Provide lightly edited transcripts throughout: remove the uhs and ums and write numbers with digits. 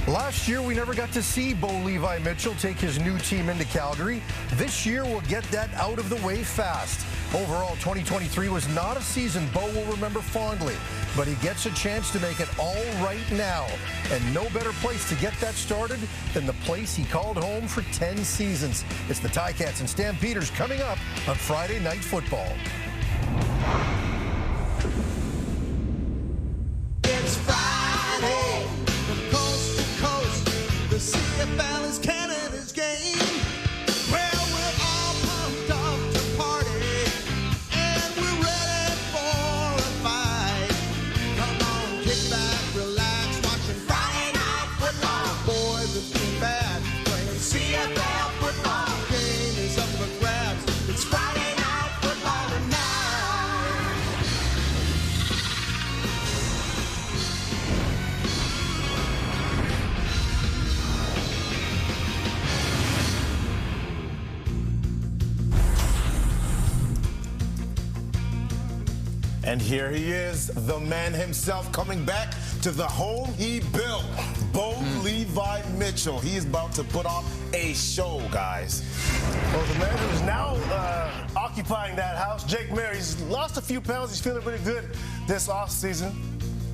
Last year, we never got to see Bo Levi Mitchell take his new team into Calgary. This year, we'll get that out of the way fast. Overall, 2023 was not a season Bo will remember fondly, but he gets a chance to make it all right now. And no better place to get that started than the place he called home for 10 seasons. It's the Ticats and Stampeders coming up on Friday Night Football. It's Friday, from coast to coast. The CFL is Canada's game. Well, we're all pumped up to party, and we're ready for a fight. Come on, kick back, relax, watching Friday Night Football. Boys have been bad, playing CFL football. Game is up for grabs. It's Friday Night Football tonight. And here he is, the man himself, coming back to the home he built. Bo Levi Mitchell. He is about to put on a show, guys. Well, the man who's now occupying that house, Jake Mary, he's lost a few pounds. He's feeling pretty good this offseason.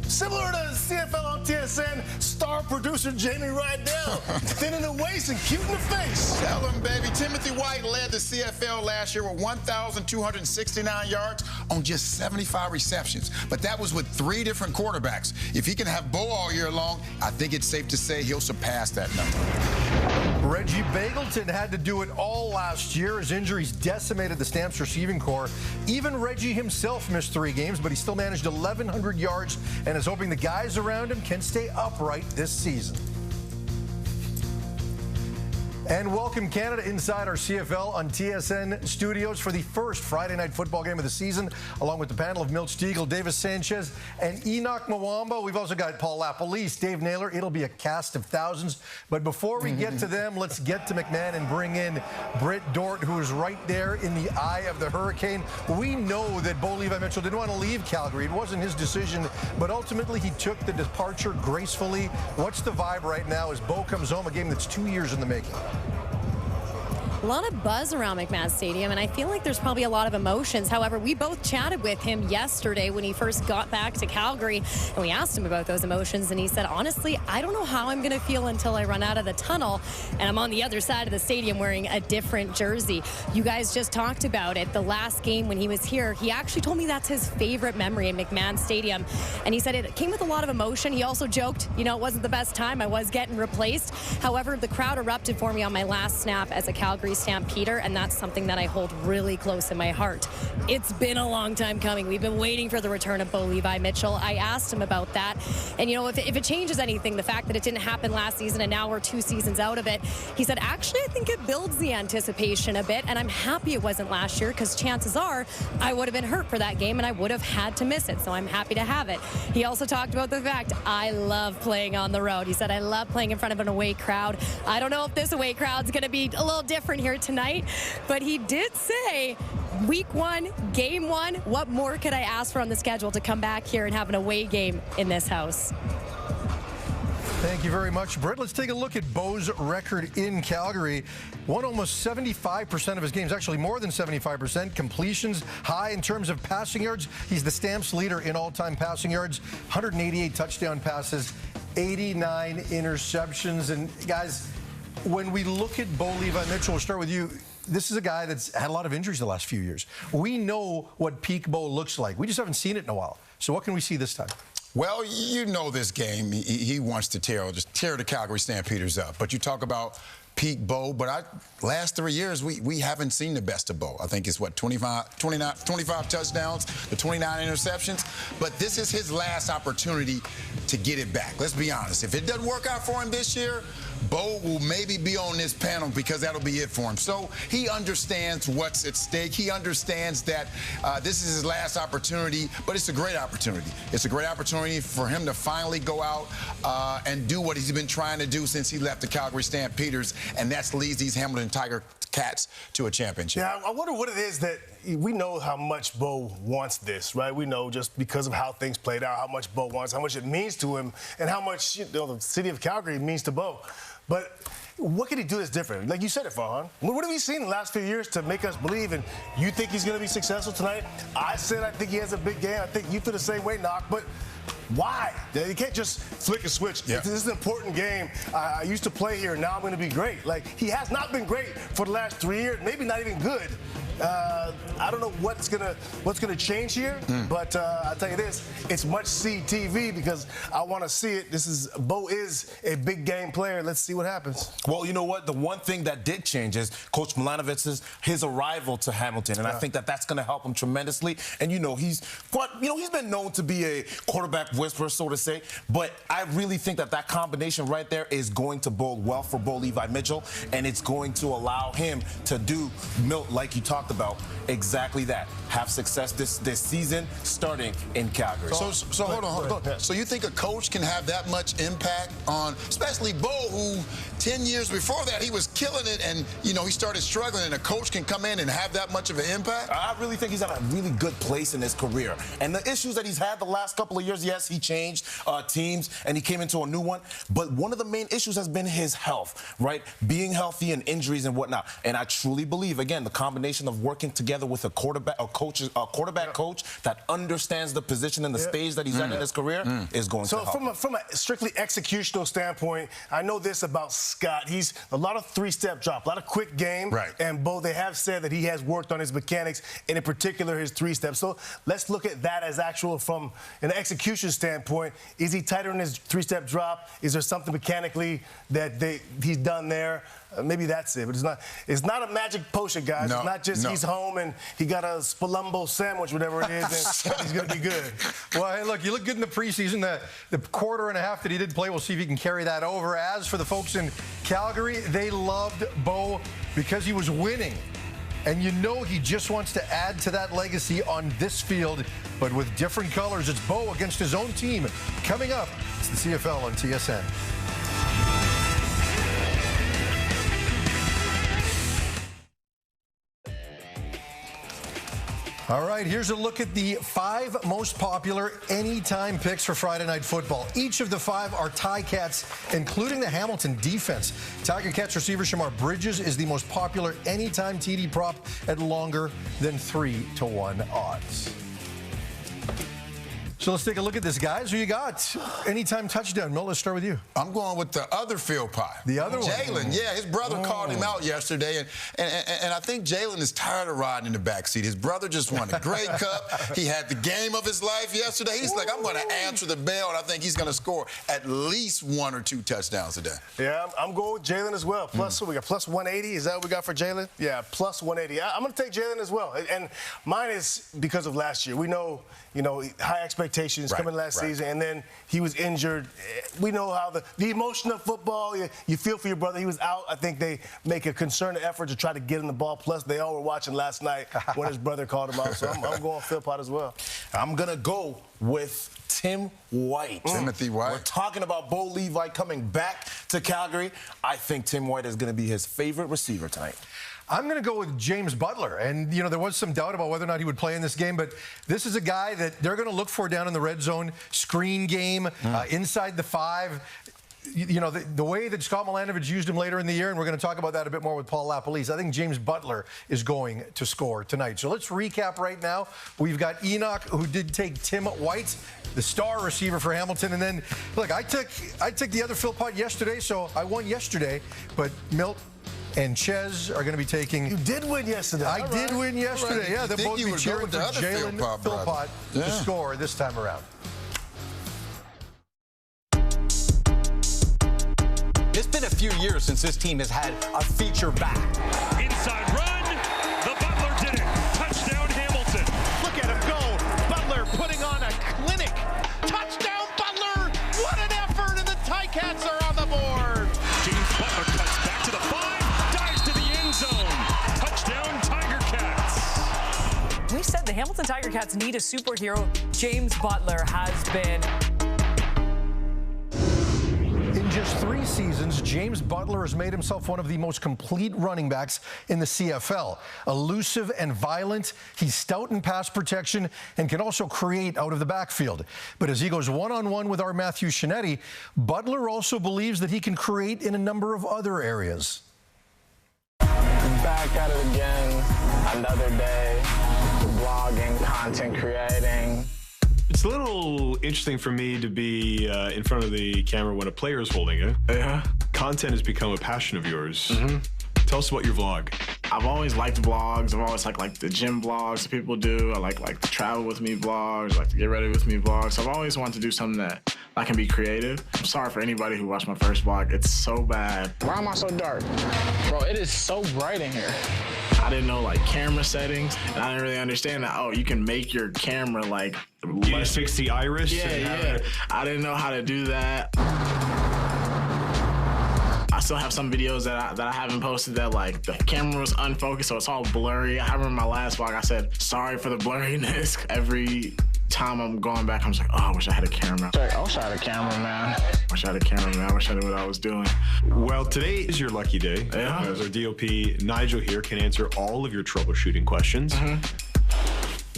Similar to CFL on TSN, star producer Jamie Rydell. Thin in the waist and cute in the face. Tell him, baby. Timothy White led the CFL last year with 1,269 yards on just 75 receptions. But that was with 3 different quarterbacks. If he can have Bo all year long, I think it's safe to say he'll surpass that number. Reggie Bagleton had to do it all last year as injuries decimated the Stamps receiving corps. Even Reggie himself missed 3 games, but he still managed 1,100 yards and is hoping the guys around him can stay upright this season. And welcome Canada inside our CFL on TSN studios for the first Friday Night Football game of the season, along with the panel of Milt Stiegel, Davis Sanchez, and Enoch Mwamba. We've also got Paul LaPolice, Dave Naylor. It'll be a cast of thousands. But before we get to them, let's get to McMahon and bring in Britt Dort, who is right there in the eye of the hurricane. We know that Bo Levi Mitchell didn't want to leave Calgary. It wasn't his decision, but ultimately he took the departure gracefully. What's the vibe right now as Bo comes home, a game that's 2 years in the making? A lot of buzz around McMahon Stadium, and I feel like there's probably a lot of emotions. However, we both chatted with him yesterday when he first got back to Calgary, and we asked him about those emotions, and he said, honestly, I don't know how I'm going to feel until I run out of the tunnel, and I'm on the other side of the stadium wearing a different jersey. You guys just talked about it. The last game when he was here, he actually told me that's his favorite memory in McMahon Stadium, and he said it came with a lot of emotion. He also joked, you know, it wasn't the best time. I was getting replaced. However, the crowd erupted for me on my last snap as a Calgary Stampeder, and that's something that I hold really close in my heart. It's been a long time coming. We've been waiting for the return of Bo Levi Mitchell. I asked him about that, and you know, if it changes anything, the fact that it didn't happen last season and now we're 2 seasons out of it, he said, actually, I think it builds the anticipation a bit, and I'm happy it wasn't last year because chances are I would have been hurt for that game and I would have had to miss it, so I'm happy to have it. He also talked about the fact, I love playing on the road. He said, I love playing in front of an away crowd. I don't know if this away crowd's going to be a little different here tonight, but he did say week 1, game 1, what more could I ask for on the schedule to come back here and have an away game in this house? Thank you very much, Britt. Let's take a look at Bo's record in Calgary. Won almost 75% of his games, actually more than 75%. Completions high in terms of passing yards. He's the Stamps leader in all-time passing yards. 188 touchdown passes, 89 interceptions. And guys, when we look at Bo Levi Mitchell, we'll start with you. This is a guy that's had a lot of injuries the last few years. We know what peak Bo looks like. We just haven't seen it in a while. So what can we see this time? Well, you know this game. He wants to tear the Calgary Stampeders up. But you talk about peak Bo, but last 3 years, we haven't seen the best of Bo. I think it's, what, 25 touchdowns, the 29 interceptions. But this is his last opportunity to get it back. Let's be honest. If it doesn't work out for him this year, Bo will maybe be on this panel because that'll be it for him. So he understands what's at stake. He understands that this is his last opportunity, but it's a great opportunity. It's a great opportunity for him to finally go out and do what he's been trying to do since he left the Calgary Stampeders, and that's lead these Hamilton Cats to a championship. Yeah, I wonder what it is that we know how much Bo wants this, right? We know just because of how things played out, how much Bo wants, how much it means to him, and how much the city of Calgary means to Bo. But what can he do that's different? Like you said it, Farhan. What have we seen in the last few years to make us believe? And you think he's going to be successful tonight? I said I think he has a big game. I think you feel the same way, Knock. But why? You can't just flick a switch. Yeah. This is an important game. I used to play here. Now I'm going to be great. Like, he has not been great for the last 3 years. Maybe not even good. I don't know what's gonna change here, but I'll tell you this: it's must-see TV because I want to see it. Bo is a big game player. Let's see what happens. Well, you know what? The one thing that did change is Coach Milanovic's his arrival to Hamilton, and I think that's going to help him tremendously. And he's been known to be a quarterback whisperer, so to say. But I really think that combination right there is going to bode well for Bo Levi Mitchell, and it's going to allow him to do Milt, like you talked about, exactly that. Have success this season, starting in Calgary. So hold on. So you think a coach can have that much impact on, especially Bo, who 10 years before that he was killing it, and he started struggling, and a coach can come in and have that much of an impact? I really think he's at a really good place in his career. And the issues that he's had the last couple of years, yes, he changed teams and he came into a new one. But one of the main issues has been his health, right? Being healthy and injuries and whatnot. And I truly believe, again, the combination of working together with a quarterback coach that understands the position and the stage that he's at in his career is going to help. So from a strictly executional standpoint, I know this about Scott. He's a lot of three-step drop, a lot of quick game. Right. And Bo, they have said that he has worked on his mechanics, and in particular his three-step. So let's look at that as actual from an execution standpoint. Is he tighter in his three-step drop? Is there something mechanically that he's done there? Maybe that's it, but it's not a magic potion, guys. No, it's not just he's home and he got a Spalumbo sandwich, whatever it is, and he's going to be good. Well, hey, look, you look good in the preseason. The quarter and a half that he did play, we'll see if he can carry that over. As for the folks in Calgary, they loved Bo because he was winning. And he just wants to add to that legacy on this field, but with different colors. It's Bo against his own team. Coming up, it's the CFL on TSN. All right, here's a look at the 5 most popular anytime picks for Friday Night Football. Each of the 5 are Ticats, including the Hamilton defense. Tiger Cats receiver Shamar Bridges is the most popular anytime TD prop at longer than 3-to-1 odds. So let's take a look at this, guys. Who you got? Anytime touchdown. Milt, let's start with you. I'm going with the other field pie. The other one? Jalen. Yeah, his brother called him out yesterday, and I think Jalen is tired of riding in the backseat. His brother just won a Grey Cup. He had the game of his life yesterday. He's like, I'm going to answer the bell, and I think he's going to score at least 1 or 2 touchdowns today. Yeah, I'm going with Jalen as well. Plus, we got plus 180. Is that what we got for Jalen? Yeah, plus 180. I'm going to take Jalen as well. And mine is because of last year. We know, high expectations coming last season, and then he was injured. We know how the emotion of football, you feel for your brother. He was out. I think they make a concerted effort to try to get him the ball. Plus, they all were watching last night when his brother called him out. So I'm going Philpott as well. I'm going to go with Tim White. Timothy White. We're talking about Bo Levi coming back to Calgary. I think Tim White is going to be his favorite receiver tonight. I'm going to go with James Butler. And, there was some doubt about whether or not he would play in this game, but this is a guy that they're going to look for down in the red zone, screen game, inside the 5. The way that Scott Milanovich used him later in the year, and we're going to talk about that a bit more with Paul LaPolice, I think James Butler is going to score tonight. So let's recap right now. We've got Enoch, who did take Tim White, the star receiver for Hamilton. And then, look, I took the other Philpott yesterday, so I won yesterday. But Milt and Ches are going to be taking... You did win yesterday. I did win yesterday. Right. Yeah, they'll both be cheering for Jalen Philpott to score this time around. It's been a few years since this team has had a feature back. Inside run. The Butler did it. Touchdown, Hamilton. Look at him go. Butler putting on a clinic. Touchdown, Butler. What an effort, and the Ticats are on the board. James Butler cuts back to the 5, dives to the end zone. Touchdown, Tiger Cats. We said the Hamilton Tiger Cats need a superhero. James Butler has been. In just 3 seasons, James Butler has made himself one of the most complete running backs in the CFL. Elusive and violent, he's stout in pass protection and can also create out of the backfield. But as he goes one-on-one with our Matthew Shinetti, Butler also believes that he can create in a number of other areas. Back at it again, another day, blogging, content creating. It's a little interesting for me to be in front of the camera when a player is holding it. Yeah. Content has become a passion of yours. Tell us about your vlog. I've always liked vlogs. I've always liked the gym vlogs people do. I like the travel with me vlogs, like the get ready with me vlogs. So I've always wanted to do something that I can be creative. I'm sorry for anybody who watched my first vlog. It's so bad. Why am I so dark? Bro, it is so bright in here. I didn't know camera settings, and I didn't really understand that, oh, you can make your camera You just fix the iris? Yeah. I didn't know how to do that. I still have some videos that I haven't posted that the camera was unfocused, so it's all blurry. I remember my last vlog, I said, sorry for the blurriness. Every time I'm going back, I'm just like, oh, I wish I had a camera. I wish I had a camera, man. I wish I had a camera, man. I wish I knew what I was doing. Well, today is your lucky day. Yeah. As our DOP, Nigel here, can answer all of your troubleshooting questions.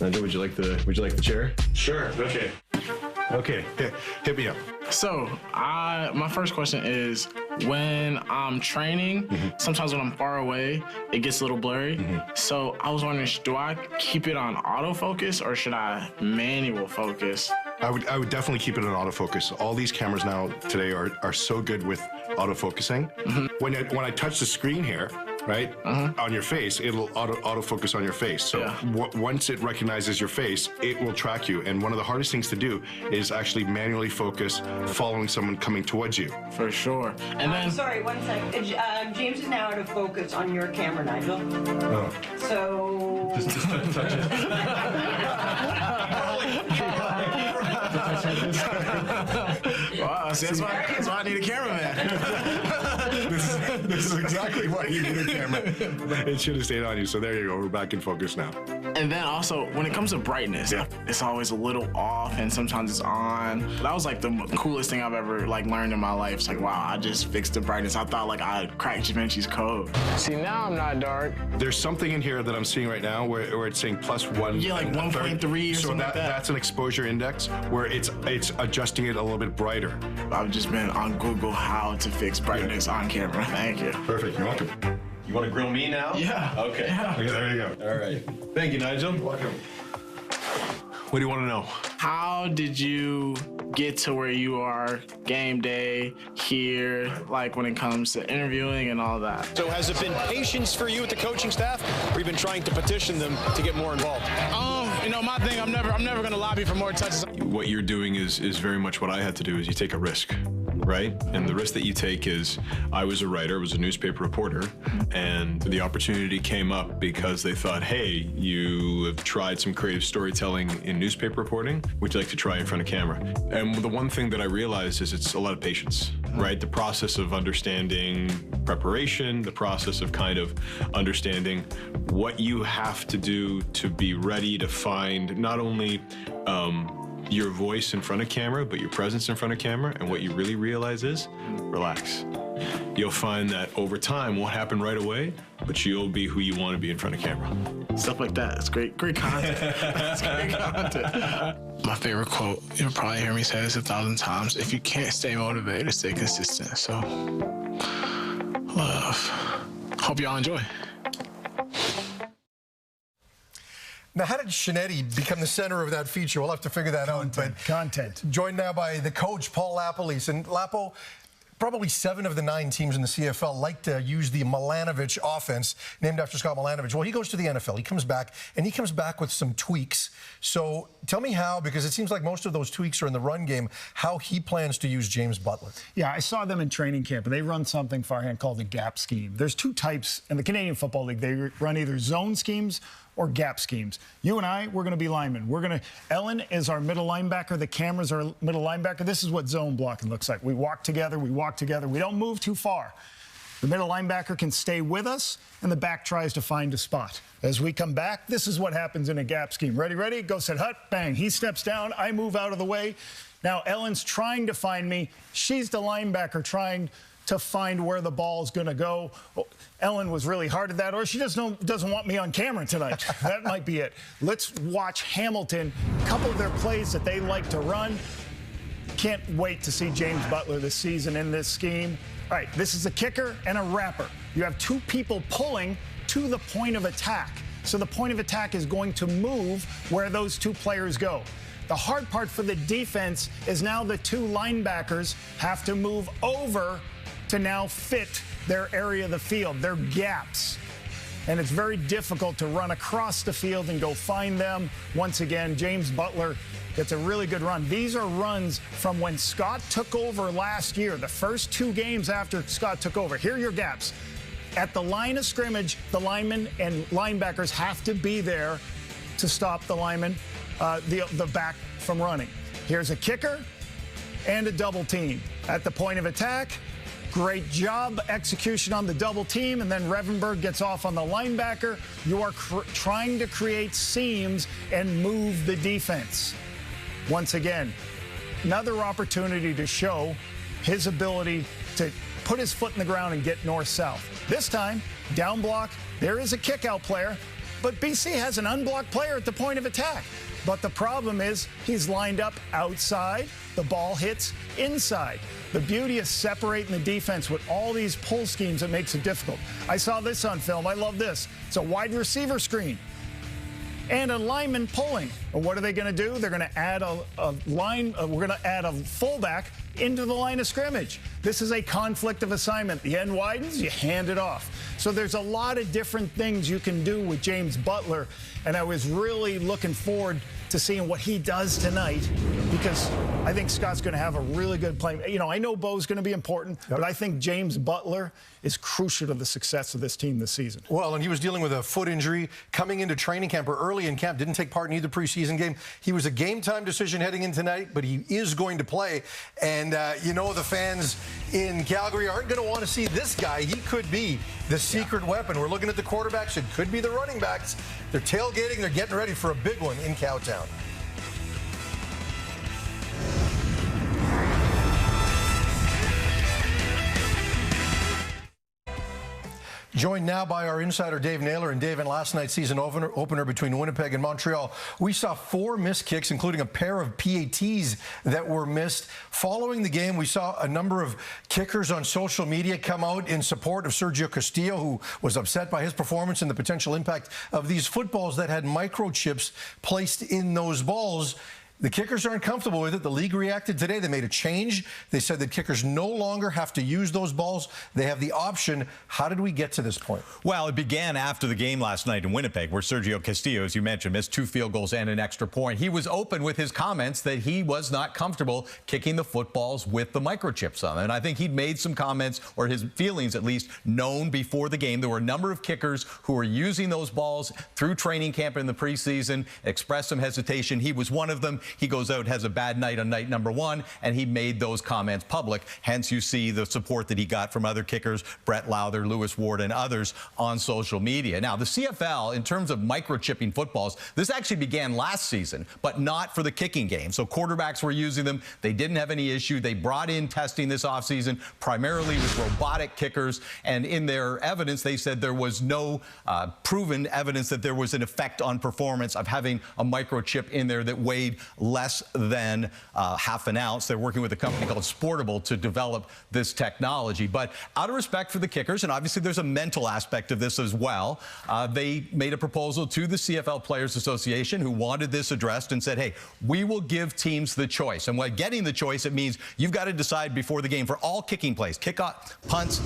Nigel, would you like the chair? Sure. Okay, hit me up. So, my first question is, when I'm training, sometimes when I'm far away, it gets a little blurry. So I was wondering, do I keep it on autofocus or should I manual focus? I would definitely keep it on autofocus. All these cameras now today are so good with autofocusing. When I touch the screen here, right, on your face, it'll autofocus on your face. So once it recognizes your face, it will track you. And one of the hardest things to do is actually manually focus following someone coming towards you. For sure. And then, sorry, one sec. James is now out of focus on your camera, Nigel. Oh. So. Just touch it. Wow, see, that's why I need a cameraman. This is exactly why you need a camera. It should have stayed on you. So there you go. We're back in focus now. And then also, when it comes to brightness, it's always a little off and sometimes it's on. That was the coolest thing I've ever learned in my life. It's wow, I just fixed the brightness. I thought I cracked Da Vinci's code. See, now I'm not dark. There's something in here that I'm seeing right now where it's saying +1. Yeah, 1.3 or so something that's an exposure index where it's adjusting it a little bit brighter. I've just been on Google how to fix brightness on camera. Thank you. Perfect. You're welcome. You want to grill me now? Yeah. Okay. Yeah. Okay, there you go. All right. Thank you, Nigel. You're welcome. What do you want to know? How did you get to where you are game day here, when it comes to interviewing and all that? So has it been patience for you with the coaching staff, or you've been trying to petition them to get more involved? My thing, I'm never going to lobby for more touches. What you're doing is very much what I had to do. Is you take a risk, right? And the risk that you take is, I was a writer, I was a newspaper reporter, and the opportunity came up because they thought, hey, you have tried some creative storytelling in newspaper reporting. Would you like to try in front of camera? And the one thing that I realized is it's a lot of patience, right? The process of understanding preparation, the process of kind of understanding what you have to do to be ready to find not only your voice in front of camera, but your presence in front of camera. And what you really realize is, relax. You'll find that over time won't happen right away, but you'll be who you want to be in front of camera. Stuff like that. It's great content. It's great content. My favorite quote, you'll probably hear me say this 1,000 times. If you can't stay motivated, stay consistent. So, love. Hope y'all enjoy. Now, how did Shinetti become the center of that feature? We'll have to figure that out. But Content. Joined now by the coach, Paul Lapalisse. And Lapo, probably 7 of the 9 teams in the CFL like to use the Milanovic offense, named after Scott Milanovic. Well, he goes to the NFL. He comes back, and he comes back with some tweaks. So tell me how, because it seems like most of those tweaks are in the run game, how he plans to use James Butler. Yeah, I saw them in training camp, and they run something Farhan called the gap scheme. There's 2 types in the Canadian Football League. They run either zone schemes or gap schemes. You and I, we're going to be linemen. Ellen is our middle linebacker. The camera's our middle linebacker. This is what zone blocking looks like. We walk together. We don't move too far. The middle linebacker can stay with us, and the back tries to find a spot. As we come back, this is what happens in a gap scheme. Ready? Go set hut, bang. He steps down. I move out of the way. Now Ellen's trying to find me. She's the linebacker trying to find where the ball is going to go. Ellen was really hard at that, or she just doesn't want me on camera tonight. That might be it. Let's watch Hamilton, a couple of their plays that they like to run. Can't wait to see James Butler this season in this scheme. All right, this is a kicker and a wrapper. You have two people pulling to the point of attack. So the point of attack is going to move where those two players go. The hard part for the defense is now the two linebackers have to move over to now fit their area of the field, their gaps. And it's very difficult to run across the field and go find them. Once again, James Butler gets a really good run. These are runs from when Scott took over last year, the first 2 games after Scott took over. Here are your gaps. At the line of scrimmage, the linemen and linebackers have to be there to stop the linemen, the back from running. Here's a kicker and a double team. At the point of attack, great job, execution on the double team, and then Revenberg gets off on the linebacker. You are trying to create seams and move the defense. Once again, another opportunity to show his ability to put his foot in the ground and get north-south. This time, down block, there is a kick-out player, but BC has an unblocked player at the point of attack. But the problem is he's lined up outside, the ball hits inside. The beauty of separating the defense with all these pull schemes, it makes it difficult. I saw this on film. I love this. It's a wide receiver screen and a lineman pulling. And what are they going to do? They're going to add we're going to add a fullback into the line of scrimmage. This is a conflict of assignment. The end widens, you hand it off. So there's a lot of different things you can do with James Butler, and I was really looking forward to seeing what he does tonight, because I think Scott's going to have a really good play. You know, I know Bo's going to be important, but I think James Butler is crucial to the success of this team this season. Well, and he was dealing with a foot injury coming into training camp, or early in camp, didn't take part in either preseason game. He was a game-time decision heading in tonight, but he is going to play. And, you know, the fans in Calgary aren't going to want to see this guy. He could be the secret weapon. We're looking at the quarterbacks. It could be the running backs. They're tailgating. They're getting ready for a big one in Cowtown. Joined now by our insider Dave Naylor. And Dave, in last night's season opener between Winnipeg and Montreal, we saw 4 missed kicks, including a pair of PATs that were missed. Following the game, we saw a number of kickers on social media come out in support of Sergio Castillo, who was upset by his performance and the potential impact of these footballs that had microchips placed in those balls. The kickers aren't comfortable with it. The league reacted today. They made a change. They said that kickers no longer have to use those balls. They have the option. How did we get to this point? Well, it began after the game last night in Winnipeg, where Sergio Castillo, as you mentioned, missed 2 field goals and an extra point. He was open with his comments that he was not comfortable kicking the footballs with the microchips on them. And I think he'd made some comments, or his feelings at least, known before the game. There were a number of kickers who were using those balls through training camp in the preseason, expressed some hesitation. He was one of them. He goes out, has a bad night on night number 1, and he made those comments public. Hence, you see the support that he got from other kickers, Brett Lowther, Lewis Ward, and others on social media. Now, the CFL, in terms of microchipping footballs, this actually began last season, but not for the kicking game. So quarterbacks were using them. They didn't have any issue. They brought in testing this offseason, primarily with robotic kickers, and in their evidence, they said there was no proven evidence that there was an effect on performance of having a microchip in there that weighed less than half an ounce. They're working with a company called Sportable to develop this technology. But out of respect for the kickers, and obviously there's a mental aspect of this as well, they made a proposal to the CFL Players Association, who wanted this addressed, and said, hey, we will give teams the choice. And by getting the choice, it means you've got to decide before the game for all kicking plays, kickoff, punts,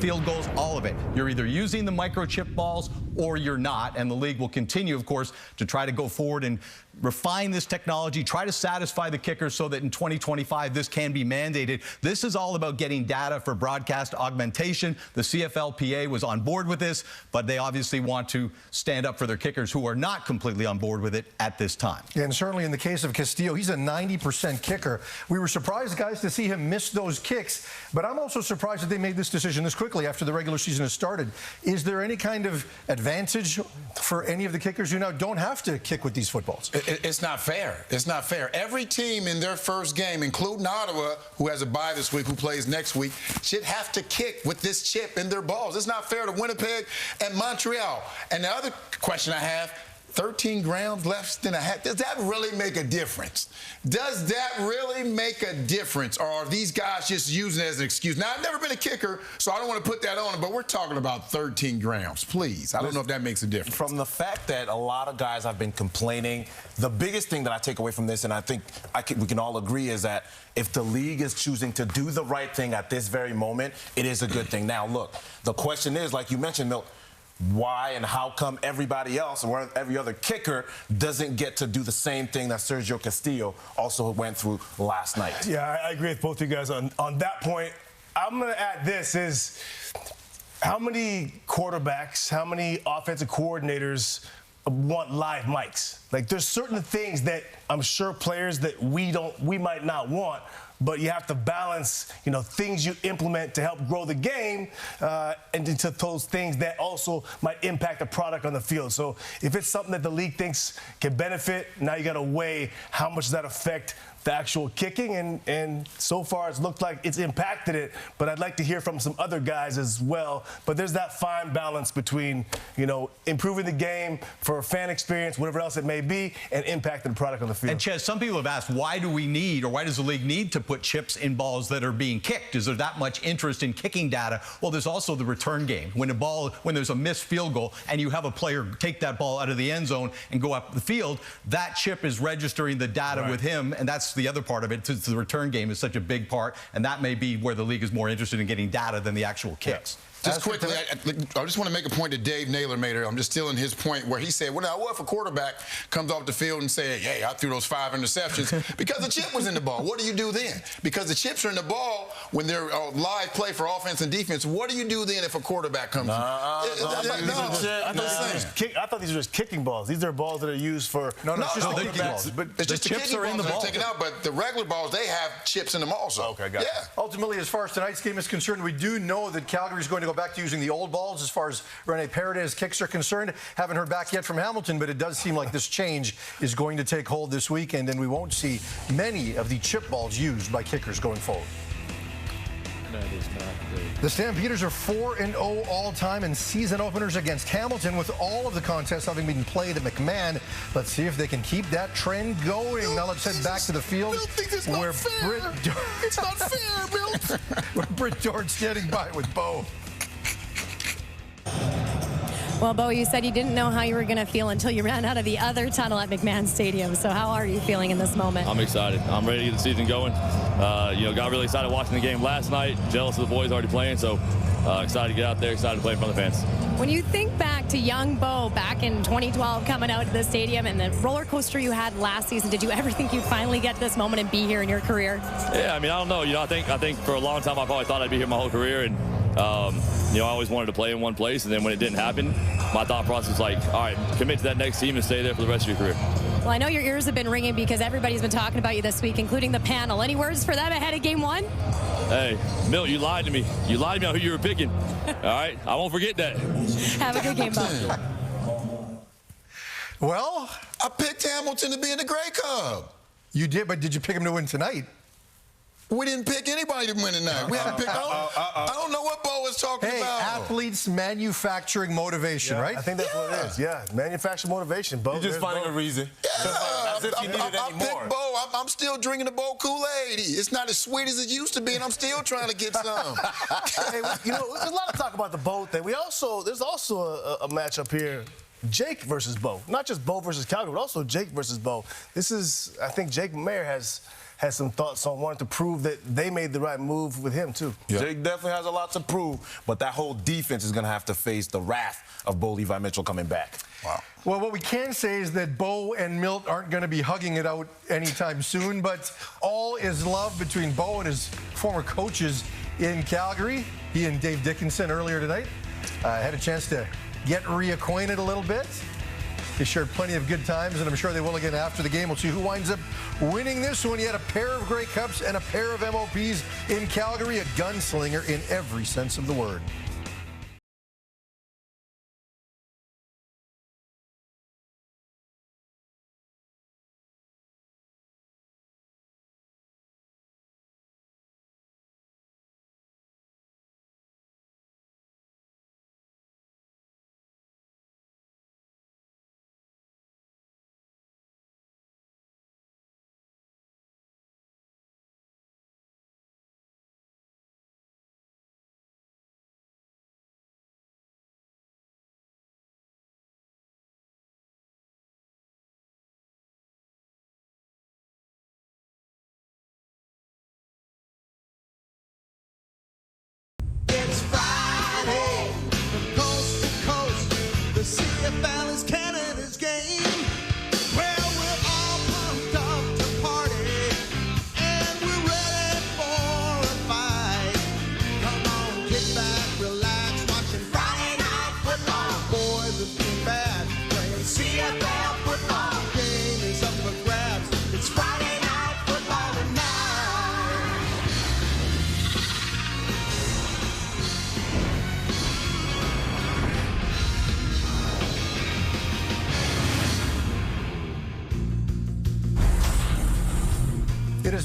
field goals, all of it. You're either using the microchip balls or you're not. And the league will continue, of course, to try to go forward and refine this technology, try to satisfy the kickers so that in 2025 this can be mandated. This is all about getting data for broadcast augmentation. The CFLPA was on board with this, but they obviously want to stand up for their kickers who are not completely on board with it at this time. And certainly in the case of Castillo, he's a 90% kicker. We were surprised, guys, to see him miss those kicks, but I'm also surprised that they made this decision this quickly after the regular season has started. Is there any kind of advantage advantage for any of the kickers who now don't have to kick with these footballs? It's not fair. It's not fair. Every team in their first game, including Ottawa, who has a bye this week, who plays next week, should have to kick with this chip in their balls. It's not fair to Winnipeg and Montreal. And the other question I have, 13 grams less than a hat. Does that really make a difference? Does that really make a difference? Or are these guys just using it as an excuse? Now, I've never been a kicker, so I don't want to put that on them, but we're talking about 13 grams. Please. I don't know if that makes a difference. From the fact that a lot of guys have been complaining, the biggest thing that I take away from this, and I think we can all agree, is that if the league is choosing to do the right thing at this very moment, it is a good thing. Now, look, the question is, like you mentioned, Milt, why and how come everybody else or every other kicker doesn't get to do the same thing that Sergio Castillo also went through last night? Yeah, I agree with both of you guys on that point. I'm going to add this is how many quarterbacks, how many offensive coordinators want live mics? Like, there's certain things that I'm sure players that we might not want, but you have to balance, things you implement to help grow the game and into those things that also might impact the product on the field. So if it's something that the league thinks can benefit, now you got to weigh how much does that affect the actual kicking, and so far it's looked like it's impacted it, but I'd like to hear from some other guys as well. But there's that fine balance between, improving the game for a fan experience, whatever else it may be, and impacting the product on the field. And Ches, some people have asked, why do we need, or why does the league need to put chips in balls that are being kicked? Is there that much interest in kicking data? Well, there's also the return game. When there's a missed field goal and you have a player take that ball out of the end zone and go up the field, that chip is registering the data with him, and that's the other part of it. The return game is such a big part, and that may be where the league is more interested in getting data than the actual kicks. Just quickly, I just want to make a point that Dave Naylor made here. I'm just stealing his point where he said, well, what if a quarterback comes off the field and say, hey, I threw those 5 interceptions because the chip was in the ball. What do you do then? Because the chips are in the ball when they're live play for offense and defense. What do you do then if a quarterback comes in? I thought these were just kicking balls. These are balls that are used for... No, it's just the kicking balls. But it's just the chips are in the ball. Taken out, but the regular balls, they have chips in them also. Okay, got it. Ultimately, as far as tonight's game is concerned, we do know that Calgary's going to go back to using the old balls as far as Rene Paredes kicks are concerned. Haven't heard back yet from Hamilton, but it does seem like this change is going to take hold this weekend, and we won't see many of the chip balls used by kickers going forward. That is not good. The Stampeders are 4-0 all-time in season openers against Hamilton, with all of the contests having been played at McMahon. Let's see if they can keep that trend going. Now let's head back to the field where It's not fair, Milt. where Britt Dorn's standing by with Bo. Well, Bo, you said you didn't know how you were going to feel until you ran out of the other tunnel at McMahon Stadium. So how are you feeling in this moment? I'm excited. I'm ready to get the season going. Got really excited watching the game last night. Jealous of the boys already playing, so excited to get out there, excited to play in front of the fans. When you think back to young Bo back in 2012 coming out to the stadium and the roller coaster you had last season, did you ever think you'd finally get this moment and be here in your career? Yeah, I don't know. I think for a long time I probably thought I'd be here my whole career, and I always wanted to play in one place, and then when it didn't happen, my thought process was like, all right, commit to that next team and stay there for the rest of your career. Well, I know your ears have been ringing because everybody's been talking about you this week, including the panel. Any words for them ahead of game one? Hey, Milt, you lied to me. You lied to me on who you were picking. All right? I won't forget that. Have a good game, Bo. Well, I picked Hamilton to be in the Grey Cup. You did, but did you pick him to win tonight? We didn't pick anybody to win tonight. We haven't picked. I don't know what Bo is talking about. Athletes manufacturing motivation, right? I think that's what it is. Yeah, manufacturing motivation. Bo, You're just finding a reason. As if you need it anymore. I picked Bo. I'm still drinking the Bo Kool-Aid. It's not as sweet as it used to be, and I'm still trying to get some. Hey, there's a lot of talk about the Bo thing. There's also a matchup here. Jake versus Bo. Not just Bo versus Calgary, but also Jake versus Bo. I think Jake Mayer has some thoughts on wanting to prove that they made the right move with him, too. Yeah. Jake definitely has a lot to prove, but that whole defense is going to have to face the wrath of Bo Levi Mitchell coming back. Wow. Well, what we can say is that Bo and Milt aren't going to be hugging it out anytime soon, but all is love between Bo and his former coaches in Calgary. He and Dave Dickinson earlier tonight had a chance to get reacquainted a little bit. They shared plenty of good times, and I'm sure they will again after the game. We'll see who winds up winning this one. He had a pair of Grey Cups and a pair of MOPs in Calgary, a gunslinger in every sense of the word.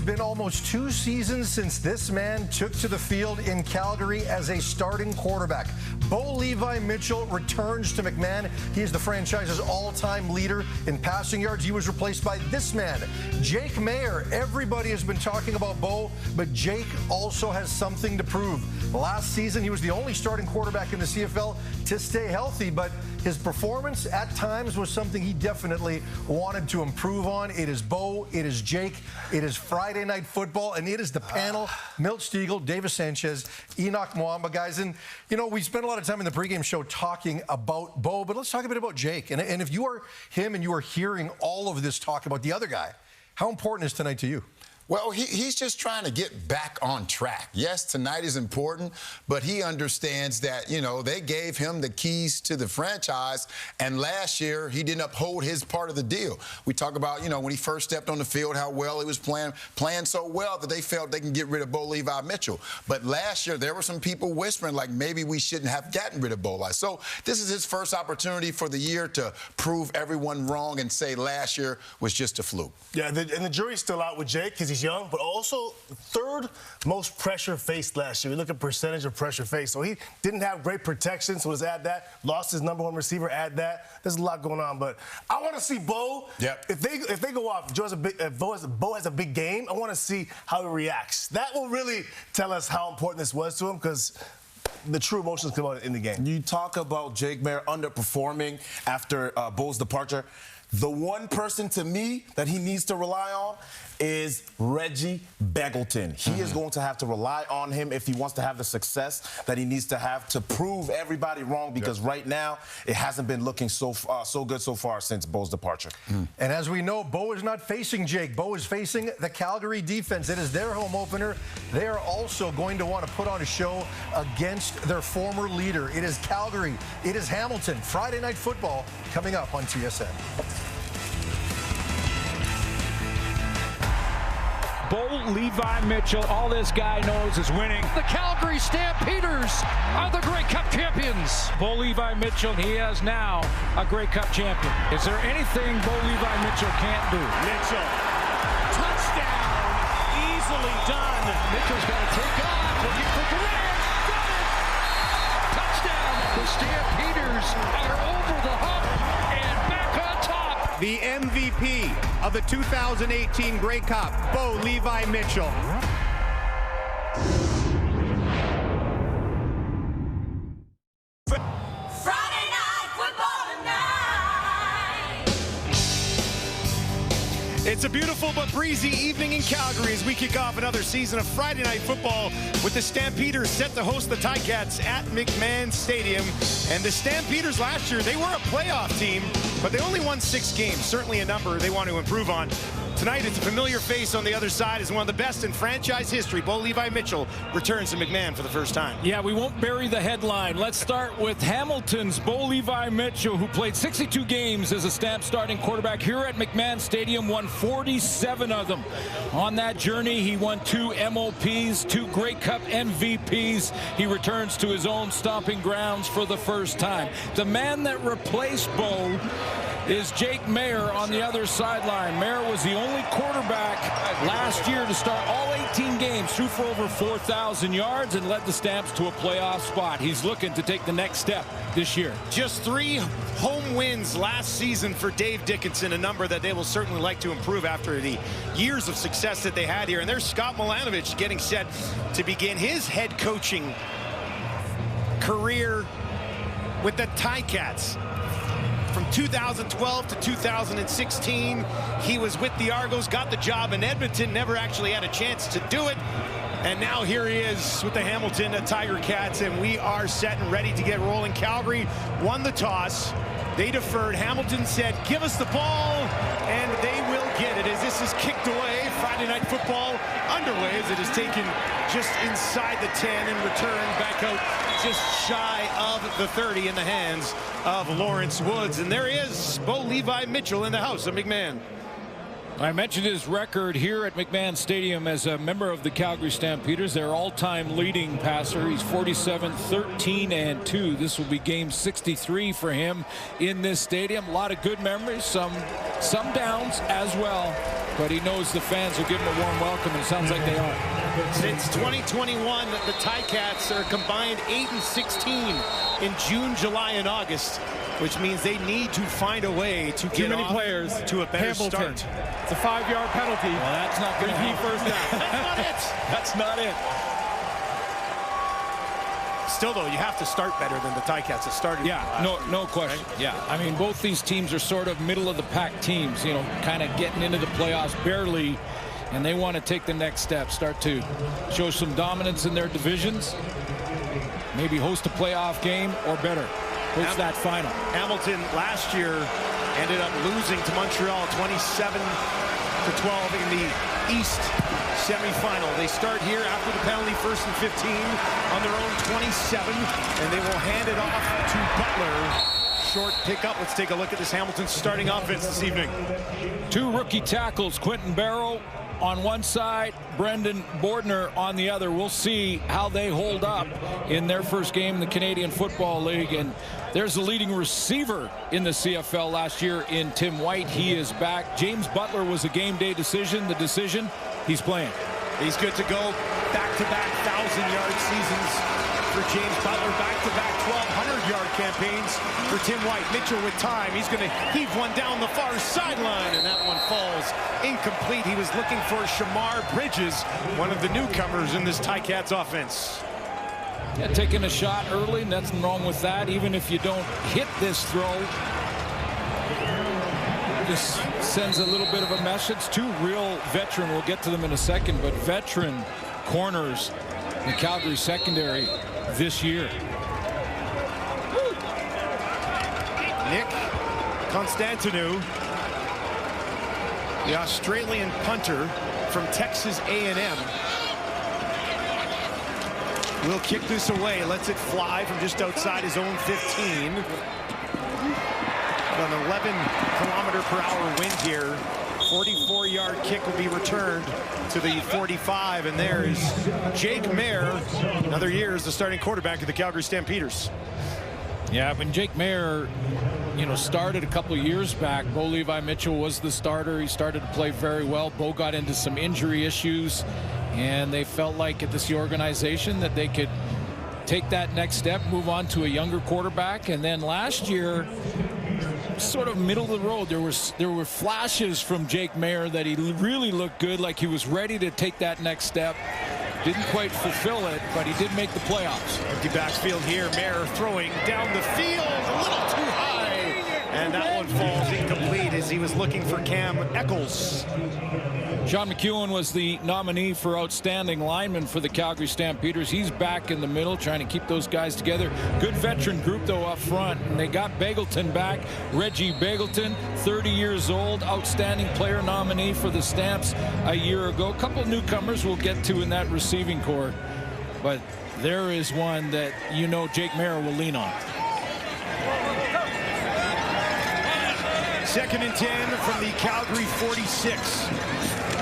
been almost 2 seasons since this man took to the field in Calgary as a starting quarterback. Bo Levi Mitchell returns to McMahon. He is the franchise's all-time leader in passing yards. He was replaced by this man, Jake Maier. Everybody has been talking about Bo, but Jake also has something to prove. Last season, he was the only starting quarterback in the CFL to stay healthy, but his performance at times was something he definitely wanted to improve on. It is Bo, it is Jake, it is Friday Night Football, and it is the panel, Milt Stegall, Davis Sanchez, Enoch Mwamba, guys. And, you know, we spent a lot of time in the pregame show talking about Bo, but let's talk a bit about Jake. And if you are him and you are hearing all of this talk about the other guy, how important is tonight to you? Well, he's just trying to get back on track. Yes, tonight is important, but he understands that, you know, they gave him the keys to the franchise, and last year he didn't uphold his part of the deal. We talk about, you know, when he first stepped on the field, how well he was playing so well that they felt they can get rid of Bo Levi Mitchell. But last year, there were some people whispering, like, maybe we shouldn't have gotten rid of Bo Levi. So this is his first opportunity for the year to prove everyone wrong and say last year was just a fluke. Yeah, and the jury's still out with Jake because he's young, but also third most pressure faced last year. We look at percentage of pressure faced. So he didn't have great protection, so let's add that. Lost his #1 receiver, add that. There's a lot going on, but I want to see Bo. Yep. If they go off, if Bo has a big game, I want to see how he reacts. That will really tell us how important this was to him, because the true emotions come out in the game. You talk about Jake Maier underperforming after Bo's departure. The one person to me that he needs to rely on is Reggie Begelton. He is going to have to rely on him if he wants to have the success that he needs to have to prove everybody wrong, because right now it hasn't been looking so good so far since Bo's departure. And as we know, Bo is not facing Jake. Bo is facing the Calgary defense. It is their home opener. They are also going to want to put on a show against their former leader. It is Calgary. It is Hamilton. Friday Night Football coming up on TSN. Bo Levi Mitchell, all this guy knows is winning. The Calgary Stampeders are the Grey Cup champions. Bo Levi Mitchell, he is now a Grey Cup champion. Is there anything Bo Levi Mitchell can't do? Mitchell, touchdown, easily done. Mitchell's got to take off, looking for Durant, got it! Touchdown, the Stampeders are over the hump and back on top. The MVP of the 2018 Grey Cup, Bo Levi Mitchell. Friday Night Football tonight. It's a beautiful but breezy evening in Calgary as we kick off another season of Friday Night Football with the Stampeders set to host the Ticats at McMahon Stadium. And the Stampeders last year, they were a playoff team, but they only won 6 games. Certainly a number they want to improve on. Tonight, it's a familiar face on the other side is one of the best in franchise history. Bo Levi Mitchell returns to McMahon for the first time. Yeah, we won't bury the headline. Let's start with Hamilton's Bo Levi Mitchell, who played 62 games as a Stamp starting quarterback here at McMahon Stadium, won 47 of them. On that journey, he won 2 MOPs, 2 Grey Cup MVPs. He returns to his own stomping grounds for the first time. The man that replaced Bo is Jake Maier on the other sideline. Maier was the only quarterback last year to start all 18 games, threw for over 4,000 yards, and led the Stamps to a playoff spot. He's looking to take the next step this year. Just 3 home wins last season for Dave Dickinson, a number that they will certainly like to improve after the years of success that they had here. And there's Scott Milanovich getting set to begin his head coaching career with the Ticats. From 2012 to 2016, he was with the Argos, got the job in Edmonton, never actually had a chance to do it. And now here he is with the Hamilton Tiger Cats, and we are set and ready to get rolling. Calgary won the toss. They deferred. Hamilton said, give us the ball, and they will get it as this is kicked away. Friday Night Football underway as it is taken just inside the 10 and returned back out just shy of the 30 in the hands of Lawrence Woods. And there he is, Bo Levi Mitchell in the house of McMahon. I mentioned his record here at McMahon Stadium as a member of the Calgary Stampeders, their all-time leading passer. He's 47, 13, and 2. This will be game 63 for him in this stadium. A lot of good memories, some downs as well. but he knows the fans will give him a warm welcome, and it sounds like they are. Since 2021, the Ticats are combined 8-16 in June, July, and August, which means they need to find a way to get many off players to a better Hamilton. start. It's a 5-yard penalty. Well, that's not going to be first down. That's not it. That's not it. Still, though, you have to start better than the Ticats have started. Yeah, no question. Right? Yeah, I mean, both these teams are sort of middle-of-the-pack teams, you know, kind of getting into the playoffs barely, and they want to take the next step, start to show some dominance in their divisions, maybe host a playoff game or better, host that final. Hamilton last year ended up losing to Montreal 27-12 in the East semifinal. They start here after the penalty, 1st and 15 on their own 27, and they will hand it off to Butler. Short pickup. Let's take a look at this Hamilton starting offense this evening. 2 rookie tackles, Quentin Barrow on one side, Brendan Bordner on the other. We'll see how they hold up in their first game in the Canadian Football League. And there's the leading receiver in the CFL last year in Tim White. He is back. James Butler was a game day decision. The decision, he's playing. He's good to go. Back-to-back 1,000-yard seasons for James Butler. Back-to-back 1,200-yard campaigns for Tim White. Mitchell with time. He's going to heave one down the far sideline, and that one falls incomplete. He was looking for Shamar Bridges, one of the newcomers in this Ticats offense. Yeah, taking a shot early, nothing wrong with that. Even if you don't hit this throw, just sends a little bit of a message. 2 real veteran, we'll get to them in a second, but veteran corners in the Calgary secondary this year. Nick Constantinou, the Australian punter from Texas A&M, will kick this away, lets it fly from just outside his own 15. An 11-kilometer-per-hour wind here. 44-yard kick will be returned to the 45, and there is Jake Mayer, another year as the starting quarterback of the Calgary Stampeders. Yeah, when Jake Mayer, you know, started a couple of years back, Bo Levi Mitchell was the starter. He started to play very well. Bo got into some injury issues, and they felt like at this organization that they could take that next step, move on to a younger quarterback. And then last year, sort of middle of the road, there were flashes from Jake Mayer that he really looked good, like he was ready to take that next step. Didn't quite fulfill it, but he did make the playoffs. Empty backfield here. Mayer throwing down the field a little too high, and that one falls incomplete as he was looking for Cam Eccles. Sean McEwen was the nominee for outstanding lineman for the Calgary Stampeders. He's back in the middle trying to keep those guys together. Good veteran group, though, up front. And they got Bagleton back. Reggie Bagleton, 30 years old, outstanding player nominee for the Stamps a year ago. A couple newcomers we'll get to in that receiving corps. But there is one that you know Jake Mayer will lean on. 2nd and 10 from the Calgary 46.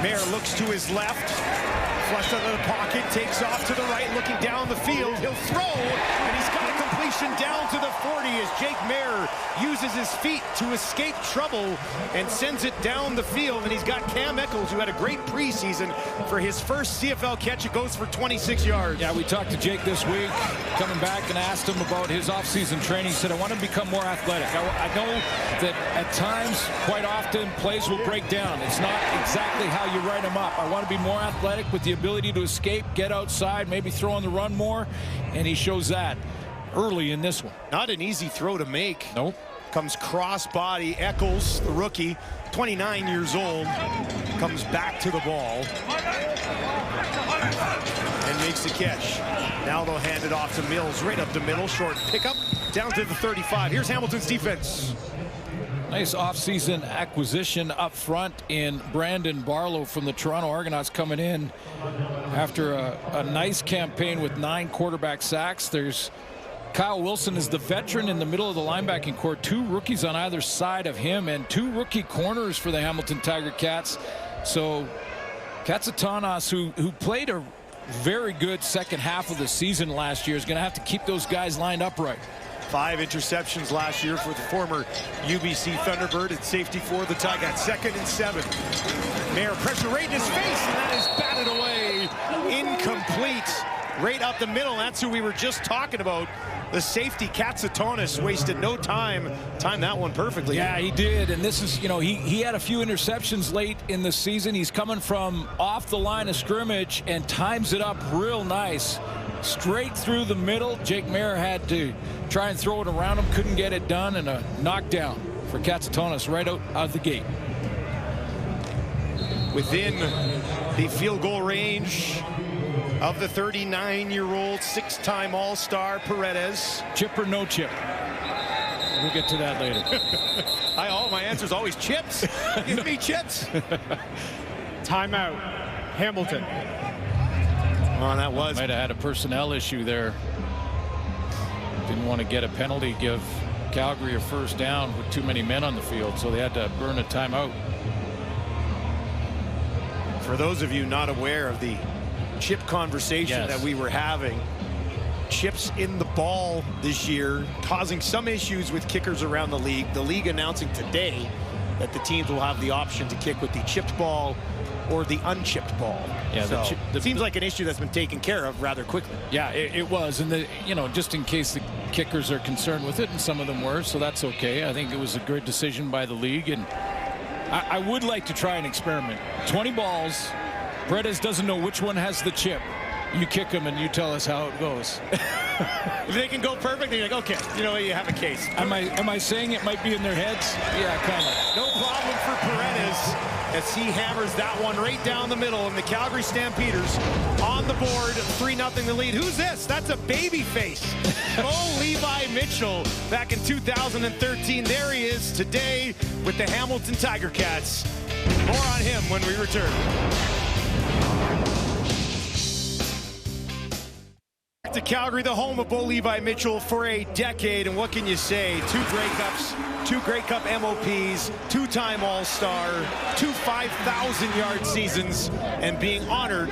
Mayer looks to his left, flushed out of the pocket, takes off to the right, looking down the field. He'll throw, and he's got a completion down to the 40 as Jake Mayer uses his feet to escape trouble and sends it down the field. And he's got Cam Eccles, who had a great preseason for his first CFL catch. It goes for 26 yards. Yeah, we talked to Jake this week, coming back, and asked him about his offseason training. He said, I want to become more athletic. I know that at times, quite often, plays will break down. It's not exactly how you write them up. I want to be more athletic with the ability to escape, get outside, maybe throw on the run more, and he shows that early in this one. Not an easy throw to make. Nope. Comes cross body. Eccles, the rookie, 29 years old, comes back to the ball and makes the catch. Now they'll hand it off to Mills, right up the middle, short pickup, down to the 35. Here's Hamilton's defense. Nice offseason acquisition up front in Brandon Barlow from the Toronto Argonauts, coming in after a nice campaign with 9 quarterback sacks. There's Kyle Wilson is the veteran in the middle of the linebacking core. 2 rookies on either side of him, and 2 rookie corners for the Hamilton Tiger Cats. So Katsatanas, who played a very good second half of the season last year, is going to have to keep those guys lined up right. 5 interceptions last year for the former UBC Thunderbird at safety for the Tigers. 2nd and 7. Mayer pressure right in his face, and that is batted away. Incomplete. Right up the middle. That's who we were just talking about. The safety, Katsatonis, wasted no time. Timed that one perfectly. Yeah, he did. And this is, he had a few interceptions late in the season. He's coming from off the line of scrimmage and times it up real nice. Straight through the middle. Jake Mayer had to try and throw it around him. Couldn't get it done. And a knockdown for Katsatonis right out of the gate. Within the field goal range of the 39-year-old six-time All-Star Paredes. Chip or no chip? We'll get to that later. All my answer's always chips. Give me chips. Timeout. Hamilton. Oh, that was. Might have had a personnel issue there. Didn't want to get a penalty, give Calgary a first down with too many men on the field, so they had to burn a timeout. For those of you not aware of the chip conversation that we were having, chips in the ball this year causing some issues with kickers around the league. The league announcing today that the teams will have the option to kick with the chipped ball or the unchipped ball. Yeah, so it seems like an issue that's been taken care of rather quickly. Yeah, it was, and just in case the kickers are concerned with it, and some of them were, so that's okay. I think it was a good decision by the league, and I would like to try an experiment. 20 balls. Paredes doesn't know which one has the chip. You kick them and you tell us how it goes. If they can go perfect, you're like, okay, you have a case. Am I saying it might be in their heads? Yeah, kind of. No problem for Paredes as he hammers that one right down the middle, and the Calgary Stampeders on the board, 3-0 the lead. Who's this? That's a baby face. Bo Levi Mitchell back in 2013. There he is today with the Hamilton Tiger Cats. More on him when we return. To Calgary, the home of Bo Levi Mitchell for a decade, and what can you say? 2 Grey Cups, 2 Grey Cup MOPs, 2-time All-Star, 2 5,000-yard seasons, and being honored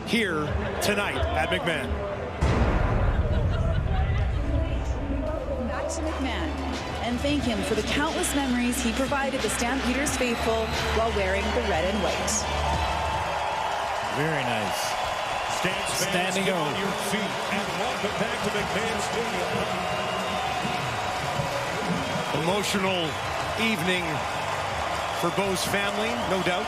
here tonight at McMahon. Back to McMahon, and thank him for the countless memories he provided the Stampeders faithful while wearing the red and white. Very nice. Standing on your feet and welcome back to McMahon Stadium. Emotional evening for Bo's family, no doubt.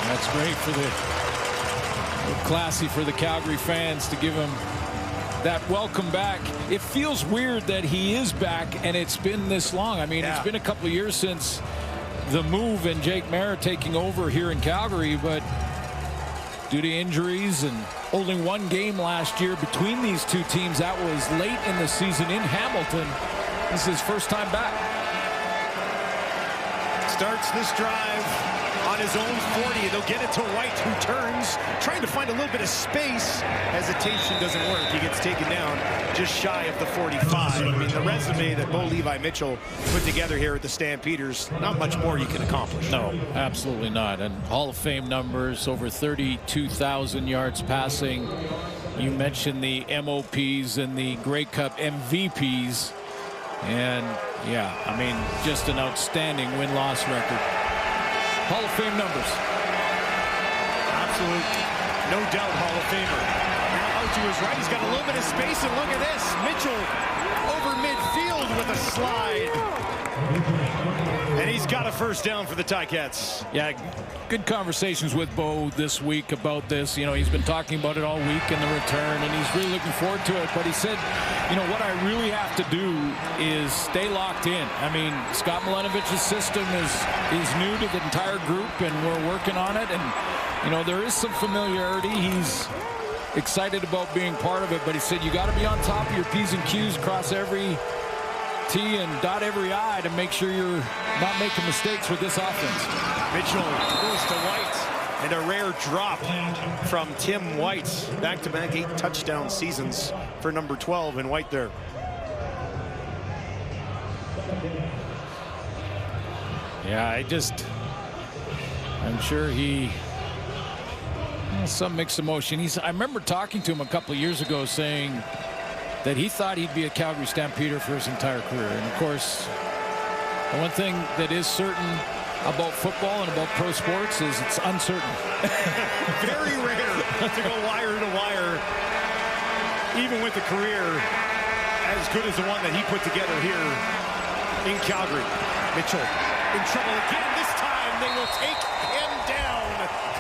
That's great for classy for the Calgary fans to give him that welcome back. It feels weird that he is back and it's been this long. I mean, it's been a couple of years since the move and Jake Mayer taking over here in Calgary, but due to injuries and only one game last year between these two teams, that was late in the season in Hamilton. This is his first time back. Starts this drive on his own 40. They'll get it to White, who turns, trying to find a little bit of space. Hesitation doesn't work. He gets taken down just shy of the 45. I mean, the resume that Bo Levi Mitchell put together here at the Stampeders, not much more you can accomplish. No, absolutely not. And Hall of Fame numbers, over 32,000 yards passing. You mentioned the MOPs and the Grey Cup MVPs. And, yeah, I mean, just an outstanding win-loss record. Hall of Fame numbers. Absolute, no doubt Hall of Famer. Now out to his right, he's got a little bit of space, and look at this. Mitchell over midfield with a slide. And he's got a first down for the Ticats. Yeah, good conversations with Bo this week about this. He's been talking about it all week in the return, and he's really looking forward to it. But he said, what I really have to do is stay locked in. I mean, Scott Milanovich's system is new to the entire group, and we're working on it. And, there is some familiarity. He's excited about being part of it, but he said you got to be on top of your P's and Q's, cross every T and dot every I to make sure you're not making mistakes with this offense. Mitchell goes to White, and a rare drop from Tim White. Back-to-back 8 touchdown seasons for number 12 and White there. Yeah, I'm sure some mixed emotion. I remember talking to him a couple of years ago saying that he thought he'd be a Calgary Stampeder for his entire career. And of course, The one thing that is certain about football and about pro sports is it's uncertain. Very rare to go wire to wire, even with a career as good as the one that he put together here in Calgary. Mitchell in trouble again. This time they will take him down.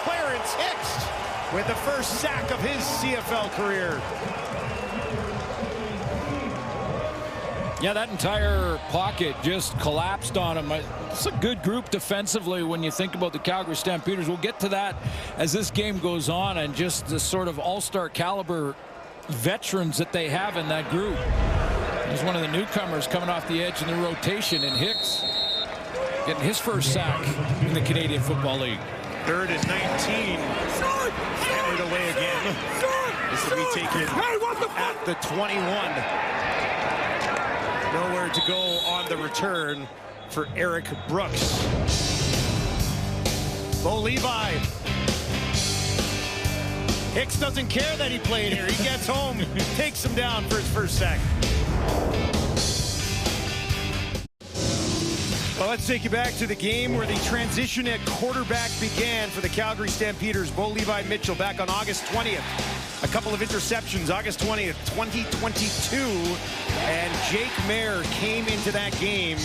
Clarence Hicks with the first sack of his CFL career. Yeah, that entire pocket just collapsed on him. It's a good group defensively when you think about the Calgary Stampeders. We'll get to that as this game goes on, and just the sort of all-star caliber veterans that they have in that group. He's one of the newcomers coming off the edge in the rotation, and Hicks getting his first sack in the Canadian Football League. 3rd and 19. Hammered away again. This will be taken at the 21. Nowhere to go on the return for Eric Brooks. Bo Levi. Hicks doesn't care that he played here. He gets home, takes him down for his first sack. Well, let's take you back to the game where the transition at quarterback began for the Calgary Stampeders. Bo Levi Mitchell back on August 20th. A couple of interceptions, August 20th, 2022. And Jake Mayer came into that game,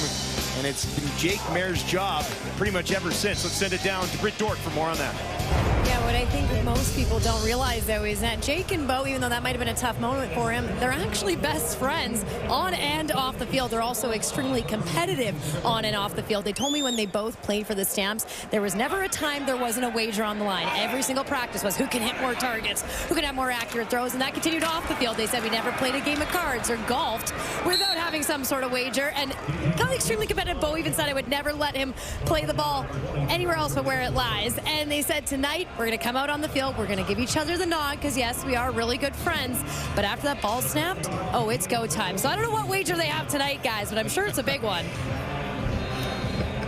and it's been Jake Mayer's job pretty much ever since. Let's send it down to Britt Dort for more on that. Yeah, what I think most people don't realize, though, is that Jake and Bo, even though that might have been a tough moment for him, they're actually best friends on and off the field. They're also extremely competitive on and off the field. They told me when they both played for the Stamps, there was never a time there wasn't a wager on the line. Every single practice was who can hit more targets, who can have more accurate throws, and that continued off the field. They said we never played a game of cards or golfed without having some sort of wager, and got extremely competitive. Bo even said I would never let him play the ball anywhere else but where it lies. And they said tonight, we're going to come out on the field. We're going to give each other the nod because, yes, we are really good friends. But after that ball snapped, oh, it's go time. So I don't know what wager they have tonight, guys, but I'm sure it's a big one.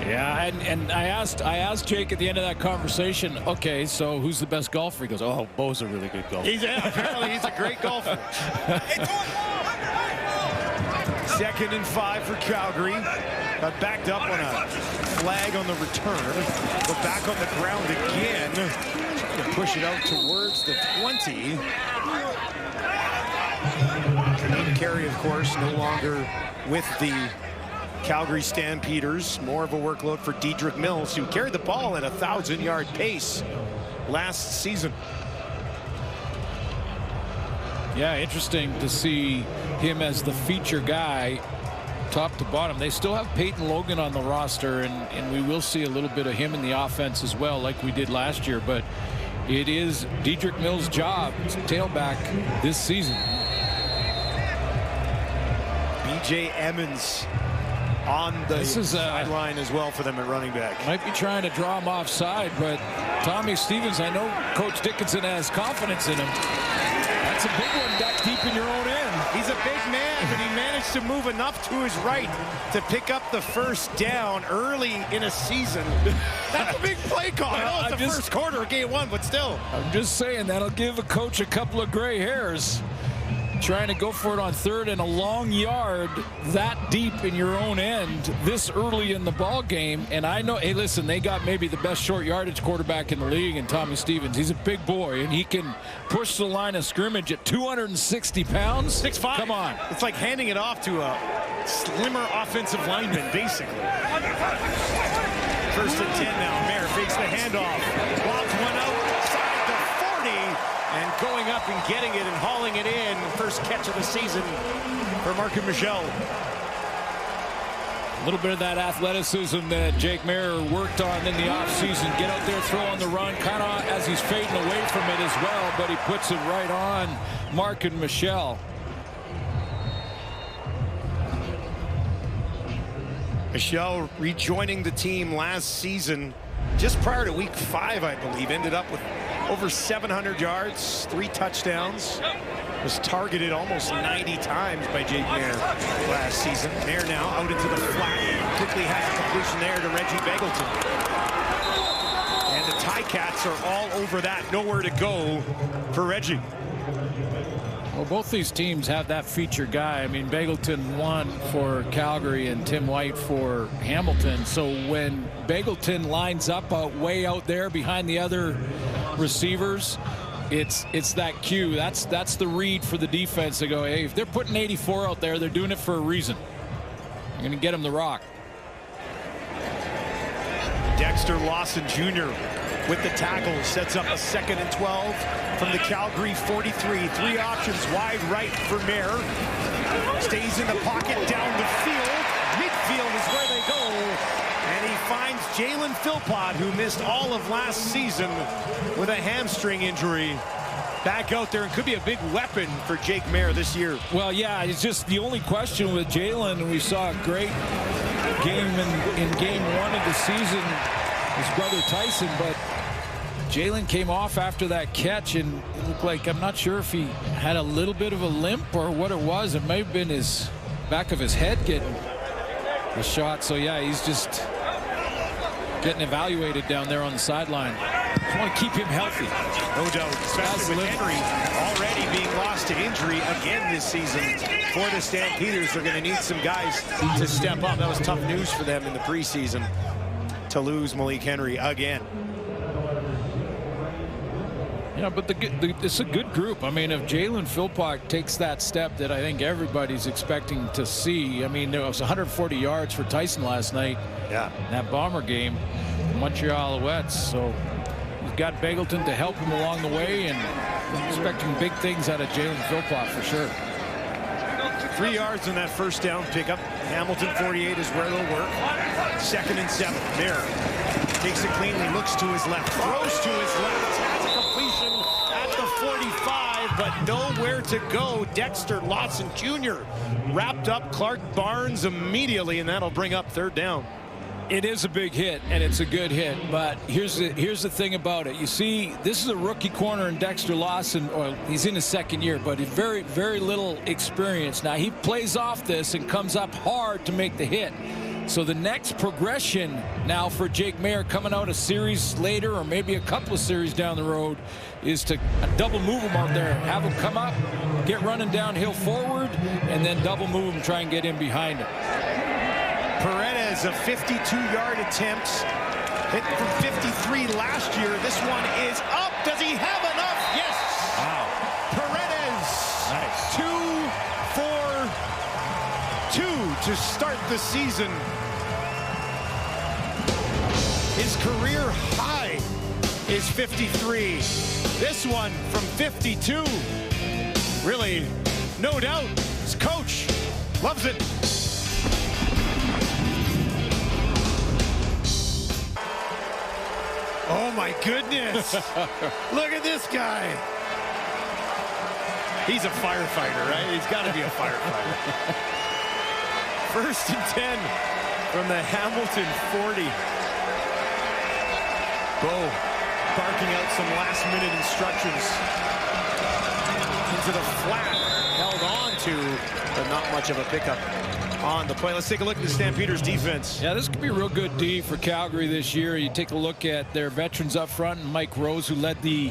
Yeah, and I asked Jake at the end of that conversation, okay, so who's the best golfer? He goes, oh, Bo's a really good golfer. Apparently he's a great golfer. 2nd and 5 for Calgary. Got backed up on a flag on the return. But back on the ground again. Trying to push it out towards the 20. Canadian Carey, of course, no longer with the Calgary Stampeders. More of a workload for Dedrick Mills, who carried the ball at a 1,000-yard pace last season. Yeah, interesting to see him as the feature guy top to bottom. They still have Peyton Logan on the roster, and we will see a little bit of him in the offense as well, like we did last year. But it is Dedrick Mills' job to tailback this season. B.J. Emmons on the sideline as well for them at running back. Might be trying to draw him offside, but Tommy Stevens, I know Coach Dickinson has confidence in him. That's a big one back deep in your own end. He's a big man, but he managed to move enough to his right to pick up the first down early in a season. That's a big play call. I know it's the first quarter of game 1, but still. I'm just saying that'll give a coach a couple of gray hairs. Trying to go for it on 3rd and a long yard that deep in your own end this early in the ball game. And I know, hey, listen, they got maybe the best short yardage quarterback in the league in Tommy Stevens. He's a big boy, and he can push the line of scrimmage at 260 pounds. 6'5". Come on. It's like handing it off to a slimmer offensive lineman, basically. 1st and 10 now. Mayer fakes the handoff. Lobs one outside the 40. And going up and getting it and hauling it in. First catch of the season for Marcus Michel. A little bit of that athleticism that Jake Mayer worked on in the offseason. Get out there, throw on the run, kind of as he's fading away from it as well, but he puts it right on Marcus Michel. Michel rejoining the team last season, just prior to week 5, I believe. Ended up with over 700 yards, 3 touchdowns. Was targeted almost 90 times by Jake Mayer last season. Mayer now out into the flat. Quickly has a completion there to Reggie Beggleton. And the Ticats are all over that. Nowhere to go for Reggie. Well, both these teams have that feature guy. I mean, Bagleton won for Calgary and Tim White for Hamilton. So when Bagleton lines up way out there behind the other receivers, it's that cue. That's the read for the defense to go, hey, if they're putting 84 out there, they're doing it for a reason. I'm going to get him the rock. Dexter Lawson Jr. with the tackle, sets up a 2nd and 12 from the Calgary 43. 3 options wide right for Mayer. Stays in the pocket down the field. Midfield is where they go. And he finds Jalen Philpott, who missed all of last season with a hamstring injury, back out there and could be a big weapon for Jake Mayer this year. Well, yeah, it's just the only question with Jalen, and we saw a great game in game 1 of the season, his brother Tyson, but Jalen came off after that catch and it looked like, I'm not sure if he had a little bit of a limp or what it was. It may have been his back of his head getting the shot. So yeah, he's just getting evaluated down there on the sideline. Just want to keep him healthy. No doubt, especially with Henry already being lost to injury again this season. For the Stampeders, they're going to need some guys to step up. That was tough news for them in the preseason to lose Malik Henry again. Yeah, but it's a good group. I mean, if Jalen Philpott takes that step that I think everybody's expecting to see. I mean, there was 140 yards for Tyson last night. Yeah. In that Bomber game, Montreal Alouettes. So he's got Bagleton to help him along the way, and I'm expecting big things out of Jalen Philpott for sure. 3 yards on that first down pickup. Hamilton 48 is where they'll work. 2nd and 7. Mayer takes it cleanly, looks to his left, throws to his left. Has a completion at the 45, but nowhere to go. Dexter Lawson Jr. wrapped up Clark Barnes immediately, and that'll bring up 3rd down. It is a big hit, and it's a good hit. But here's the thing about it. You see, this is a rookie corner in Dexter Lawson. Or he's in his 2nd year, but he's very, very little experience. Now, he plays off this and comes up hard to make the hit. So the next progression now for Jake Mayer coming out a series later or maybe a couple of series down the road is to double move him out there. Have him come up, get running downhill forward, and then double move him, try and get in behind him. Paredes, a 52-yard attempt, hit from 53 last year. This one is up. Does he have enough? Yes. Wow. Paredes, nice. 2 for 2 to start the season. His career high is 53. This one from 52. Really, no doubt, his coach loves it. Oh my goodness. Look at this guy. He's a firefighter, right? He's got to be a firefighter. 1st and 10 from the Hamilton 40. Bo barking out some last-minute instructions. Into the flat, held on to, but not much of a pickup on the play. Let's take a look at the Stampeders defense. Yeah, this could be a real good D for Calgary this year. You take a look at their veterans up front, and Mike Rose, who led the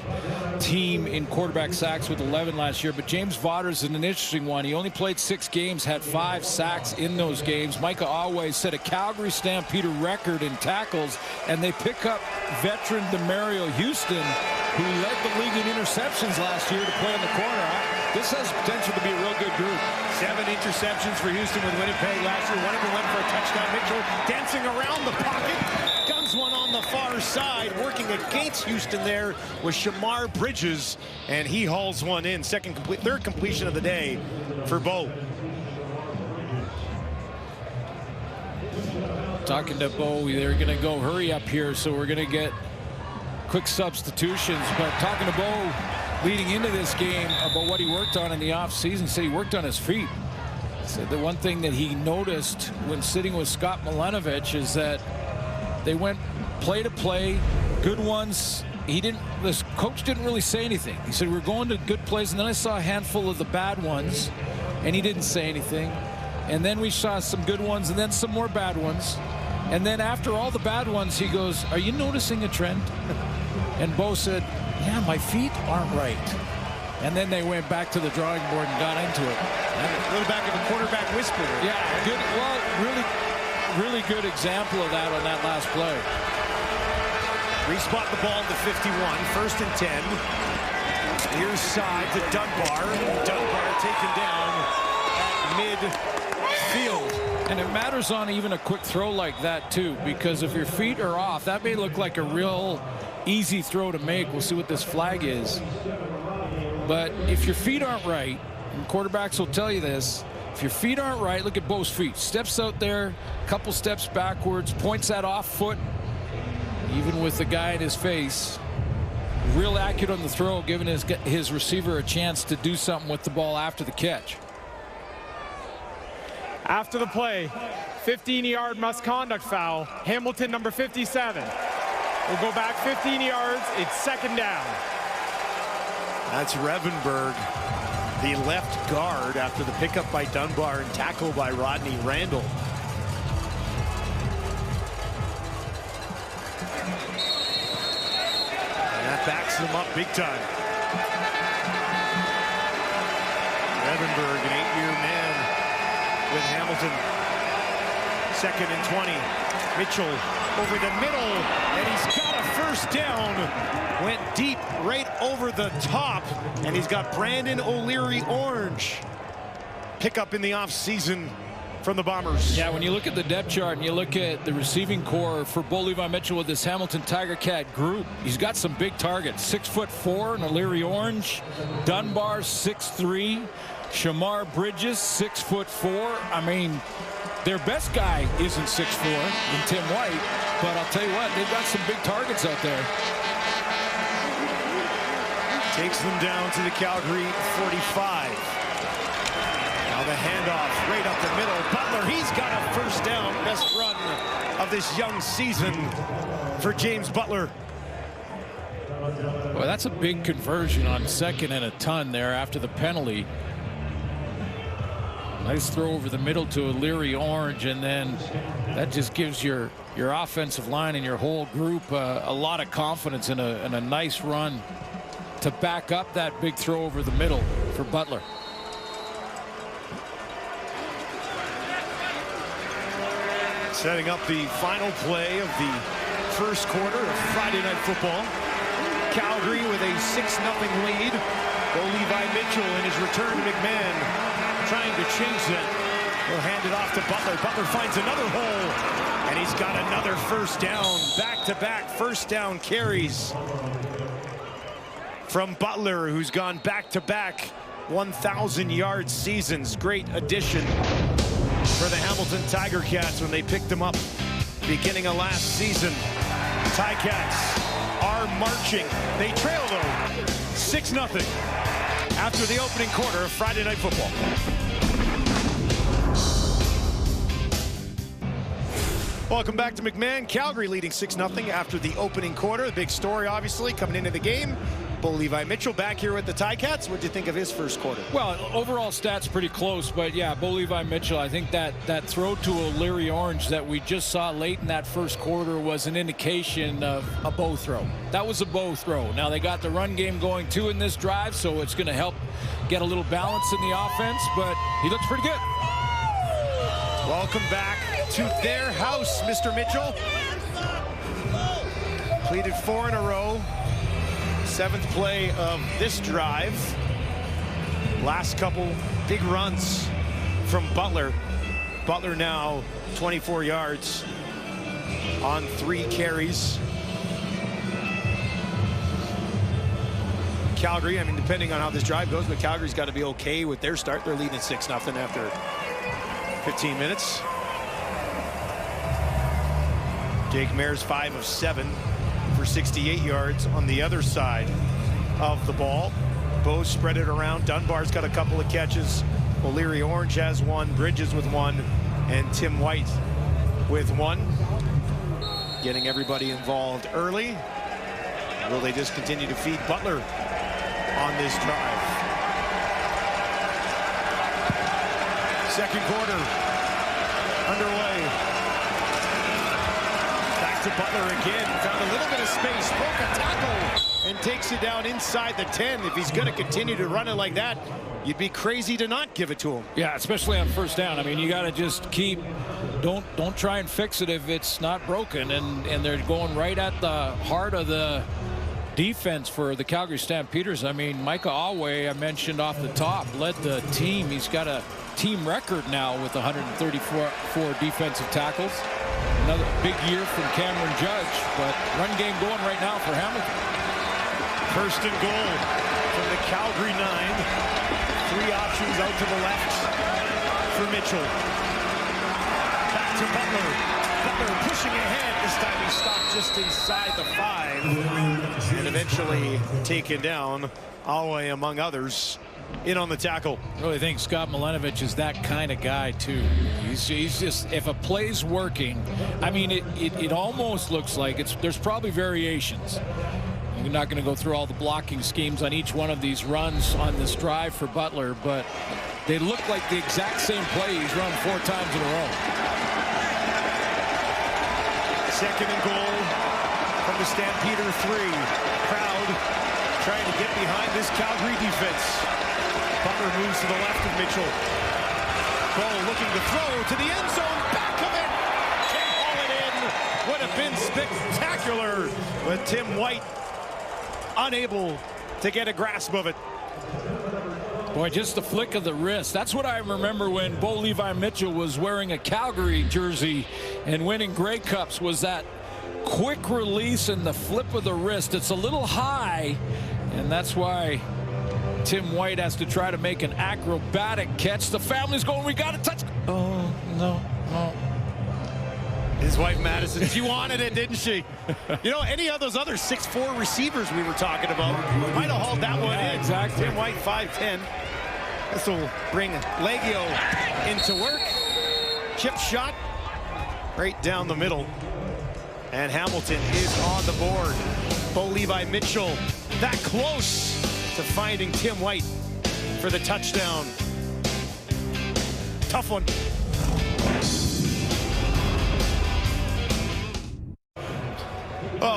team in quarterback sacks with 11 last year. But James Vaughters is an interesting one. He only played 6 games, had 5 sacks in those games. Micah Always set a Calgary Stampeder record in tackles, and they pick up veteran Demario Houston, who led the league in interceptions last year, to play in the corner. This has potential to be a real good group. 7 interceptions for Houston with Winnipeg last year. One of them went for a touchdown. Mitchell dancing around the pocket. Guns one on the far side. Working against Houston there was Shamar Bridges, and he hauls one in. 3rd completion of the day for Bo. Talking to Bo, they're going to go hurry up here, so we're going to get quick substitutions. But talking to Bo leading into this game about what he worked on in the offseason, said he worked on his feet. Said the one thing that he noticed when sitting with Scott Milanovich is that they went play to play, good ones. This coach didn't really say anything. He said, we're going to good plays, and then I saw a handful of the bad ones, and he didn't say anything. And then we saw some good ones, and then some more bad ones. And then after all the bad ones, he goes, are you noticing a trend? And Bo said, yeah, my feet aren't right. And then they went back to the drawing board and got into it. A little back of a quarterback whisper. Yeah, good. Well, really good example of that on that last play. Respot the ball to 51, 1st and 10. Near side to Dunbar. Dunbar taken down at midfield. And it matters on even a quick throw like that, too, because if your feet are off, that may look like a real easy throw to make. We'll see what this flag is. But if your feet aren't right, and quarterbacks will tell you this, if your feet aren't right, look at Bo's feet. Steps out there, couple steps backwards, points that off foot, even with the guy in his face. Real accurate on the throw, giving his receiver a chance to do something with the ball after the catch. After the play, 15-yard misconduct foul. Hamilton, number 57. We'll go back 15 yards. It's 2nd down. That's Revenberg, the left guard, after the pickup by Dunbar and tackle by Rodney Randall. And that backs them up big time. Revenberg, an 8-year man with Hamilton. 2nd and 20. Mitchell over the middle, and he's got a 1st down. Went deep right over the top, and he's got Brandon O'Leary Orange. Pickup in the offseason from the Bombers. Yeah, when you look at the depth chart and you look at the receiving core for Bo Levi Mitchell with this Hamilton Tiger Cat group, he's got some big targets. 6'4", and O'Leary Orange. Dunbar, 6'3". Shamar Bridges, 6'4". I mean, their best guy isn't 6'4", and Tim White, but I'll tell you what, they've got some big targets out there. Takes them down to the Calgary 45. Now the handoff right up the middle. Butler, he's got a 1st down. Best run of this young season for James Butler. Well, that's a big conversion on 2nd and a ton there after the penalty. Nice throw over the middle to O'Leary Orange, and then that just gives your offensive line and your whole group a lot of confidence in a nice run to back up that big throw over the middle for Butler. Setting up the final play of the 1st quarter of Friday Night Football. Calgary with a 6-0 lead. Bo Levi Mitchell in his return to McMahon trying to change that. He'll hand it off to Butler. Butler finds another hole, and he's got another 1st down. Back-to-back 1st down carries from Butler, who's gone back-to-back 1,000-yard seasons. Great addition for the Hamilton Tiger Cats when they picked them up beginning of last season. Ticats are marching. They trail, though, 6-0 after the opening quarter of Friday Night Football. Welcome back to McMahon. Calgary leading 6-0 after the opening quarter. The big story, obviously, coming into the game. Bo Levi Mitchell back here with the Ticats. What do you think of his 1st quarter? Well, overall stats pretty close, but yeah, Bo Levi Mitchell, I think that throw to O'Leary Orange that we just saw late in that 1st quarter was an indication of a Bo throw. That was a Bo throw. Now they got the run game going too in this drive, so it's going to help get a little balance in the offense, but he looks pretty good. Welcome back to their house, Mr. Mitchell. Completed 4 in a row. 7th play of this drive. Last couple big runs from Butler. Butler now 24 yards on 3 carries. Calgary, I mean, depending on how this drive goes, but Calgary's got to be okay with their start. They're leading 6-0 after 15 minutes. Jake Maier's 5 of 7 for 68 yards on the other side of the ball. Bo spread it around. Dunbar's got a couple of catches. O'Leary Orange has 1, Bridges with 1, and Tim White with 1. Getting everybody involved early. Will they just continue to feed Butler on this drive? 2nd quarter underway. Back to Butler again. Found a little bit of space, broke a tackle, and takes it down inside the 10. If he's going to continue to run it like that, you'd be crazy to not give it to him. Yeah, especially on first down. I mean, you got to just keep, don't try and fix it if it's not broken. And they're going right at the heart of the defense for the Calgary Stampeders. I mean, Micah Alway, I mentioned off the top, led the team. He's got a team record now with 134 defensive tackles. Another big year from Cameron Judge, but run game going right now for Hamilton. First and goal from the Calgary 9. 3 options out to the left for Mitchell. Back to Butler. Butler pushing ahead. This time he stopped just inside the 5 and eventually taken down. Alway, among others, in on the tackle. I really think Scott Milanovic is that kind of guy too. He's just, if a play's working, I mean, it almost looks like there's probably variations. You're not going to go through all the blocking schemes on each one of these runs on this drive for Butler, but they look like the exact same play he's run 4 times in a row. Second and goal from the Stampeder 3. Crowd trying to get behind this Calgary defense. Butler moves to the left of Mitchell. Ball looking to throw to the end zone. Back of it. Can't haul it in. Would have been spectacular. But Tim White unable to get a grasp of it. Boy, just the flick of the wrist. That's what I remember when Bo Levi Mitchell was wearing a Calgary jersey and winning Grey Cups, was that quick release and the flip of the wrist. It's a little high, and that's why Tim White has to try to make an acrobatic catch. The family's going, we got to touch. Oh, no. His wife, Madison, she wanted it, didn't she? You know, any of those other 6'4" receivers we were talking about might have hauled that one in. Exactly. Tim White, 5'10". This will bring Legio into work. Chip shot right down the middle. And Hamilton is on the board. Bo Levi Mitchell that close to finding Tim White for the touchdown. Tough one.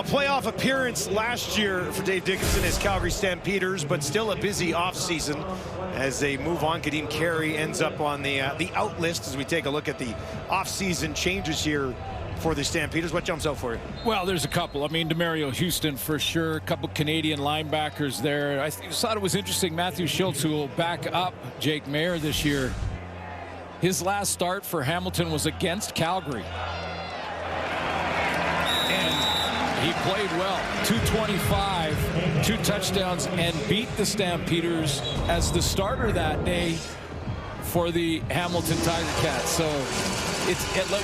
Playoff appearance last year for Dave Dickinson as Calgary Stampeders, but still a busy offseason as they move on. Kadeem Carey ends up on the out list as we take a look at the offseason changes here for the Stampeders. What jumps out for you? Well, there's a couple. I mean, Demario Houston for sure. A couple Canadian linebackers there. I thought it was interesting. Matthew Schultz, who will back up Jake Mayer this year. His last start for Hamilton was against Calgary. He played well. 225, 2 touchdowns, and beat the Stampeders as the starter that day for the Hamilton Tiger Cats. So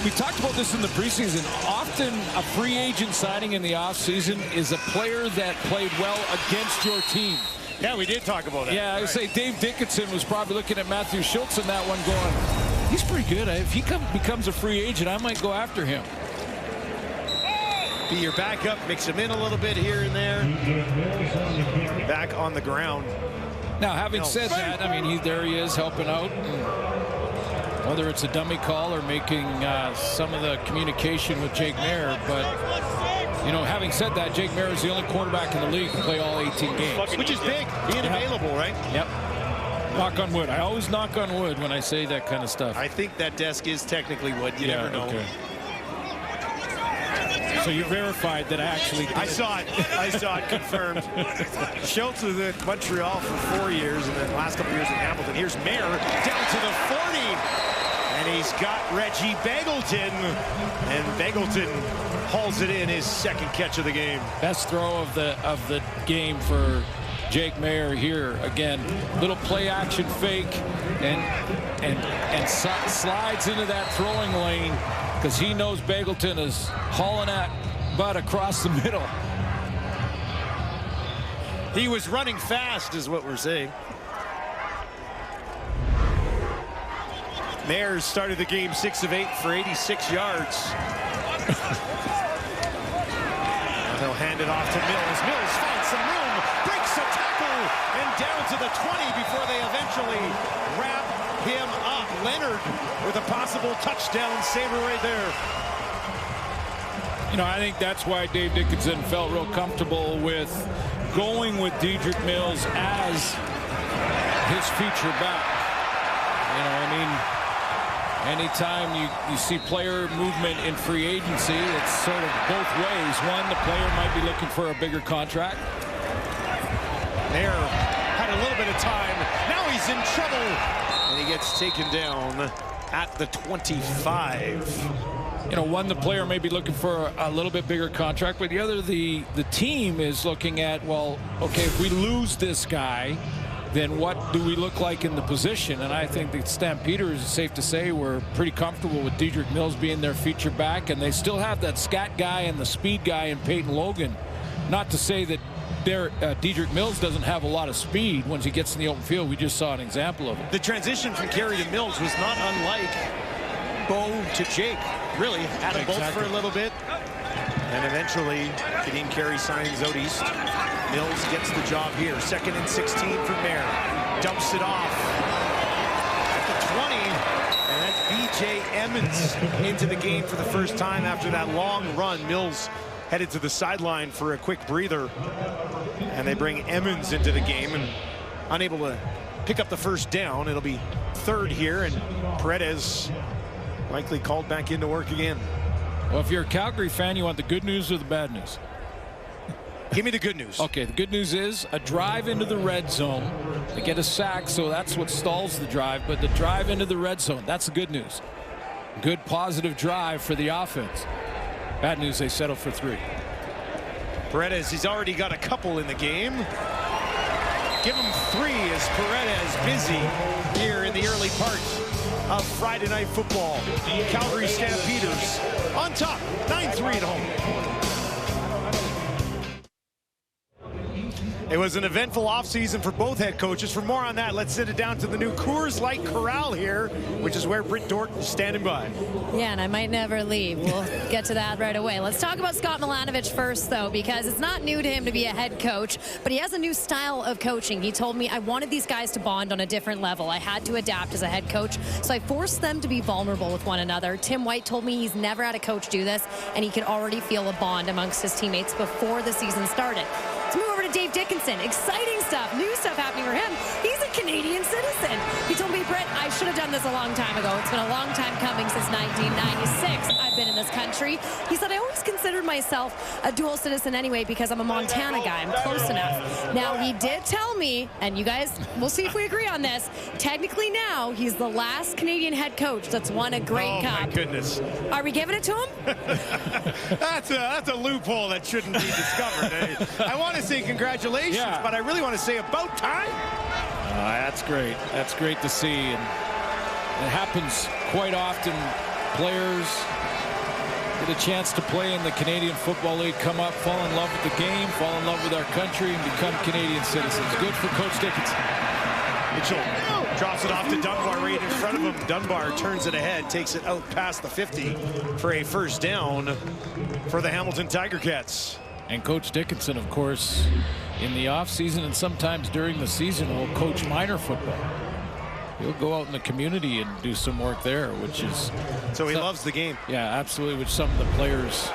we talked about this in the preseason. Often a free agent signing in the offseason is a player that played well against your team. Yeah, we did talk about that. Yeah, I would say Dave Dickinson was probably looking at Matthew Schultz in that one going, he's pretty good. If he becomes a free agent, I might go after him. Be your backup, mix him in a little bit here and there. Back on the ground. Now, having said that, I mean, there he is helping out. Whether it's a dummy call or making some of the communication with Jake Mayer, but you know, having said that, Jake Mayer is the only quarterback in the league to play all 18 games, which is big, being available, right? Yep. Knock on wood. I always knock on wood when I say that kind of stuff. I think that desk is technically wood. You never know. Okay. So you verified that I actually did. I saw it confirmed. Schultz was at Montreal for 4 years, and then last couple years in Hamilton. Here's Mayer down to the 40, and he's got Reggie Begelton, and Begelton hauls it in, his second catch of the game. Best throw of the game for Jake Mayer here. Again, little play action fake, and slides into that throwing lane, because he knows Begelton is hauling that butt across the middle. He was running fast is what we're saying. Mayer started the game 6 of 8 for 86 yards. They'll hand it off to Mills. Mills finds some room, breaks a tackle, and down to the 20 before they eventually wrap him up. Leonard with a possible touchdown saver right there. You know, I think that's why Dave Dickinson felt real comfortable with going with Dedrick Mills as his feature back. You know, I mean, anytime you see player movement in free agency, it's sort of both ways. One, the player might be looking for a bigger contract. There, had a little bit of time. Now he's in trouble. And he gets taken down at the 25. You know, one, the player may be looking for a little bit bigger contract, but the other, the team is looking at, well, okay, if we lose this guy, then what do we look like in the position? And I think the Stampeders, it's safe to say, were pretty comfortable with Dedrick Mills being their feature back, and they still have that scat guy and the speed guy in Peyton Logan. Not to say that Dedrick Mills doesn't have a lot of speed once he gets in the open field. We just saw an example of it. The transition from Carey to Mills was not unlike Bo to Jake. Really, had them both for a little bit. And eventually, Kadeen Carey signs out east. Mills gets the job here. 2nd and 16 from there. Dumps it off at the 20. And that's B.J. Emmons into the game for the first time after that long run. Mills headed to the sideline for a quick breather. And they bring Emmons into the game and unable to pick up the first down. It'll be 3rd here, and Paredes likely called back into work again. Well, if you're a Calgary fan, you want the good news or the bad news? Give me the good news. Okay, the good news is a drive into the red zone. They get a sack, so that's what stalls the drive, but the drive into the red zone, that's the good news. Good positive drive for the offense. Bad news, they settle for 3. Paredes, he's already got a couple in the game. Give him 3 as Paredes busy here in the early part of Friday Night Football. Calgary Stampeders on top, 9-3 at home. It was an eventful offseason for both head coaches. For more on that, let's send it down to the new Coors Light Corral here, which is where Britt Dorton is standing by. Yeah, and I might never leave. We'll get to that right away. Let's talk about Scott Milanovich first, though, because it's not new to him to be a head coach, but he has a new style of coaching. He told me I wanted these guys to bond on a different level. I had to adapt as a head coach, so I forced them to be vulnerable with one another. Tim White told me he's never had a coach do this, and he could already feel a bond amongst his teammates before the season started. Let's move over to Dave Dickinson. Exciting stuff, new stuff happening for him. He's a Canadian citizen. He told me, Brett, I should have done this a long time ago. It's been a long time coming since 1996. I've been in this country. He said, I always considered myself a dual citizen anyway because I'm a Montana guy. I'm close enough. Now, he did tell me, and you guys, we'll see if we agree on this, technically now, he's the last Canadian head coach that's won a Grey Cup. Oh, my goodness. Are we giving it to him? That's a loophole that shouldn't be discovered. I want to say congratulations, but I really want to say about time. That's great. That's great to see. And it happens quite often. Players get a chance to play in the Canadian Football League, come up, fall in love with the game, fall in love with our country, and become Canadian citizens. Good for Coach Dickinson. Mitchell drops it off to Dunbar right in front of him. Dunbar turns it ahead, takes it out past the 50 for a first down for the Hamilton Tiger Cats. And Coach Dickinson, of course, in the offseason and sometimes during the season will coach minor football. He'll go out in the community and do some work there, which is... So he loves the game. Yeah, absolutely, which some of the players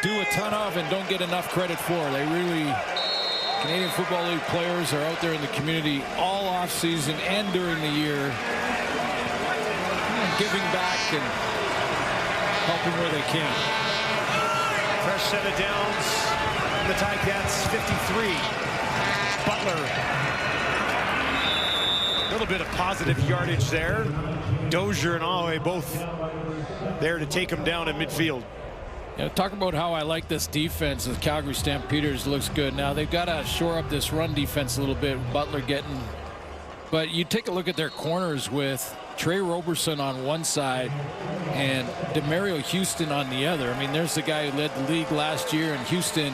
do a ton of and don't get enough credit for. They really... Canadian Football League players are out there in the community all offseason and during the year, giving back and helping where they can. Fresh set of downs. The Ticats 53. Butler. A little bit of positive yardage there. Dozier and Awe both there to take him down in midfield. Yeah, talk about how I like this defense. The Calgary Stampeders looks good. Now they've got to shore up this run defense a little bit. Butler getting, but you take a look at their corners with Trey Roberson on one side and Demario Houston on the other. I mean, there's the guy who led the league last year in Houston,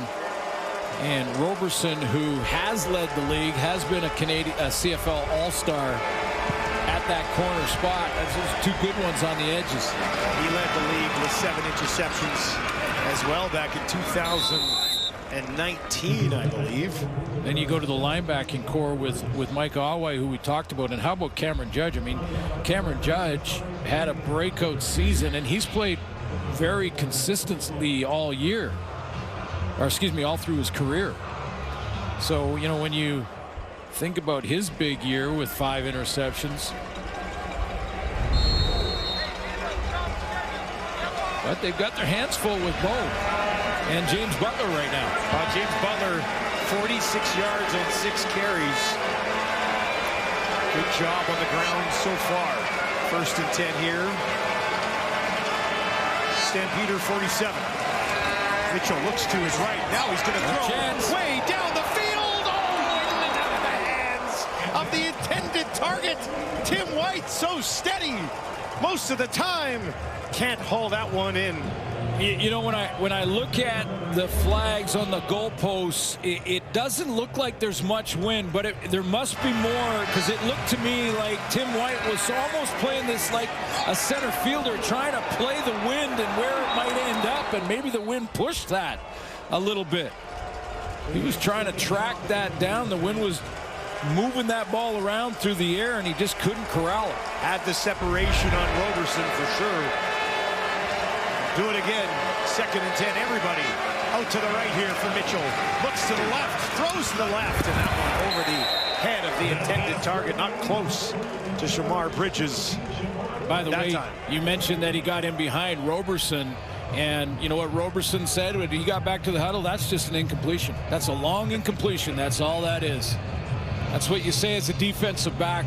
and Roberson, who has led the league, has been a CFL All-Star at that corner spot. That's those two good ones on the edges. He led the league with 7 interceptions as well back in 2019, I believe. Then you go to the linebacking core with Mike Awe, who we talked about. And how about Cameron Judge? I mean, Cameron Judge had a breakout season, and he's played very consistently all year, or excuse me, all through his career. So, you know, when you think about his big year with 5 interceptions, but they've got their hands full with Bo and James Butler right now. James Butler, 46 yards on 6 carries. Good job on the ground so far. 1st and 10 here. Stampeder 47. Mitchell looks to his right. Now he's going to throw way down the field. Oh, into the hands of the intended target. Tim White so steady most of the time. Can't haul that one in. You know, when I look at the flags on the goalposts, it doesn't look like there's much wind, but there must be more, because it looked to me like Tim White was almost playing this like a center fielder, trying to play the wind and where it might end up, and maybe the wind pushed that a little bit. He was trying to track that down. The wind was moving that ball around through the air, and he just couldn't corral it. Had the separation on Roberson for sure. Do it again. 2nd and 10. Everybody out to the right here for Mitchell. Looks to the left, throws to the left, and that one over the head of the intended target. Not close to Shamar Bridges. By the way, you mentioned that he got in behind Roberson, and you know what Roberson said when he got back to the huddle? That's just an incompletion. That's a long incompletion. That's all that is. That's what you say as a defensive back.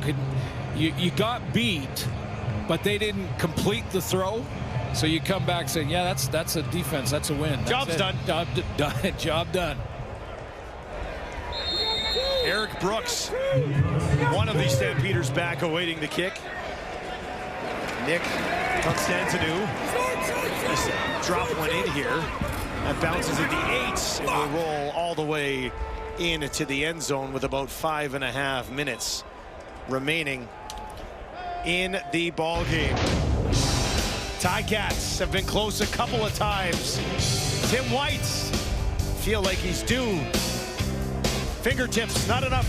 You got beat, but they didn't complete the throw. So you come back saying, yeah, that's a defense. That's a win. Job's done. Job done. Eric Brooks, one of the Stampeders back awaiting the kick. Nick Constantinu just drop one in here. That bounces at the 8 and will roll all the way into the end zone with about 5.5 minutes remaining in the ball game. Ticats have been close a couple of times. Tim White feel like he's due. Fingertips, not enough.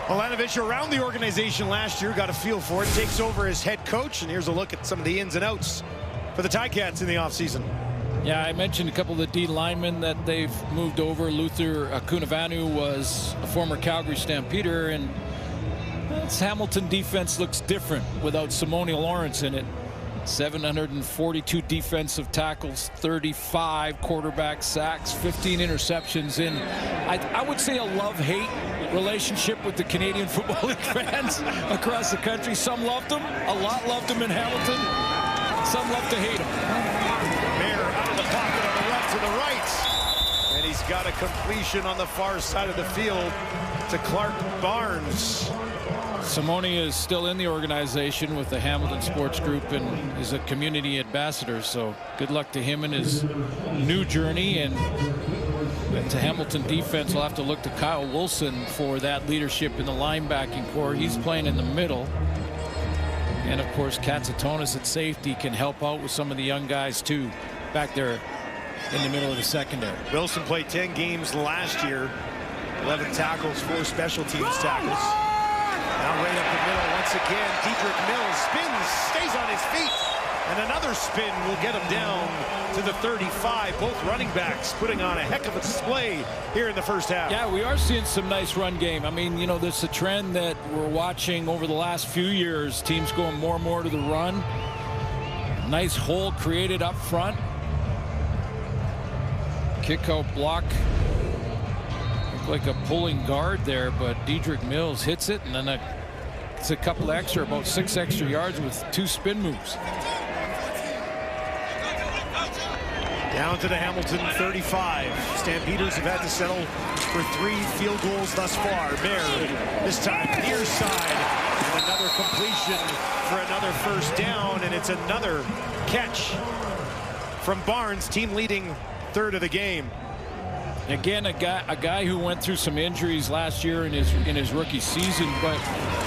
Milanovich around the organization last year, got a feel for it, takes over as head coach, and here's a look at some of the ins and outs for the Ticats in the offseason. Yeah, I mentioned a couple of the D linemen that they've moved over. Luther Kunavanu was a former Calgary Stampeder, and this Hamilton defense looks different without Simone Lawrence in it. 742 defensive tackles, 35 quarterback sacks, 15 interceptions. And I would say a love-hate relationship with the Canadian Football League fans across the country. Some loved him, a lot loved him in Hamilton. Some love to hate him. Mayer out of the pocket on the run to the right. And he's got a completion on the far side of the field to Clark Barnes. Simone is still in the organization with the Hamilton Sports Group and is a community ambassador, so good luck to him in his new journey. And to Hamilton defense, we'll have to look to Kyle Wilson for that leadership in the linebacking core. He's playing in the middle. And of course, Katsatonis at safety can help out with some of the young guys too, back there in the middle of the secondary. Wilson played 10 games last year, 11 tackles, 4 special teams tackles. Now right up the middle once again, Dedrick Mills spins, stays on his feet, and another spin will get him down to the 35. Both running backs putting on a heck of a display here in the first half. Yeah, we are seeing some nice run game. I mean, you know, there's a trend that we're watching over the last few years, teams going more and more to the run. Nice hole created up front. Kick out block. Like a pulling guard there, but Dedrick Mills hits it, and then it's a couple extra, about 6 extra yards with 2 spin moves. Down to the Hamilton 35. Stampeders have had to settle for 3 field goals thus far. Mayer, this time near side, and another completion for another first down, and it's another catch from Barnes, team leading 3rd of the game. Again, a guy who went through some injuries last year in his rookie season, but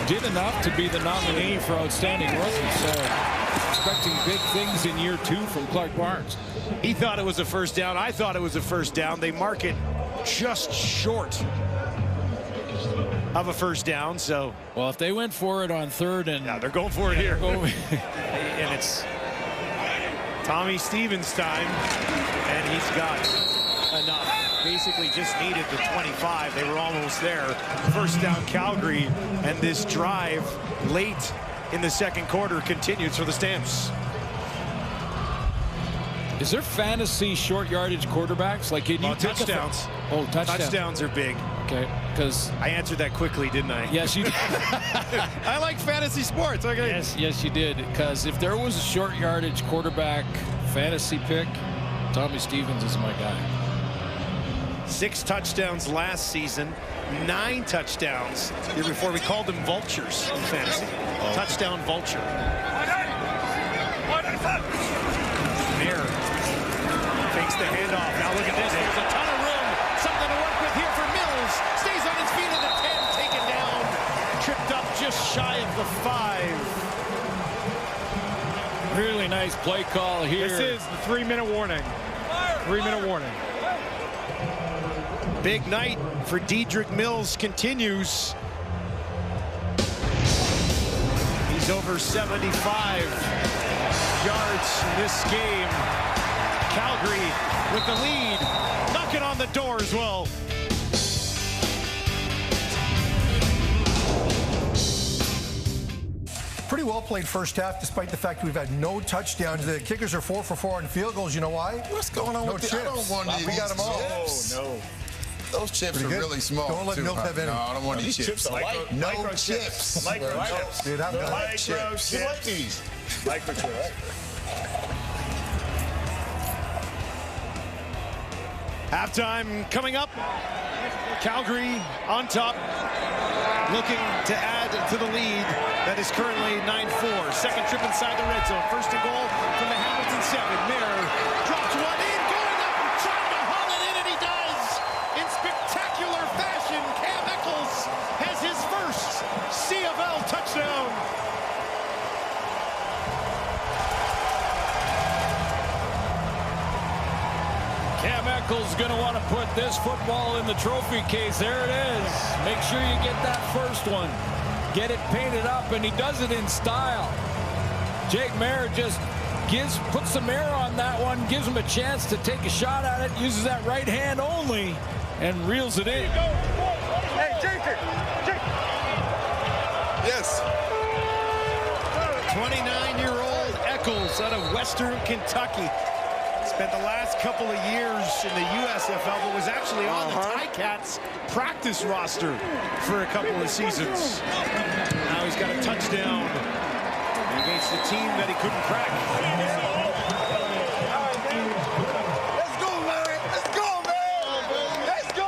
did enough to be the nominee for outstanding rookie. So expecting big things in year 2 from Clark Barnes. He thought it was a first down. I thought it was a first down. They mark it just short of a first down. So, well, if they went for it on third and they're going for it here. And it's Tommy Stevens time, and he's got enough. Basically just needed the 25. They were almost there. First down Calgary, and this drive late in the second quarter continues for the Stamps. Is there fantasy short yardage quarterbacks? Like, can you take touchdowns? Touchdowns. Touchdowns are big. Okay, because I answered that quickly, didn't I? Yes, you did. I like fantasy sports. Okay. Yes, you did. Because if there was a short yardage quarterback fantasy pick, Tommy Stevens is my guy. 6 touchdowns last season, 9 touchdowns the year before. We called them vultures in fantasy. Touchdown vulture. Mayer fakes the handoff. Now look at this. There's a ton of room. Something to work with here for Mills. Stays on his feet at the 10. Taken down. Tripped up just shy of the 5. Really nice play call here. This is the 3-minute warning. 3-minute warning. Big night for Dedrick Mills continues. He's over 75 yards in this game. Calgary with the lead, knocking on the door as well. Pretty well played first half, despite the fact we've had no touchdowns. The kickers are 4 for 4 on field goals. You know why? What's going on with chips. I don't want these. We got them all. No. Those chips are really small. Don't let too. Milk have any. No, I don't want these chips. No chips. Microchips. Dude, I'm done. Microchips. You like these? Microchips. Halftime coming up. Calgary on top, looking to add to the lead that is currently 9-4. Second trip inside the red zone. First and goal from the Hamilton 7. Mayer drops one in, going up, trying to haul it in, and he does. In spectacular fashion, Cam Eccles has his first CFL touchdown. Cam Eccles going to want to put this football in the trophy case. There it is. Make sure you get that first one. Get it painted up, and he does it in style. Jake Mayer just puts some air on that one, gives him a chance to take a shot at it, uses that right hand only, and reels it in. Hey, Jake. Yes. 29-year-old Eccles out of Western Kentucky. Spent the last couple of years in the USFL, but was actually on the Ticats practice roster for a couple of seasons. Now he's got a touchdown against the team that he couldn't crack. Let's go, Larry. Let's go, man. Let's go.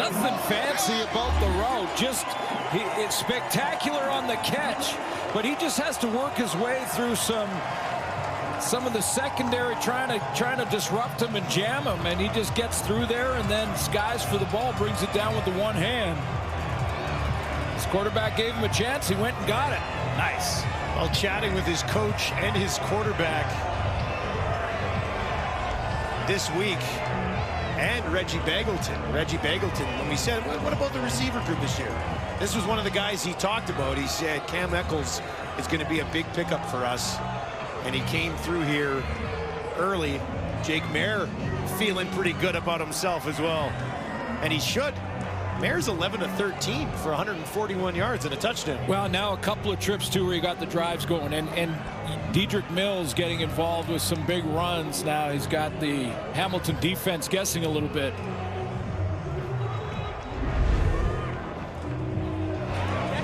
Nothing fancy about the route. Just it's spectacular on the catch, but he just has to work his way through some of the secondary trying to disrupt him and jam him, and he just gets through there and then skies for the ball, brings it down with the one hand. His quarterback gave him a chance. He went and got it. Nice. While chatting with his coach and his quarterback this week, and Reggie Bagleton. Reggie Bagleton, when we said, what about the receiver group this year? This was one of the guys he talked about. He said, Cam Eccles is going to be a big pickup for us. And he came through here early. Jake Mayer feeling pretty good about himself as well. And he should. Mayer's 11 of 13 for 141 yards and a touchdown. Well, now a couple of trips, too, where he got the drives going. And Dedrick Mills getting involved with some big runs. Now he's got the Hamilton defense guessing a little bit.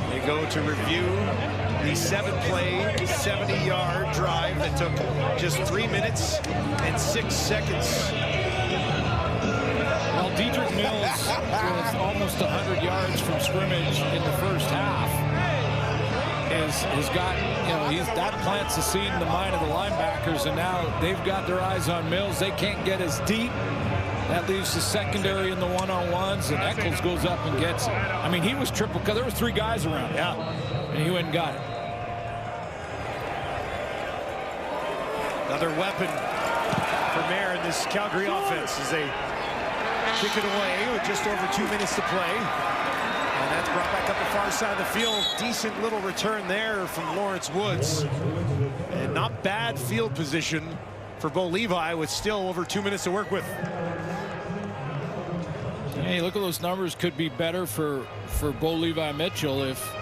They go to review the 7-play, 70-yard drive that took just 3 minutes and 6 seconds. Well, Dedrick Mills with almost 100 yards from scrimmage in the first half has got, that plants a seed in the mind of the linebackers, and now they've got their eyes on Mills. They can't get as deep. That leaves the secondary in the one-on-ones, and Eccles goes up and gets it. I mean, he was triple, because there was 3 guys around. Yeah. And he went and got it. Another weapon for Mayer in this Calgary offense as they kick it away with just over 2 minutes to play. brought back up the far side of the field. Decent little return there from Lawrence Woods. And not bad field position for Bo Levi with still over 2 minutes to work with. Hey, look at those numbers. Could be better for Bo Levi Mitchell if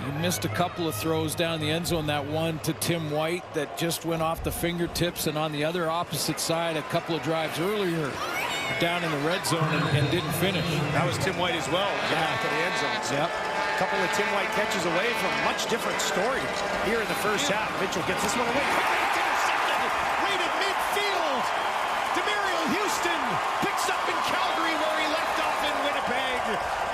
he missed a couple of throws down the end zone. That one to Tim White that just went off the fingertips, and on the other opposite side a couple of drives earlier down in the red zone and didn't finish. That was Tim White as well. Back to the end zones. Yep. A couple of Tim White catches away from a much different story here in the first half. Mitchell gets this one away. It's intercepted right at midfield. Demario Houston picks up in Calgary where he left off in Winnipeg.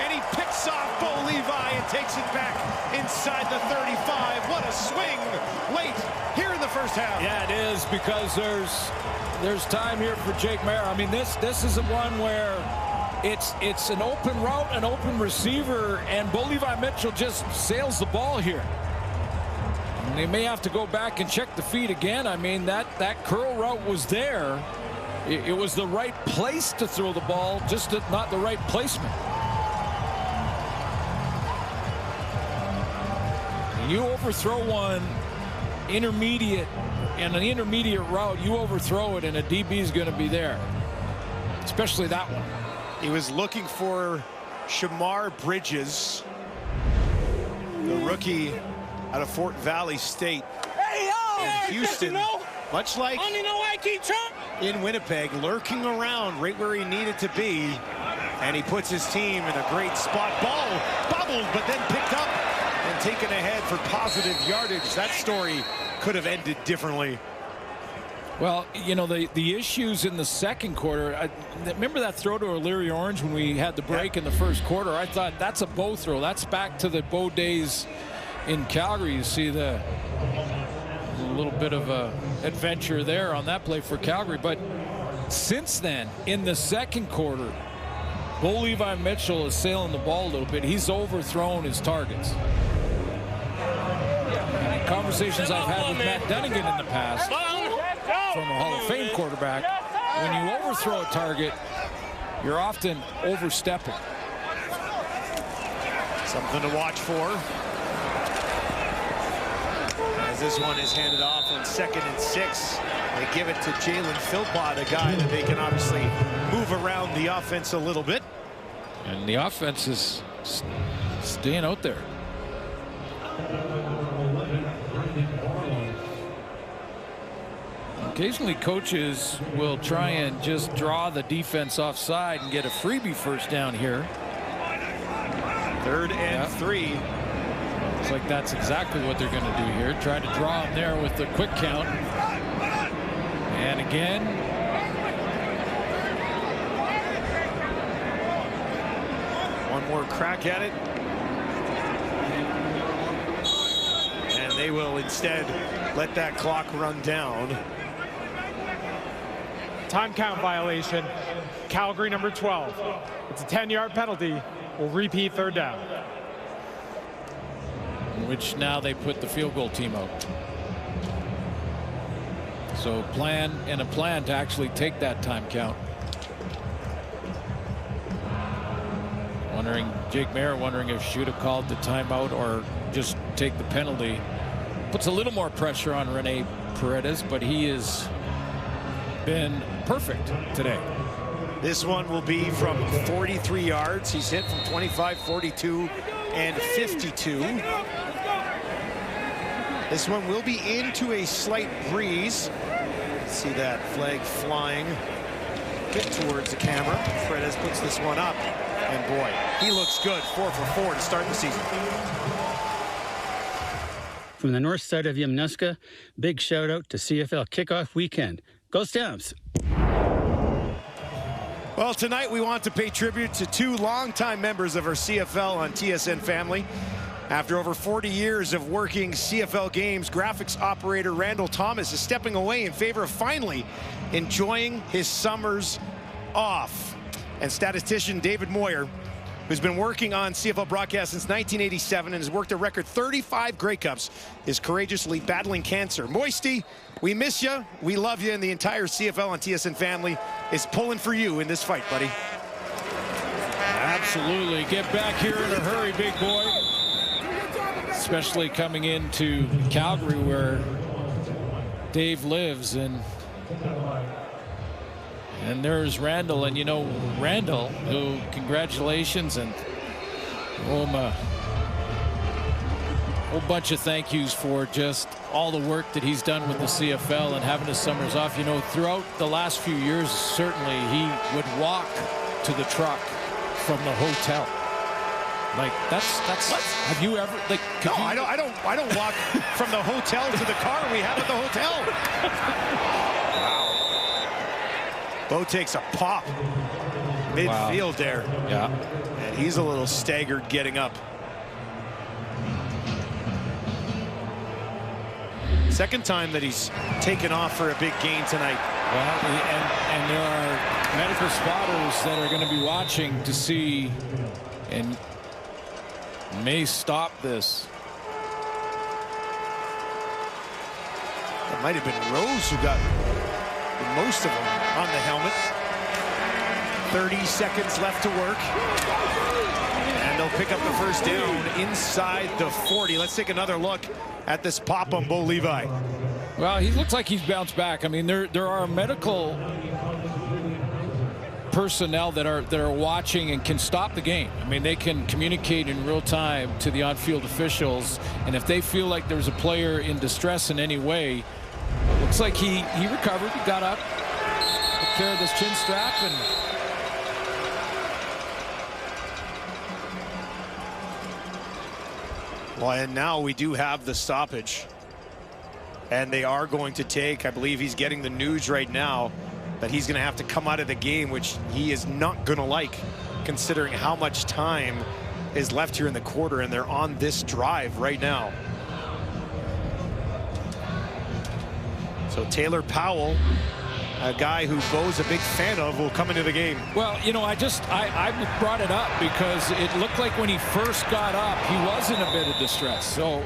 And he picks off Bo Levi and takes it back inside the 35. What a swing late here in the first half. Yeah, it is, because there's time here for Jake Maier. I mean, this is a one where it's an open route, an open receiver, and Bo Levi Mitchell just sails the ball here. And they may have to go back and check the feet again. I mean, that curl route was there. It was the right place to throw the ball, just not the right placement. You overthrow one intermediate, and an intermediate route, you overthrow it, and a DB is going to be there, especially that one. He was looking for Shamar Bridges, the rookie out of Fort Valley State. And Houston, much like in Winnipeg, lurking around right where he needed to be. And he puts his team in a great spot. Ball bobbled, but then picked up and taken ahead for positive yardage. That story could have ended differently. Well, you know, the issues in the second quarter, remember that throw to O'Leary Orange when we had the break in the first quarter? I thought that's a Bo throw. That's back to the Bo days in Calgary. You see a little bit of a adventure there on that play for Calgary. But since then, in the second quarter, Bo Levi Mitchell is sailing the ball a little bit. He's overthrown his targets. And in conversations I've had with Matt Dunnigan in the past, from a Hall of Fame quarterback, when you overthrow a target, you're often overstepping. Something to watch for. As this one is handed off on 2nd and 6. They give it to Jalen Philpott, a guy that they can obviously move around the offense a little bit. And the offense is staying out there. Occasionally coaches will try and just draw the defense offside and get a freebie first down here. 3rd and 3. Looks like that's exactly what they're going to do here. Try to draw him there with the quick count. And again, one more crack at it. And they will instead let that clock run down. Time count violation. Calgary number 12. It's a 10-yard penalty. We'll repeat 3rd down. Which now they put the field goal team out. So a plan to actually take that time count. Jake Maier wondering if should have called the timeout or just take the penalty. Puts a little more pressure on Rene Paredes, but he has been perfect today. This one will be from 43 yards. He's hit from 25, 42, and 52. This one will be into a slight breeze. See that flag flying a bit towards the camera. Paredes puts this one up, and boy, he looks good. 4 for 4 to start the season. From the north side of Yamnuska, big shout out to CFL kickoff weekend. Go Stamps! Well, tonight we want to pay tribute to 2 longtime members of our CFL on TSN family. After over 40 years of working CFL games, graphics operator Randall Thomas is stepping away in favor of finally enjoying his summers off. And statistician David Moyer, who's been working on CFL broadcasts since 1987 and has worked a record 35 Grey Cups, is courageously battling cancer. Moisty, we miss you, we love you, and the entire CFL on TSN family is pulling for you in this fight, buddy. Absolutely. Get back here in a hurry, big boy. Especially coming into Calgary where Dave lives. And there's Randall. And, you know, Randall, who, congratulations, and a whole bunch of thank yous for just all the work that he's done with the CFL and having his summers off. You know, throughout the last few years, certainly he would walk to the truck from the hotel. Like that's what? Have you ever like? No, I don't walk from the hotel to the car we have at the hotel. Wow. Bo takes a pop midfield there. Yeah. And he's a little staggered getting up. Second time that he's taken off for a big gain tonight. Well, and there are medical spotters that are going to be watching to see and may stop this. It might have been Rose who got most of them on the helmet. 30 seconds left to work. And they'll pick up the first down inside the 40. Let's take another look at this pop on Bo Levi. Well, he looks like he's bounced back. I mean, there are medical personnel that are watching and can stop the game. I mean, they can communicate in real time to the on-field officials, and if they feel like there's a player in distress in any way, looks like he recovered, he got up, took care of this chin strap, and well, and now we do have the stoppage. And they are going to take, I believe he's getting the news right now, that he's going to have to come out of the game, which he is not going to like, considering how much time is left here in the quarter, and they're on this drive right now. So Taylor Powell, a guy who Bo's a big fan of, will come into the game. Well, you know, I brought it up because it looked like when he first got up, he was in a bit of distress. So,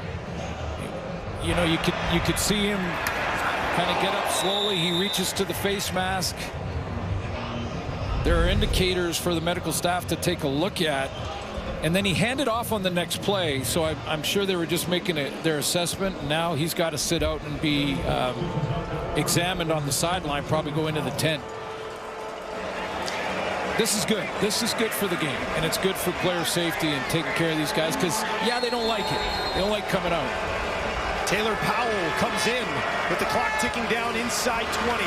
you know, you could see him kind of get up slowly. He reaches to the face mask. There are indicators for the medical staff to take a look at. And then he handed off on the next play. So I'm sure they were just making their assessment. Now he's got to sit out and be examined on the sideline, probably go into the tent. This is good. This is good for the game. And it's good for player safety and taking care of these guys because, yeah, they don't like it. They don't like coming out. Taylor Powell comes in with the clock ticking down inside 20.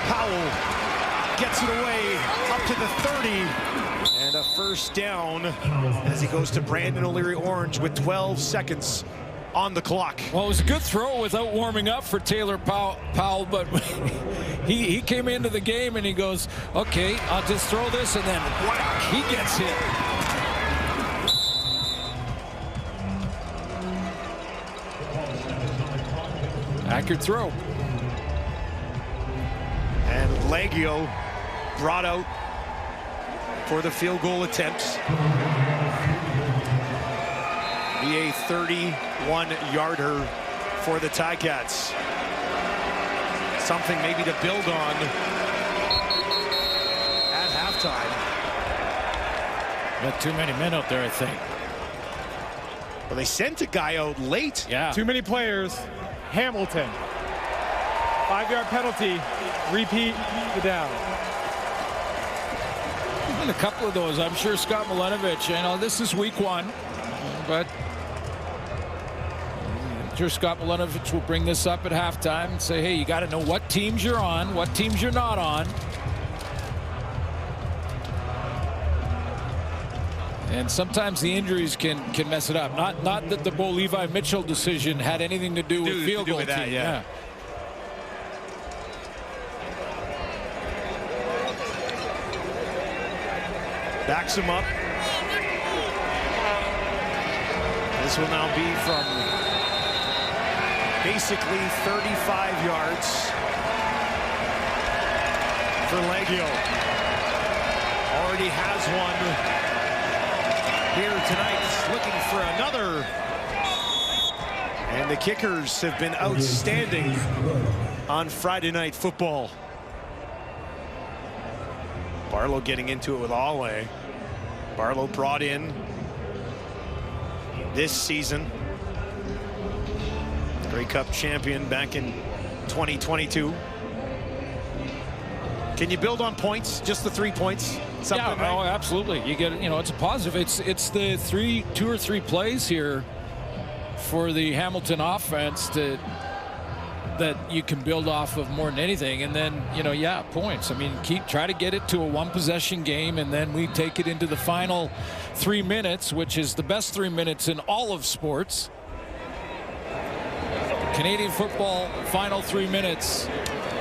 Powell gets it away up to the 30. And a first down as he goes to Brandon O'Leary-Orange with 12 seconds on the clock. Well, it was a good throw without warming up for Taylor Powell, but he came into the game and he goes, okay, I'll just throw this, and then whack, he gets hit. Accurate throw. And Legio brought out for the field goal attempt. Be a 31-yarder for the Ticats. Something maybe to build on at halftime. Not too many men out there, I think. Well, they sent a guy out late. Yeah. Too many players. Hamilton. 5-yard penalty. Repeat the down. And a couple of those. I'm sure Scott Milanovic, you know, this is week one, but I'm sure Scott Milanovic will bring this up at halftime and say, hey, you got to know what teams you're on, what teams you're not on. And sometimes the injuries can mess it up. Not that the Bo Levi Mitchell decision had anything to do with field goal team. Yeah. Backs him up. This will now be from basically 35 yards for Legio. Already has one here tonight, looking for another. And the kickers have been outstanding on Friday Night Football. Barlow getting into it with Alway. Barlow brought in this season. Grey Cup champion back in 2022. Can you build on points? Just the 3 points? Something, yeah, right? Oh, absolutely. You get, it's a positive. It's the 2 or 3 plays here for the Hamilton offense that you can build off of more than anything. And then, points. I mean, try to get it to a 1-possession game, and then we take it into the final 3 minutes, which is the best 3 minutes in all of sports. Canadian football final 3 minutes.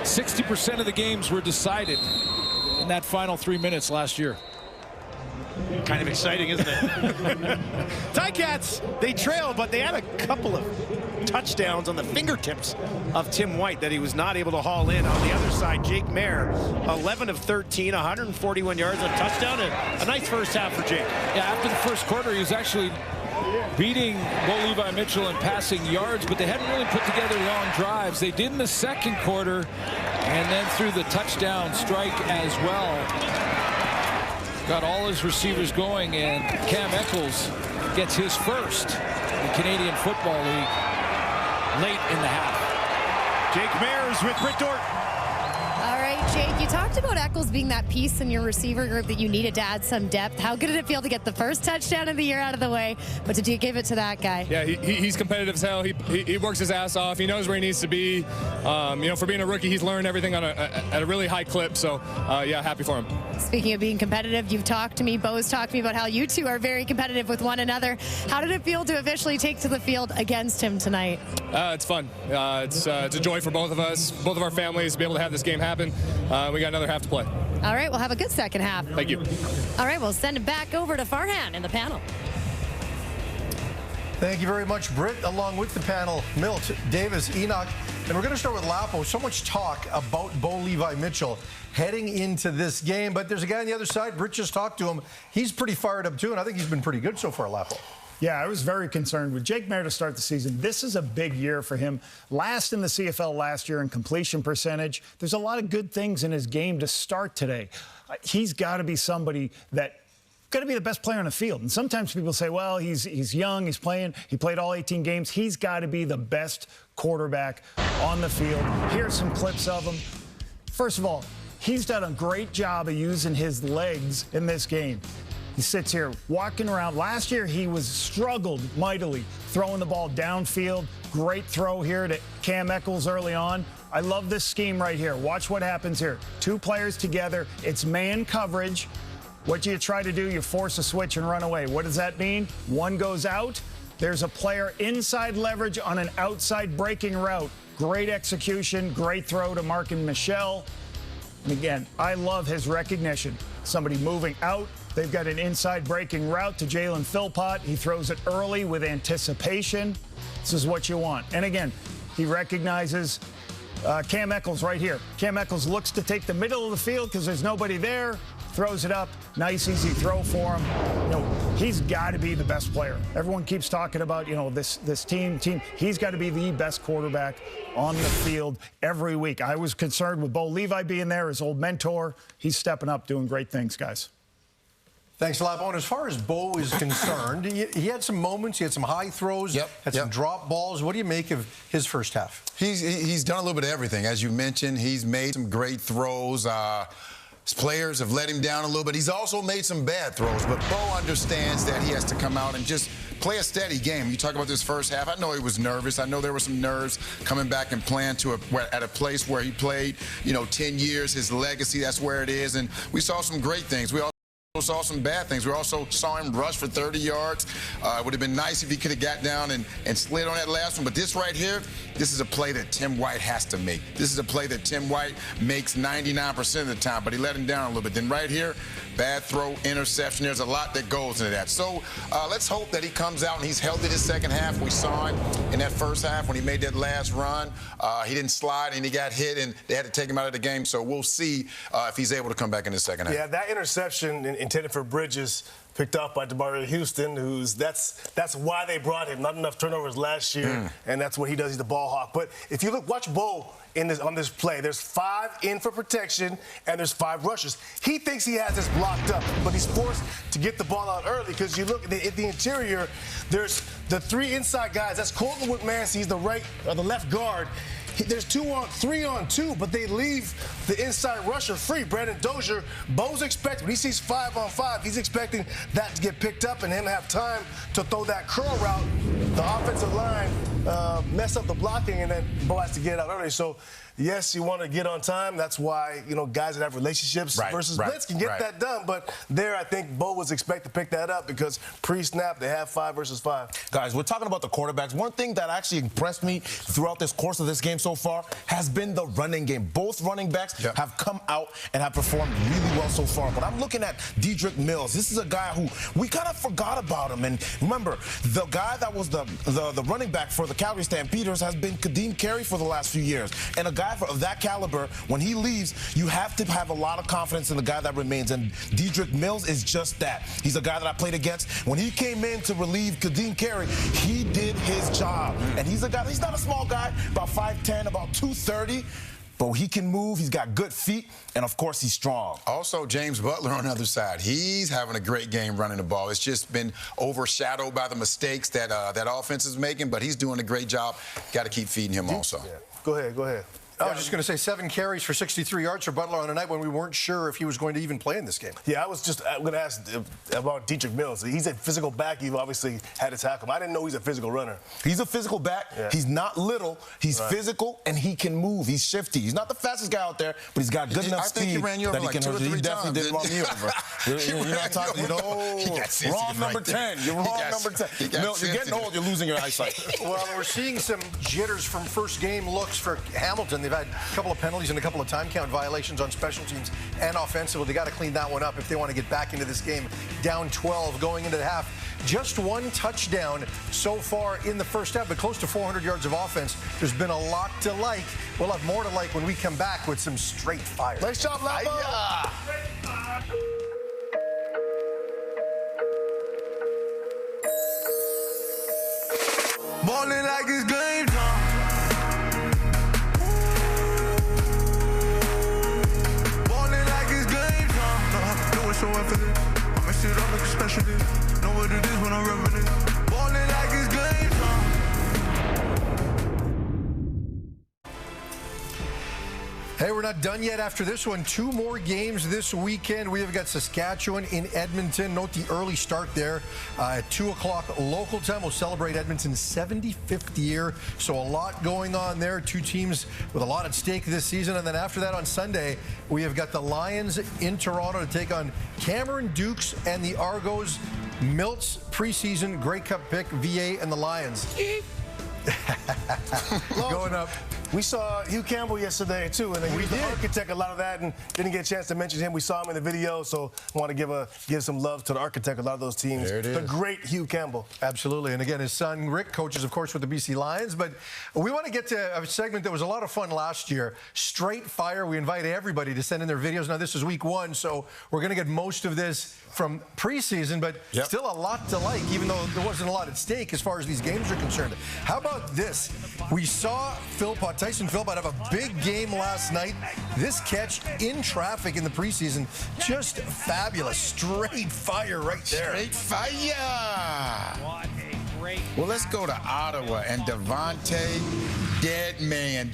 60% of the games were decided in that final 3 minutes last year. Kind of exciting, isn't it? Ticats, they trail, but they had a couple of touchdowns on the fingertips of Tim White that he was not able to haul in. On the other side, Jake Mayer, 11 of 13, 141 yards, a touchdown, and a nice first half for Jake. Yeah, after the first quarter, he was actually beating Bo Levi Mitchell in passing yards, but they hadn't really put together long drives. They did in the second quarter, and then through the touchdown strike as well. Got all his receivers going, and Cam Eccles gets his first in the Canadian Football League late in the half. Jake Mayers with Britt Dort. All right, Jake, you talked about Eccles being that piece in your receiver group that you needed to add some depth. How good did it feel to get the first touchdown of the year out of the way? But did you give it to that guy? Yeah, he's competitive as hell. He works his ass off. He knows where he needs to be. For being a rookie, he's learned everything at a really high clip. So, happy for him. Speaking of being competitive, you've talked to me, Bo's talked to me about how you two are very competitive with one another. How did it feel to officially take to the field against him tonight? It's fun. It's a joy for both of us, both of our families, to be able to have this game happen. We got another half to play. All right, we'll have a good second half. Thank you. All right, we'll send it back over to Farhan in the panel. Thank you very much, Britt, along with the panel, Milt, Davis, Enoch. And we're going to start with Lapo. So much talk about Bo Levi Mitchell heading into this game. But there's a guy on the other side. Britt just talked to him. He's pretty fired up, too, and I think he's been pretty good so far, Lapo. Yeah, I was very concerned with Jake Mayer to start the season. This is a big year for him. Last in the CFL last year in completion percentage. There's a lot of good things in his game to start today. He's got to be somebody that got to be the best player on the field. And sometimes people say, well, he's young, he played all 18 games. He's got to be the best quarterback on the field. Here's some clips of him. First of all, he's done a great job of using his legs in this game. He sits here walking around. Last year, he struggled mightily throwing the ball downfield. Great throw here to Cam Eccles early on. I love this scheme right here. Watch what happens here. 2 players together. It's man coverage. What do you try to do? You force a switch and run away. What does that mean? One goes out. There's a player inside leverage on an outside breaking route. Great execution. Great throw to Markin Michel. And again, I love his recognition. Somebody moving out. They've got an inside breaking route to Jalen Philpott. He throws it early with anticipation. This is what you want. And again, he recognizes Cam Eccles right here. Cam Eccles looks to take the middle of the field because there's nobody there. Throws it up. Nice, easy throw for him. He's got to be the best player. Everyone keeps talking about, this team. He's got to be the best quarterback on the field every week. I was concerned with Bo Levi being there, his old mentor. He's stepping up, doing great things, guys. Thanks, Lapo. And as far as Bo is concerned, he had some moments. He had some high throws, had some drop balls. What do you make of his first half? He's done a little bit of everything. As you mentioned, he's made some great throws. His players have let him down a little bit. He's also made some bad throws, but Bo understands that he has to come out and just play a steady game. You talk about this first half. I know he was nervous. I know there were some nerves coming back and playing at a place where he played, 10 years, his legacy, that's where it is. And we saw some great things. We also saw some bad things. We also saw him rush for 30 yards. It would have been nice if he could have got down and slid on that last one. But this right here, this is a play that Tim White has to make. This is a play that Tim White makes 99% of the time, but he let him down a little bit. Then right here, bad throw, interception. There's a lot that goes into that. So let's hope that he comes out and he's healthy this second half. We saw him in that first half when he made that last run. He didn't slide and he got hit and they had to take him out of the game. So we'll see if he's able to come back in the second half. Yeah, that interception intended for Bridges, picked off by DeMario Houston, that's why they brought him. Not enough turnovers last year, and that's what he does. He's the ball hawk. But if you watch Bo on this play, there's 5 in for protection, and there's 5 rushes. He thinks he has this blocked up, but he's forced to get the ball out early because you look at the interior, there's the 3 inside guys. That's Colton Woodmansey, he's the left guard. There's 3 on 2, but they leave the inside rusher free. Brandon Dozier, Bo's expecting, when he sees 5 on 5, he's expecting that to get picked up and him have time to throw that curl route. The offensive line mess up the blocking, and then Bo has to get it out early. So, yes, you want to get on time. That's why, guys that have relationships versus blitz can get that done. But there, I think Bo was expected to pick that up because pre-snap, they have 5 versus 5. Guys, we're talking about the quarterbacks. One thing that actually impressed me throughout this course of this game so far has been the running game. Both running backs have come out and have performed really well so far. But I'm looking at Dedrick Mills. This is a guy who we kind of forgot about him. And remember, the guy that was the running back for the Calgary Stampeders has been Kadeem Carey for the last few years. And a guy of that caliber, when he leaves, you have to have a lot of confidence in the guy that remains. And Dedrick Mills is just that. He's a guy that I played against. When he came in to relieve Kadeem Carey, he did his job. And he's a guy, he's not a small guy, about 5'10", about 230. But he can move, he's got good feet, and of course he's strong. Also, James Butler on the other side. He's having a great game running the ball. It's just been overshadowed by the mistakes that that offense is making, but he's doing a great job. Got to keep feeding him also. Yeah. Go ahead. I was just going to say 7 carries for 63 yards for Butler on a night when we weren't sure if he was going to even play in this game. Yeah, I was just going to ask about Dedrick Mills. He's a physical back. You've obviously had to tackle him. I didn't know he's a physical runner. He's a physical back. Yeah. He's not little. He's physical, and he can move. He's shifty. He's not the fastest guy out there, but he's got good enough speed. I think he ran you over like 2 or 3 times. He definitely did run me over. You're not talking, wrong number 10. You're wrong number 10. Mills, you're getting old. You're losing your eyesight. Well, we're seeing some jitters from first game looks for Hamilton. They've had a couple of penalties and a couple of time count violations on special teams and offensively. They got to clean that one up if they want to get back into this game. Down 12 going into the half. Just 1 touchdown so far in the first half, but close to 400 yards of offense. There's been a lot to like. We'll have more to like when we come back with some straight fire. Nice job, Labo. Ballin' like it's game time. So effortless, I mix it up like a specialist. Know what it is when I reminisce. Ballin' like it's game time. Hey, we're not done yet after this one. 2 more games this weekend. We have got Saskatchewan in Edmonton. Note the early start there at 2 o'clock local time. We'll celebrate Edmonton's 75th year. So a lot going on there. 2 teams with a lot at stake this season. And then after that on Sunday, we have got the Lions in Toronto to take on Cameron Dukes and the Argos. Milt's preseason Grey Cup pick, VA and the Lions. Going up. We saw Hugh Campbell yesterday, too, and he was the architect a lot of that, and didn't get a chance to mention him. We saw him in the video, so I want to give some love to the architect of a lot of those teams. There it is. The great Hugh Campbell. Absolutely. And again, his son, Rick, coaches, of course, with the BC Lions. But we want to get to a segment that was a lot of fun last year. Straight fire. We invite everybody to send in their videos. Now, this is week 1, so we're going to get most of this from preseason, but still a lot to like, even though there wasn't a lot at stake as far as these games are concerned. How about this? We saw Tyson Philpott have a big game last night. This catch in traffic in the preseason, just fabulous. Straight fire right there. Straight fire. What a great. Well, let's go to Ottawa and Devontae, dead man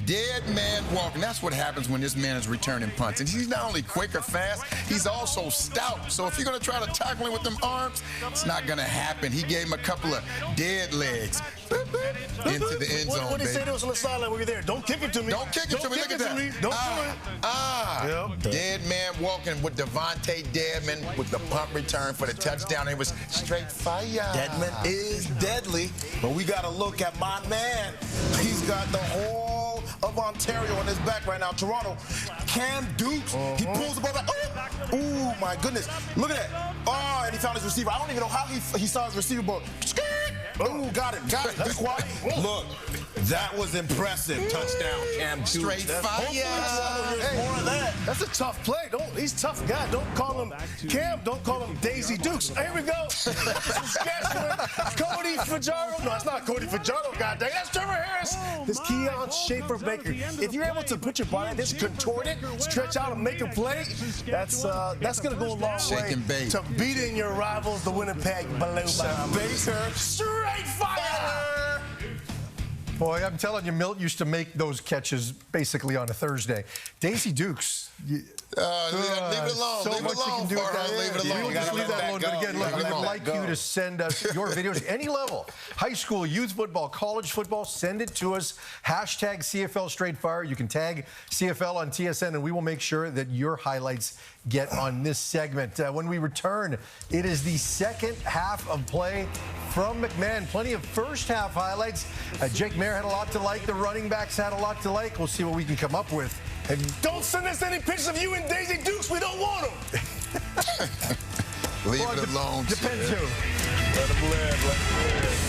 walking. That's what happens when this man is returning punts. And he's not only quick or fast, he's also stout. So if you're going to try to tackle him with them arms, it's not going to happen. He gave him a couple of dead legs. Into the end zone, What did he say to us on the sideline when we were there? Don't kick it to me. Don't kick it to me. Look at that. Don't do it. Dead man walking with Devontae Deadman with the punt return for the touchdown. It was straight fire. Deadman is deadly, but we got to look at my man. He's got the whole of Ontario on his back right now. Toronto, Cam Dukes. He pulls the ball back. Oh, my goodness. Look at that. Oh, and he found his receiver. I don't even know how he saw his receiver, but oh, got him. Be quiet. Look, That was impressive. Touchdown, Cam. Straight fire. Hey, more of that. That's a tough play. He's a tough guy. Don't call him Cam. Don't call him Daisy Dukes. Here we go. Saskatchewan. Cody Fajardo. No, it's not Cody Fajardo, goddamn. That's Trevor Harris. This Keon Schaefer Baker. If you're able to put your body like this, contort it, stretch out and make a play, that's going to go a long way to beating your rivals, the Winnipeg Blue Bombers. Baker. Straight fire. Boy, I'm telling you, Milt used to make those catches basically on a Thursday. Daisy Dukes. Leave it alone. So leave much it alone, you can do with that. Leave it alone. We'll just leave that alone. But again, look, we'd like you to send us your videos, any level. High school, youth football, college football, send it to us. Hashtag CFL Straight Fire. You can tag CFL on TSN, and we will make sure that your highlights get on this segment. When we return, it is the second half of play from McMahon. Plenty of first half highlights. Jake Mayer had a lot to like. The running backs had a lot to like. We'll see what we can come up with. And don't send us any pictures of you and Daisy Dukes. We don't want them. Leave it alone. Depends who. Let them live. Let them live.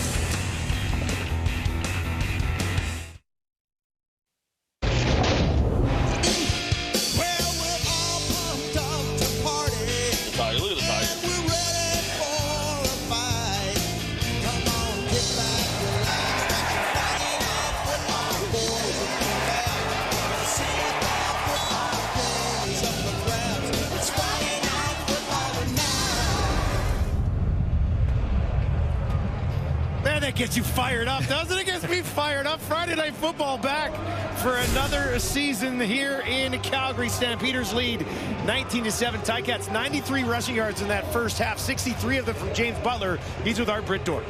That gets you fired up, doesn't it? Gets me fired up. Friday Night Football back for another season here in Calgary. Stampeders lead 19-7. Ticats 93 rushing yards in that first half, 63 of them from James Butler. He's with Art Brittdorf.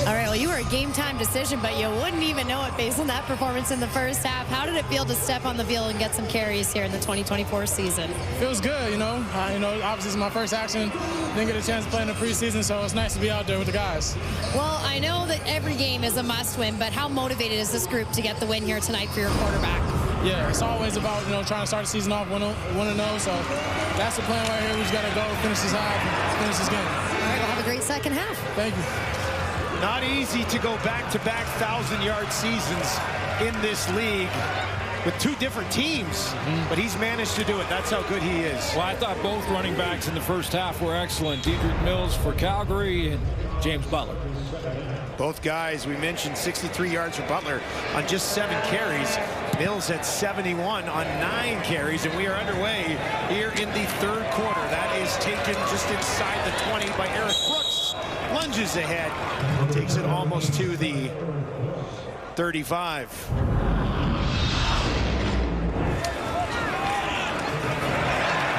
All right, well, you were a game-time decision, but you wouldn't even know it based on that performance in the first half. How did it feel to step on the field and get some carries here in the 2024 season? Feels good, you know. Obviously, it's my first action. Didn't get a chance to play in the preseason, so it's nice to be out there with the guys. Well, I know that every game is a must-win, but how motivated is this group to get the win here tonight for your quarterback? Yeah, it's always about, trying to start the season off 1-0, so that's the plan right here. We just got to go finish this high, finish this game. All right, well, have a great second half. Thank you. Not easy to go back-to-back 1,000-yard seasons in this league with two different teams, but he's managed to do it. That's how good he is. Well, I thought both running backs in the first half were excellent. Dedrick Mills for Calgary and James Butler. Both guys, we mentioned 63 yards for Butler on just 7 carries. Mills at 71 on 9 carries, and we are underway here in the third quarter. That is taken just inside the 20 by Eric Brooks. Lunges ahead, takes it almost to the 35.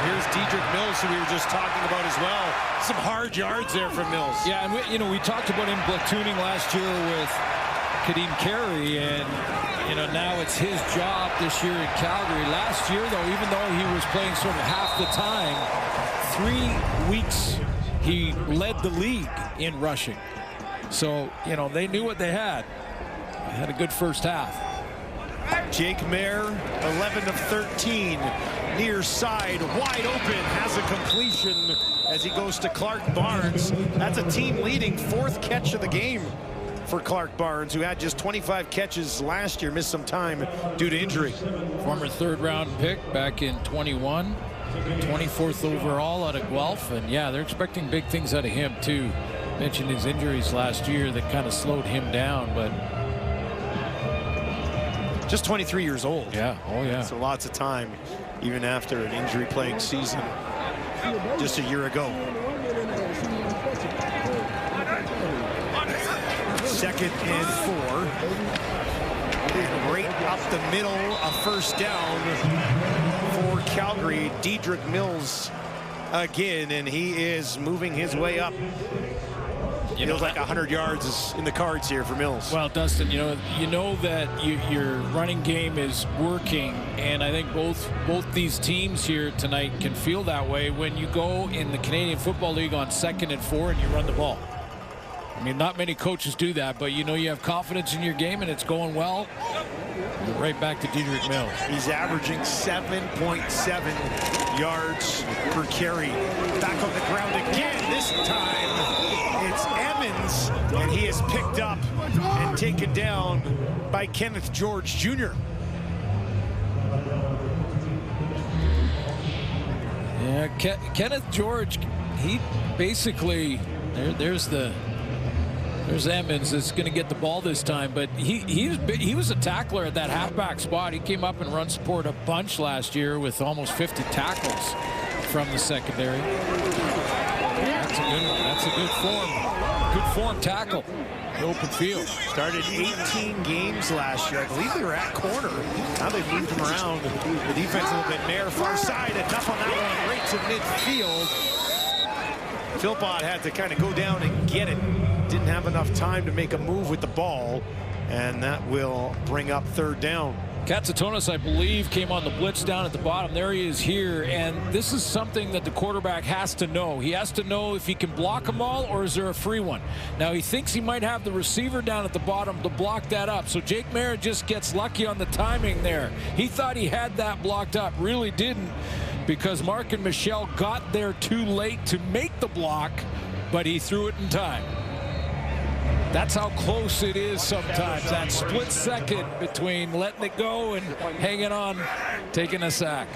Here's Dedrick Mills, who we were just talking about as well. Some hard yards there from Mills. Yeah, and we talked about him platooning last year with Kadeem Carey, and now it's his job this year in Calgary. Last year, though, even though he was playing sort of half the time, 3 weeks he led the league in rushing. So, they knew what they had. They had a good first half. Jake Mayer, 11 of 13, near side, wide open, has a completion as he goes to Clark Barnes. That's a team-leading 4th catch of the game for Clark Barnes, who had just 25 catches last year, missed some time due to injury. Former 3rd-round pick back in 21. 24th overall out of Guelph, and yeah, they're expecting big things out of him too. Mentioned his injuries last year that kind of slowed him down, but just 23 years old. Yeah, oh yeah. So lots of time, even after an injury-plagued season just a year ago. 2nd and 4. Right up the middle, a first down for Calgary. Dedrick Mills again, and he is moving his way up. Feels like 100 yards is in the cards here for Mills. Well, Dustin, you know that your running game is working, and I think both these teams here tonight can feel that way when you go in the Canadian Football League on 2nd and 4 and you run the ball. I mean, not many coaches do that, but you know you have confidence in your game and it's going well. You're right back to Dedrick Mills. He's averaging 7.7 yards per carry. Back on the ground again. This time it's Emmons, and he is picked up and taken down by Kenneth George Jr. Yeah, Kenneth George, he basically, there's Emmons that's going to get the ball this time, but he was a tackler at that halfback spot. He came up and run support a bunch last year with almost 50 tackles from the secondary. That's a good one. That's a good form tackle. Open field. Started 18 games last year. I believe they were at corner. Now they've moved him around. The defense a little bit Mayer far side. Enough on that one. Right to midfield. Philpott had to kind of go down and get it. Didn't have enough time to make a move with the ball. And that will bring up third down. Katsatonis, I believe, came on the blitz down at the bottom. There he is here, and this is something that the quarterback has to know. He has to know if he can block them all or is there a free one. Now, he thinks he might have the receiver down at the bottom to block that up, so Jake Mayer just gets lucky on the timing there. He thought he had that blocked up, really didn't, because Mark and Michelle got there too late to make the block, but he threw it in time. That's how close it is sometimes. That split second between letting it go and hanging on, taking a sack.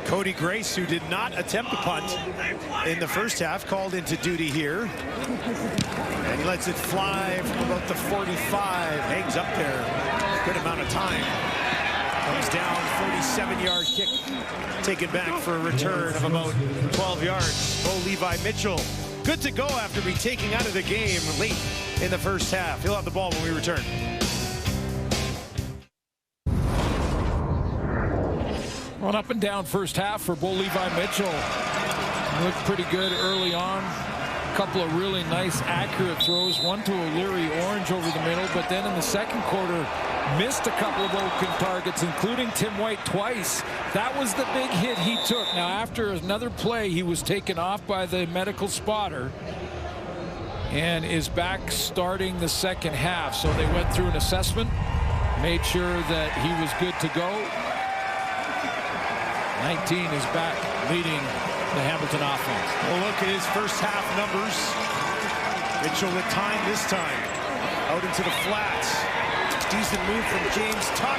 Cody Grace, who did not attempt a punt in the first half, called into duty here. And he lets it fly from about the 45. Hangs up there. Good amount of time. Comes down, 47-yard kick. Taken back for a return of about 12 yards. Bo Levi Mitchell, good to go after being taken out of the game late in the first half. He'll have the ball when we return. Well, up and down first half for Bo Levi Mitchell. Looked pretty good early on. A couple of really nice, accurate throws. One to O'Leary Orange over the middle, but then in the second quarter, missed a couple of open targets, including Tim White twice. That was the big hit he took. Now, after another play, he was taken off by the medical spotter and is back starting the second half. So they went through an assessment, made sure that he was good to go. 19 is back leading the Hamilton offense. Well, look at his first half numbers. Mitchell with time this time. Out into the flats. Decent move from James Tuck.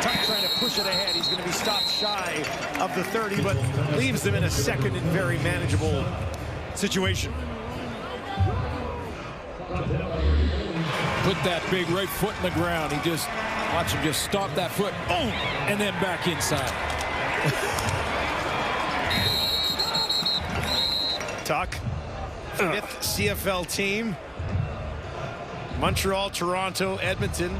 Tuck trying to push it ahead. He's going to be stopped shy of the 30, but leaves them in a second and very manageable situation. Put that big right foot in the ground. He just, watch him just stop that foot, boom, and then back inside. Tuck, 5th CFL team. Montreal, Toronto, Edmonton,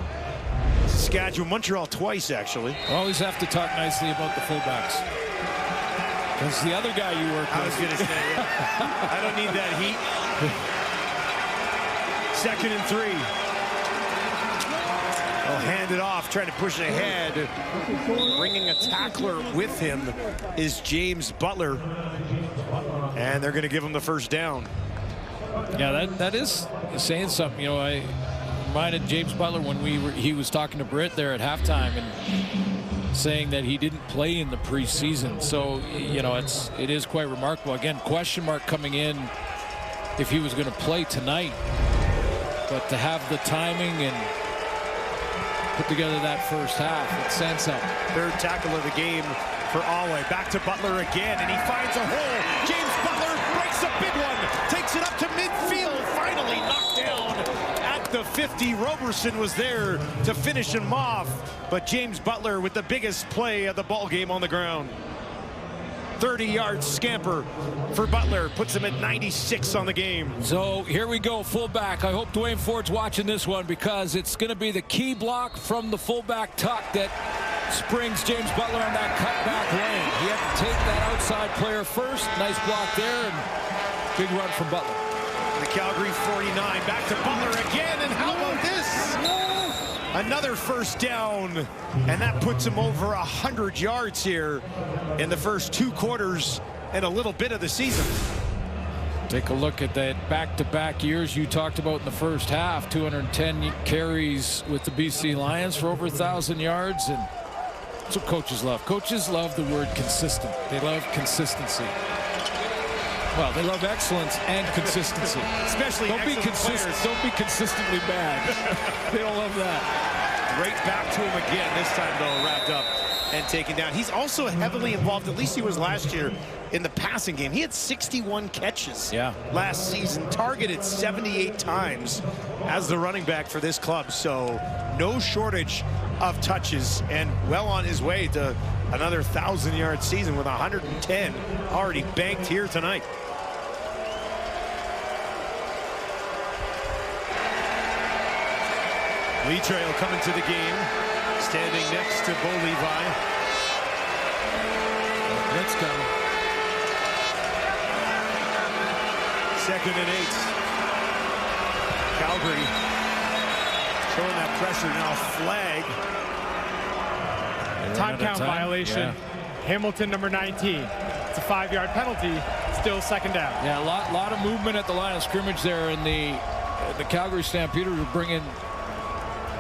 Saskatchewan. Montreal twice, actually. Always have to talk nicely about the fullbacks. Because the other guy you work with. I was going to say, yeah. I don't need that heat. 2nd and 3. He'll hand it off, trying to push it ahead. Bringing a tackler with him is James Butler. And they're going to give him the first down. Yeah, that is saying something. You know, I reminded James Butler when he was talking to Britt there at halftime and saying that he didn't play in the preseason. So, you know, it is quite remarkable. Again, question mark coming in if he was going to play tonight. But to have the timing and put together that first half, it sends something. 3rd tackle of the game for Alway. Back to Butler again, and he finds a hole. James Butler breaks a big one. Takes it up to midfield. Finally knocked down at the 50. Roberson was there to finish him off. But James Butler with the biggest play of the ball game on the ground. 30-yard scamper for Butler. Puts him at 96 on the game. So here we go, fullback. I hope Dwayne Ford's watching this one because it's going to be the key block from the fullback Tuck that springs James Butler on that cutback lane. He had to take that outside player first. Nice block there and big run from Butler. The Calgary 49 back to Butler again, and how about this? Another first down, and that puts him over 100 yards here in the first 2 quarters and a little bit of the season. Take a look at that back-to-back years you talked about in the first half. 210 carries with the BC Lions for over 1,000 yards, and that's what coaches love. Coaches love the word consistent. They love consistency. Well, they love excellence and consistency. Especially don't be consistent. Don't be consistently bad. They don't love that. Right back to him again. This time, though, wrapped up and taken down. He's also heavily involved, at least he was last year, in the passing game. He had 61 catches last season, targeted 78 times as the running back for this club. So no shortage of touches, and well on his way to another 1,000-yard season with 110 already banked here tonight. Lee Trail coming to the game, standing next to Bo Levi. Let's go. 2nd and 8. Calgary showing that pressure now. Flag. Time count violation. Yeah. Hamilton, number 19. It's a 5-yard penalty. Still 2nd down. Yeah, a lot of movement at the line of scrimmage there, and the Calgary Stampeders were bringing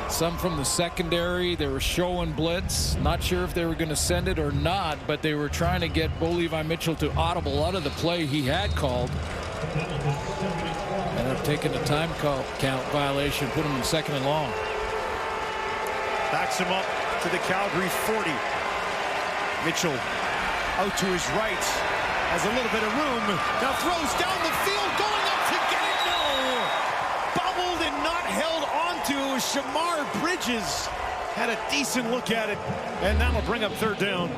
some from the secondary. They were showing blitz. Not sure if they were going to send it or not, but they were trying to get Bo Levi Mitchell to audible out of the play he had called. Ended up taking a time count violation, put him in 2nd and long. Backs him up to the Calgary 40. Mitchell out to his right. Has a little bit of room. Now throws down the field, going up to get it. No! Bubbled and not held onto. Shamar Bridges had a decent look at it, and that'll bring up 3rd down.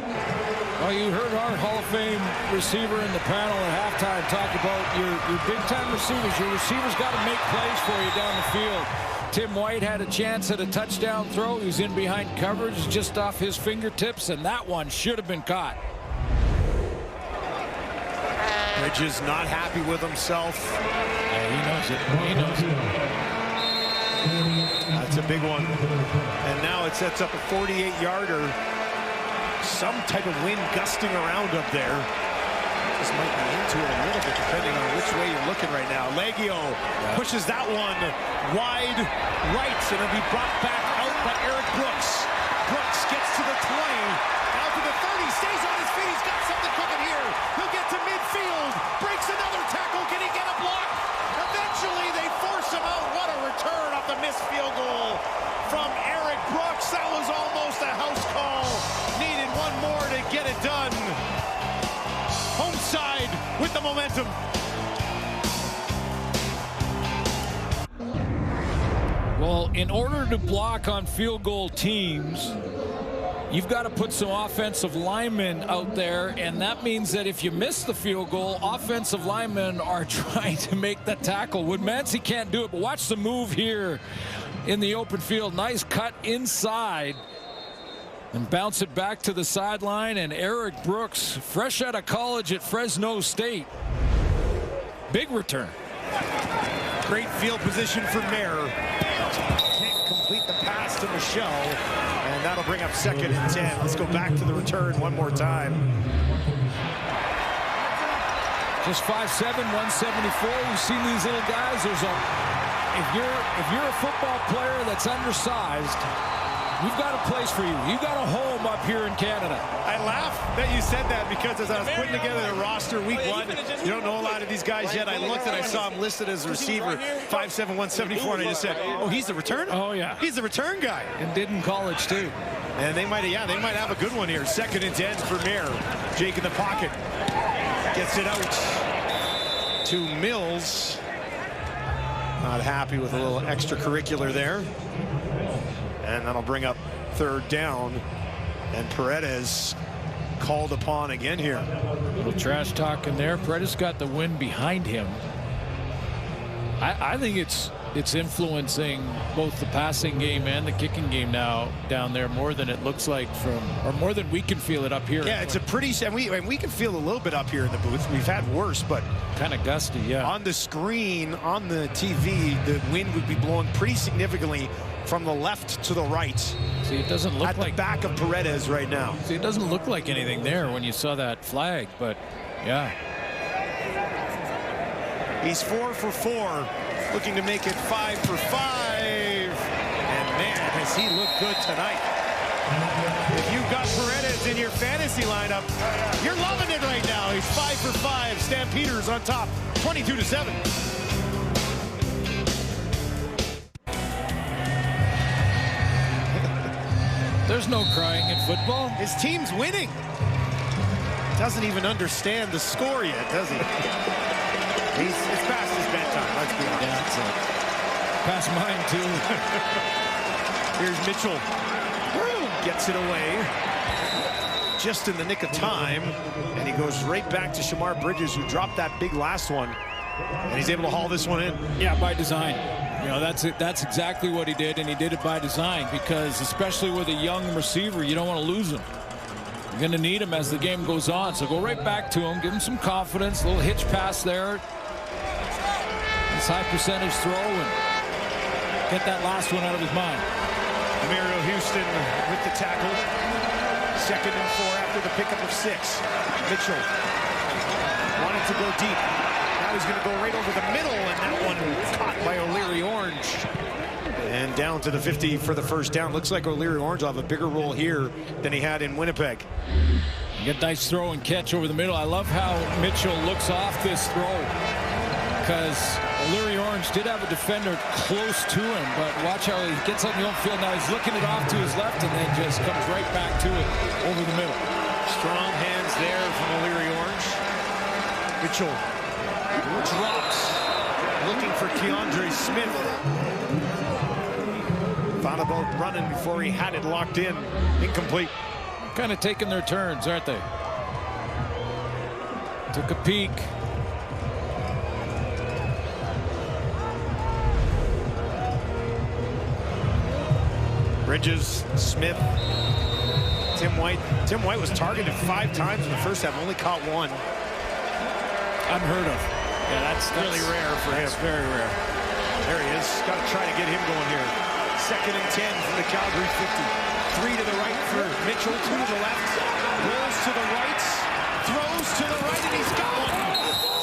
Well, you heard our Hall of Fame receiver in the panel at halftime talk about your big-time receivers. Your receivers got to make plays for you down the field. Tim White had a chance at a touchdown throw. He was in behind coverage just off his fingertips, and that one should have been caught. Bridges not happy with himself. Yeah, he knows it. He knows it. That's a big one. And now it sets up a 48-yarder. Some type of wind gusting around up there. This might be into it a little bit, depending on which way you're looking right now. Leggio pushes that one wide right, and it'll be brought back out by Eric Brooks. Brooks gets to the 20, out to the 30, stays on his feet. He's got something cooking here. He'll get to midfield, breaks another tackle. Can he get a block? Eventually, they force him out. What a return off the missed field goal from Eric Brooks. That was almost a house call. Needed one more to get it done. Home side with the momentum. Well, in order to block on field goal teams, you've got to put some offensive linemen out there, and that means that if you miss the field goal, offensive linemen are trying to make that tackle. Woodmansey can't do it, but watch the move here in the open field. Nice cut inside and bounce it back to the sideline, and Eric Brooks, fresh out of college at Fresno State. Big return. Great field position for Mayer. Can't complete the pass to Michelle, and that'll bring up 2nd and 10. Let's go back to the return one more time. Just 5'7", 174. We've seen these little guys. If you're a football player that's undersized, we've got a place for you. You got a home up here in Canada. I laugh that you said that, because as I was putting together the roster week 1, you don't know a lot of these guys yet. I looked and I saw him listed as a receiver, 5'7", 174, and I just said, oh, he's the return? Oh, yeah. He's the return guy. And did in college, too. And they might have a good one here. 2nd and 10 for Mayer. Jake in the pocket. Gets it out to Mills. Not happy with a little extracurricular there. And that'll bring up 3rd down. And Paredes called upon again here. A little trash talk in there. Paredes got the wind behind him. I think it's influencing both the passing game and the kicking game now down there more than it looks like or more than we can feel it up here. Yeah, it's a pretty, and we can feel a little bit up here in the booth. We've had worse, but kind of gusty, yeah. On the screen, on the TV, the wind would be blowing pretty significantly from the left to the right. See, it doesn't look at like the back of Paredes right now. See, it doesn't look like anything there when you saw that flag, but yeah. He's 4 for 4, looking to make it 5 for 5. And man, has he looked good tonight. If you've got Paredes in your fantasy lineup, you're loving it right now. He's 5 for 5. Stampeders on top, 22-7. There's no crying in football. His team's winning. Doesn't even understand the score yet, does he? It's past his bedtime, let's be honest. Yeah, that's it. Past mine, too. Here's Mitchell. Gets it away. Just in the nick of time. And he goes right back to Shamar Bridges, who dropped that big last one. And he's able to haul this one in. Yeah, by design. You know, that's it. That's exactly what he did, and he did it by design, because especially with a young receiver, you don't want to lose him. You're going to need him as the game goes on. So go right back to him, give him some confidence, a little hitch pass there. This high percentage throw, and get that last one out of his mind. Mario Houston with the tackle. 2nd and 4 after the pickup of 6. Mitchell wanted to go deep. Now he's going to go right over the middle, and that one caught by O'Leary Orange. And down to the 50 for the first down. Looks like O'Leary Orange will have a bigger role here than he had in Winnipeg. You get a nice throw and catch over the middle. I love how Mitchell looks off this throw, because O'Leary Orange did have a defender close to him, but watch how he gets on the open field. Now he's looking it off to his left and then just comes right back to it over the middle. Strong hands there from O'Leary Orange. Mitchell drops, looking for Keandre Smith. Thought about running before he had it locked in. Incomplete. Kind of taking their turns, aren't they? Took a peek. Bridges, Smith, Tim White. Tim White was targeted 5 times in the first half, only caught 1. Unheard of. Yeah, that's really rare for him. That's very rare. There he is. Got to try to get him going here. 2nd and 10 from the Calgary 50. 3 to the right for Mitchell, 2 to the left. Rolls to the right, throws to the right, and he's got one.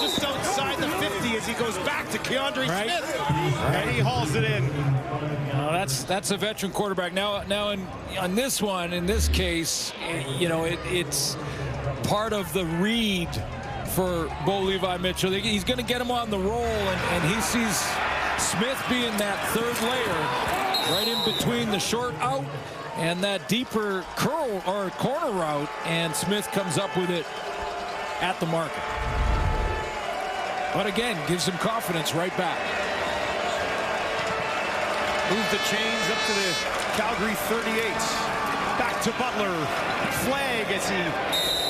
Just outside the 50 as he goes back to Keandre Smith. And he hauls it in. That's a veteran quarterback. Now on this one, in this case, you know, it's part of the read for Bo Levi Mitchell. He's going to get him on the roll, and he sees Smith being that 3rd layer right in between the short out and that deeper curl or corner route, and Smith comes up with it at the marker. But again, gives him confidence right back. Move the chains up to the Calgary 38. Back to Butler. Flag as he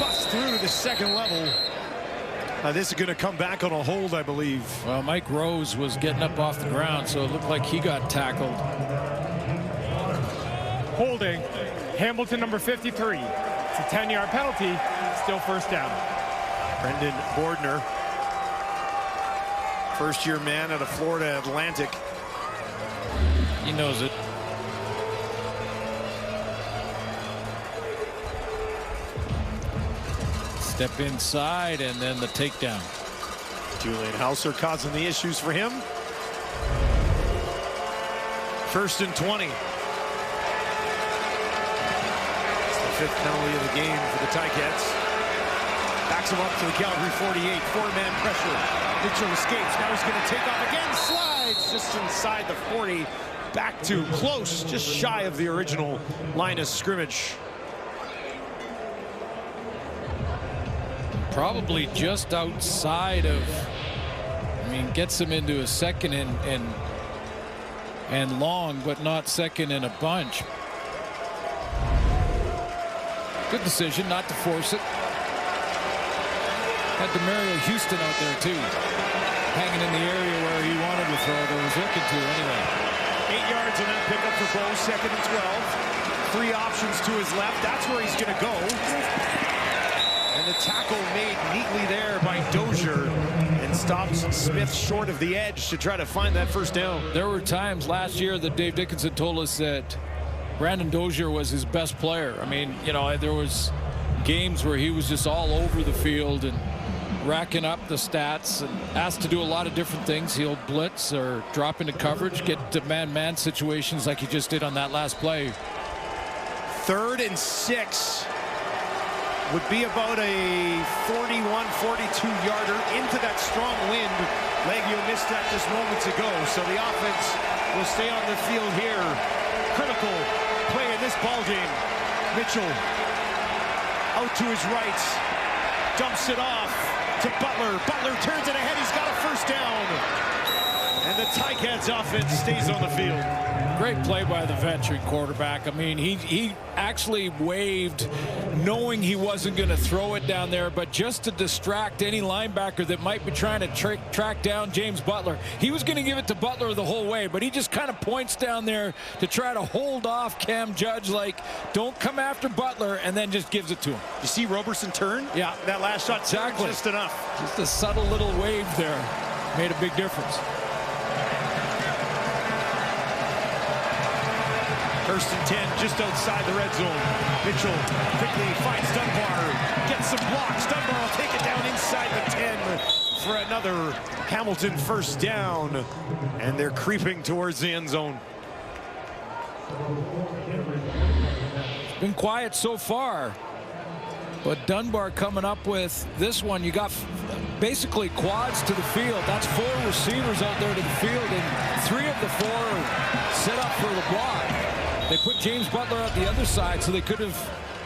busts through to the 2nd level. This is going to come back on a hold, I believe. Well, Mike Rose was getting up off the ground, so it looked like he got tackled. Holding. Hamilton, number 53. It's a 10-yard penalty. Still first down. Brendan Bordner. First-year man out of Florida Atlantic. He knows it. Step inside, and then the takedown. Julian Hauser causing the issues for him. 1st and 20. It's the 5th penalty of the game for the Ticats. Backs him up to the Calgary 48. 4-man pressure. Mitchell escapes. Now he's going to take off again. Slides just inside the 40. Back to close, just shy of the original line of scrimmage. Probably just outside of, I mean, gets him into a 2nd and long, but not 2nd and a bunch. Good decision not to force it. Had Mario Houston out there too, hanging in the area where he wanted to throw, or was looking to anyway. 8 yards on that pickup for Bo, 2nd and 12. 3 options to his left. That's where he's going to go. And the tackle made neatly there by Dozier, and stops Smith short of the edge to try to find that first down. There were times last year that Dave Dickinson told us that Brandon Dozier was his best player. I mean, you know, there was games where he was just all over the field, and racking up the stats and asked to do a lot of different things. He'll blitz or drop into coverage, get to man-man situations like he just did on that last play. 3rd and 6 would be about a 41, 42-yarder into that strong wind. Leggio missed that just moments ago, so the offense will stay on the field here. Critical play in this ball game. Mitchell out to his right, dumps it off to Butler. Butler turns it ahead. He's got a first down. And the Ticats offense stays on the field. Great play by the veteran quarterback. I mean, he actually waved knowing he wasn't going to throw it down there, but just to distract any linebacker that might be trying to track down James Butler. He was going to give it to Butler the whole way, but he just kind of points down there to try to hold off Cam Judge, like, don't come after Butler, and then just gives it to him. You see Roberson turn? Yeah. That last shot, exactly. Just enough. Just a subtle little wave there made a big difference. 1st and 10, just outside the red zone. Mitchell quickly finds Dunbar, gets some blocks. Dunbar will take it down inside the 10 for another Hamilton first down. And they're creeping towards the end zone. It's been quiet so far, but Dunbar coming up with this one. You got basically quads to the field. That's 4 receivers out there to the field, and 3 of the 4 set up for the block. They put James Butler out the other side, so they could have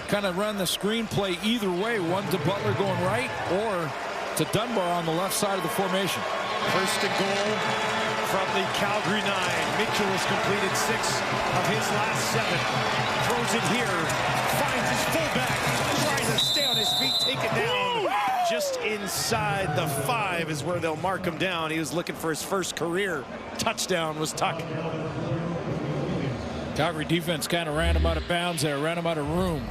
kind of run the screenplay either way. One to Butler going right or to Dunbar on the left side of the formation. 1st and goal from the Calgary 9. Mitchell has completed 6 of his last 7. Throws it here. Finds his fullback. Trying to stay on his feet, take it down. Just inside the 5 is where they'll mark him down. He was looking for his first career touchdown. Was Tuck. Calgary defense kind of ran him out of bounds there, ran him out of room,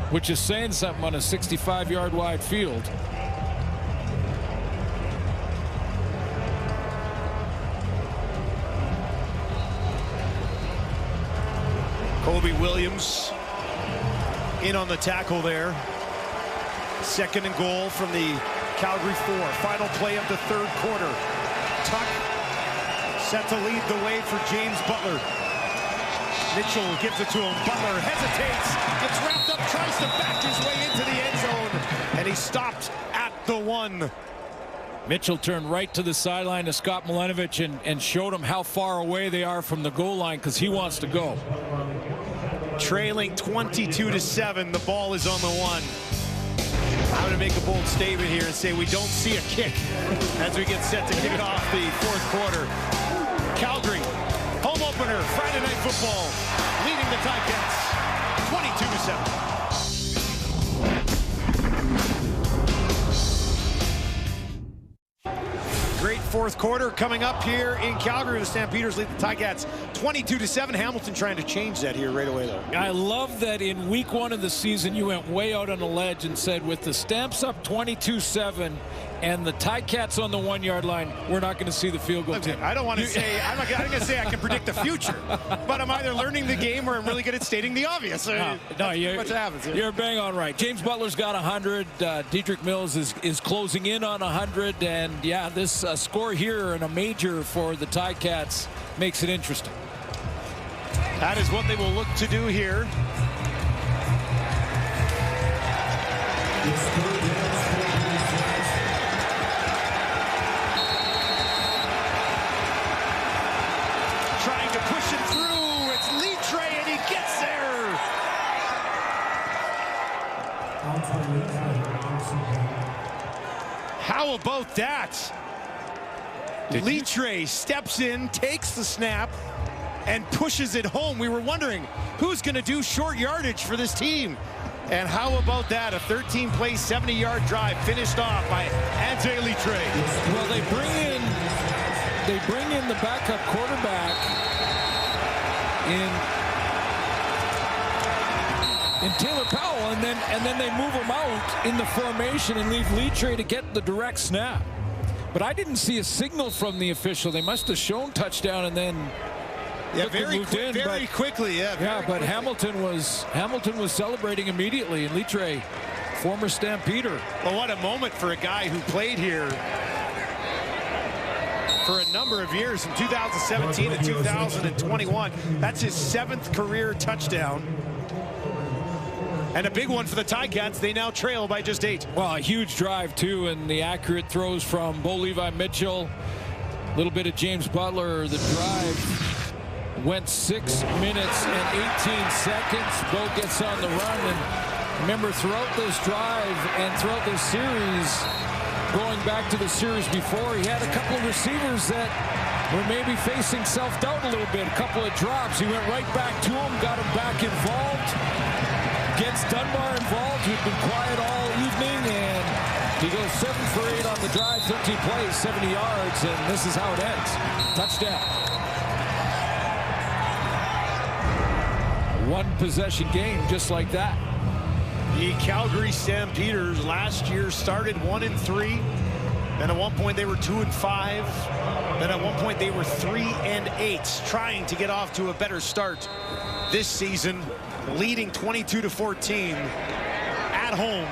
which is saying something on a 65-yard wide field. Colby Williams in on the tackle there. 2nd and goal from the Calgary 4. Final play of the 3rd quarter. Tuck set to lead the way for James Butler. Mitchell gives it to him. Butler hesitates, gets wrapped up, tries to back his way into the end zone, and he stopped at the 1. Mitchell turned right to the sideline to Scott Milanovic and showed him how far away they are from the goal line because he wants to go. Trailing 22-7, the ball is on the 1. I'm going to make a bold statement here and say we don't see a kick as we get set to kick off the 4th quarter. Calgary, home opener, Friday Night Football, leading the Ticats 22-7. Great 4th quarter coming up here in Calgary. The Stampeders lead the Ticats 22-7. Hamilton trying to change that here right away, though. I love that in week 1 of the season you went way out on the ledge and said with the Stamps up 22-7 and the Ticats on the 1-yard line, we're not going to see the field goal team. I don't want to say, I'm not going to say I can predict the future, but I'm either learning the game or I'm really good at stating the obvious. No, what happens here? You're bang on right. James Butler's got 100. Dietrich Mills is closing in on 100. And, yeah, this score here and a major for the Ticats makes it interesting. That is what they will look to do here. Trying to push it through. It's Litre, and he gets there. How about that? Litre steps in, takes the snap, and pushes it home. We were wondering who's going to do short yardage for this team. And how about that? A 13-play, 70-yard drive finished off by Ante Litre. Well, they bring in the backup quarterback in Taylor Powell, and then they move him out in the formation and leave Litre to get the direct snap. But I didn't see a signal from the official. They must have shown touchdown and then very quickly. But Hamilton was celebrating immediately, and Litre former Stampeder. Well, what a moment for a guy who played here for a number of years, from 2017 to 2021. That's his 7th career touchdown. And a big one for the Ticats. They now trail by just 8. Well, a huge drive, too, and the accurate throws from Bo Levi Mitchell. A little bit of James Butler. The drive went 6 minutes and 18 seconds. Bo gets on the run. And remember, throughout this drive and throughout this series, going back to the series before, he had a couple of receivers that were maybe facing self-doubt a little bit. A couple of drops. He went right back to him, got him back involved. Gets Dunbar involved, who'd been quiet all evening, and he goes 7 for 8 on the drive, 13 plays, 70 yards, and this is how it ends. Touchdown. One possession game, just like that. The Calgary Stampeders last year started 1-3. Then at one point they were 2-5. Then at one point they were 3-8, trying to get off to a better start this season, leading 22-14 at home.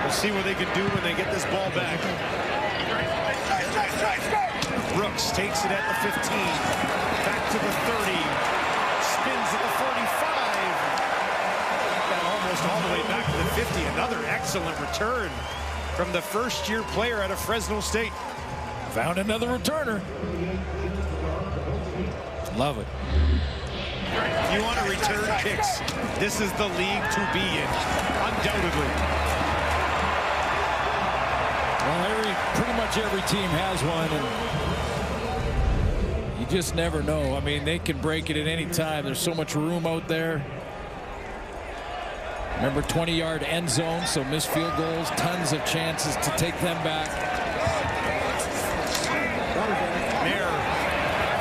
We'll see what they can do when they get this ball back. Brooks takes it at the 15, back to the 30, spins at the 45, and almost all the way back to the 50. Another excellent return from the first-year player out of Fresno State. Found another returner. Love it. If you want to return kicks, this is the league to be in, undoubtedly. Well, pretty much every team has one, and you just never know. I mean, they can break it at any time. There's so much room out there. Remember, 20-yard end zone, so missed field goals, tons of chances to take them back. Mayer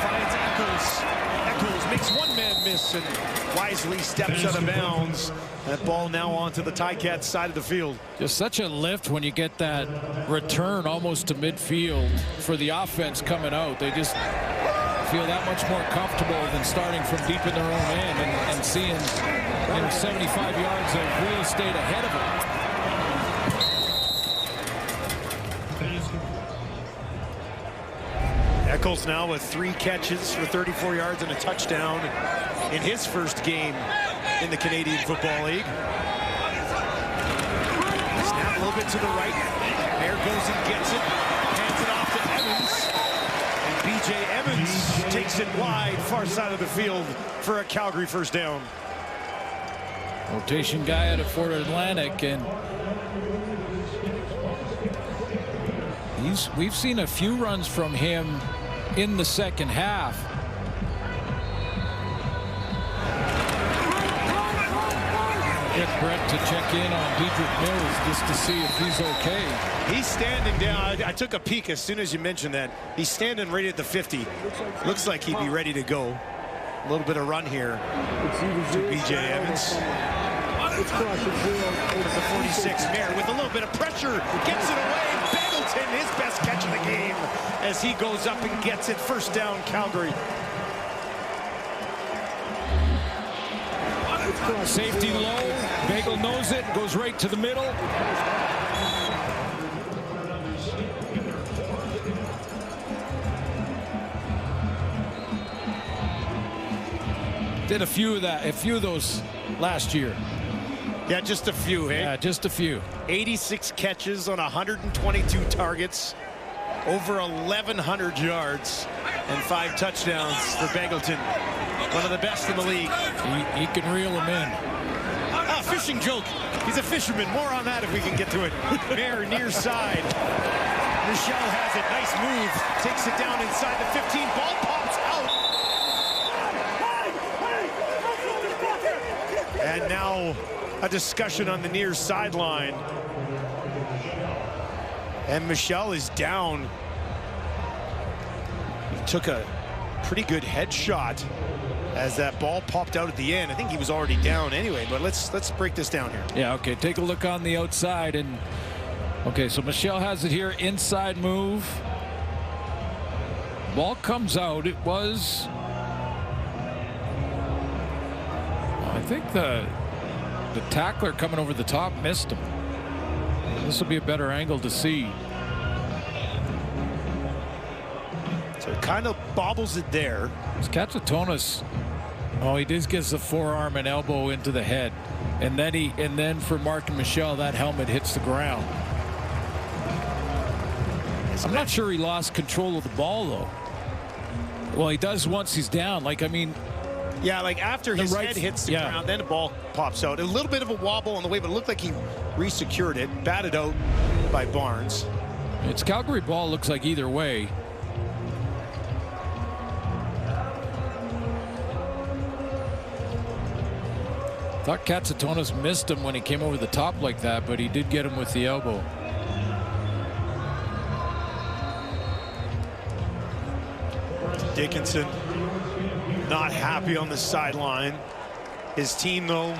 finds Eccles. Eccles makes one man miss and wisely steps out of bounds. That ball now onto the Ticats side of the field. Just such a lift when you get that return almost to midfield for the offense coming out. They just feel that much more comfortable than starting from deep in their own end and seeing 75 yards of real estate ahead of them. Eccles now with 3 catches for 34 yards and a touchdown in his first game in the Canadian Football League. Snap a little bit to the right. Mayer goes and gets it. Hands it off to Evans. And B.J. Evans takes it wide, far side of the field for a Calgary first down. Rotation guy out of Fort Atlantic, and we've seen a few runs from him in the second half. Get Brett to check in on Dedrick Mills just to see if he's okay. He's standing down. I took a peek as soon as you mentioned that. He's standing right at the 50. Looks like he'd be ready to go. A little bit of run here to B.J. Evans. The 46, Mayer with a little bit of pressure, gets it away. Bagleton, his best catch of the game, as he goes up and gets it. First down, Calgary. Safety low. Bagel knows it, goes right to the middle. Did a few of those last year. Yeah, just a few, hey? Yeah, just a few. 86 catches on 122 targets, over 1,100 yards, and 5 touchdowns for Bagleton. One of the best in the league. He can reel them in. Ah, fishing joke. He's a fisherman. More on that if we can get to it. Mayer near side. Michelle has it. Nice move. Takes it down inside the 15. Ball pops out. And now a discussion on the near sideline. And Michelle is down. He took a pretty good headshot as that ball popped out at the end. I think he was already down anyway, but let's break this down here. Yeah, okay, take a look on the outside. And okay, so Michelle has it here, inside move. Ball comes out. It was, I think The tackler coming over the top missed him. This will be a better angle to see. So it kind of bobbles it there. Katsatonis, he just gets the forearm and elbow into the head. And then for Mark and Michelle, that helmet hits the ground. I'm not sure he lost control of the ball, though. Well, he does once he's down. Yeah, like after his head hits the ground, then the ball pops out. A little bit of a wobble on the way, but it looked like he re-secured it, batted out by Barnes. It's Calgary ball, looks like either way. Thought Katsatonis missed him when he came over the top like that, but he did get him with the elbow. Dickinson not happy on the sideline. His team, though,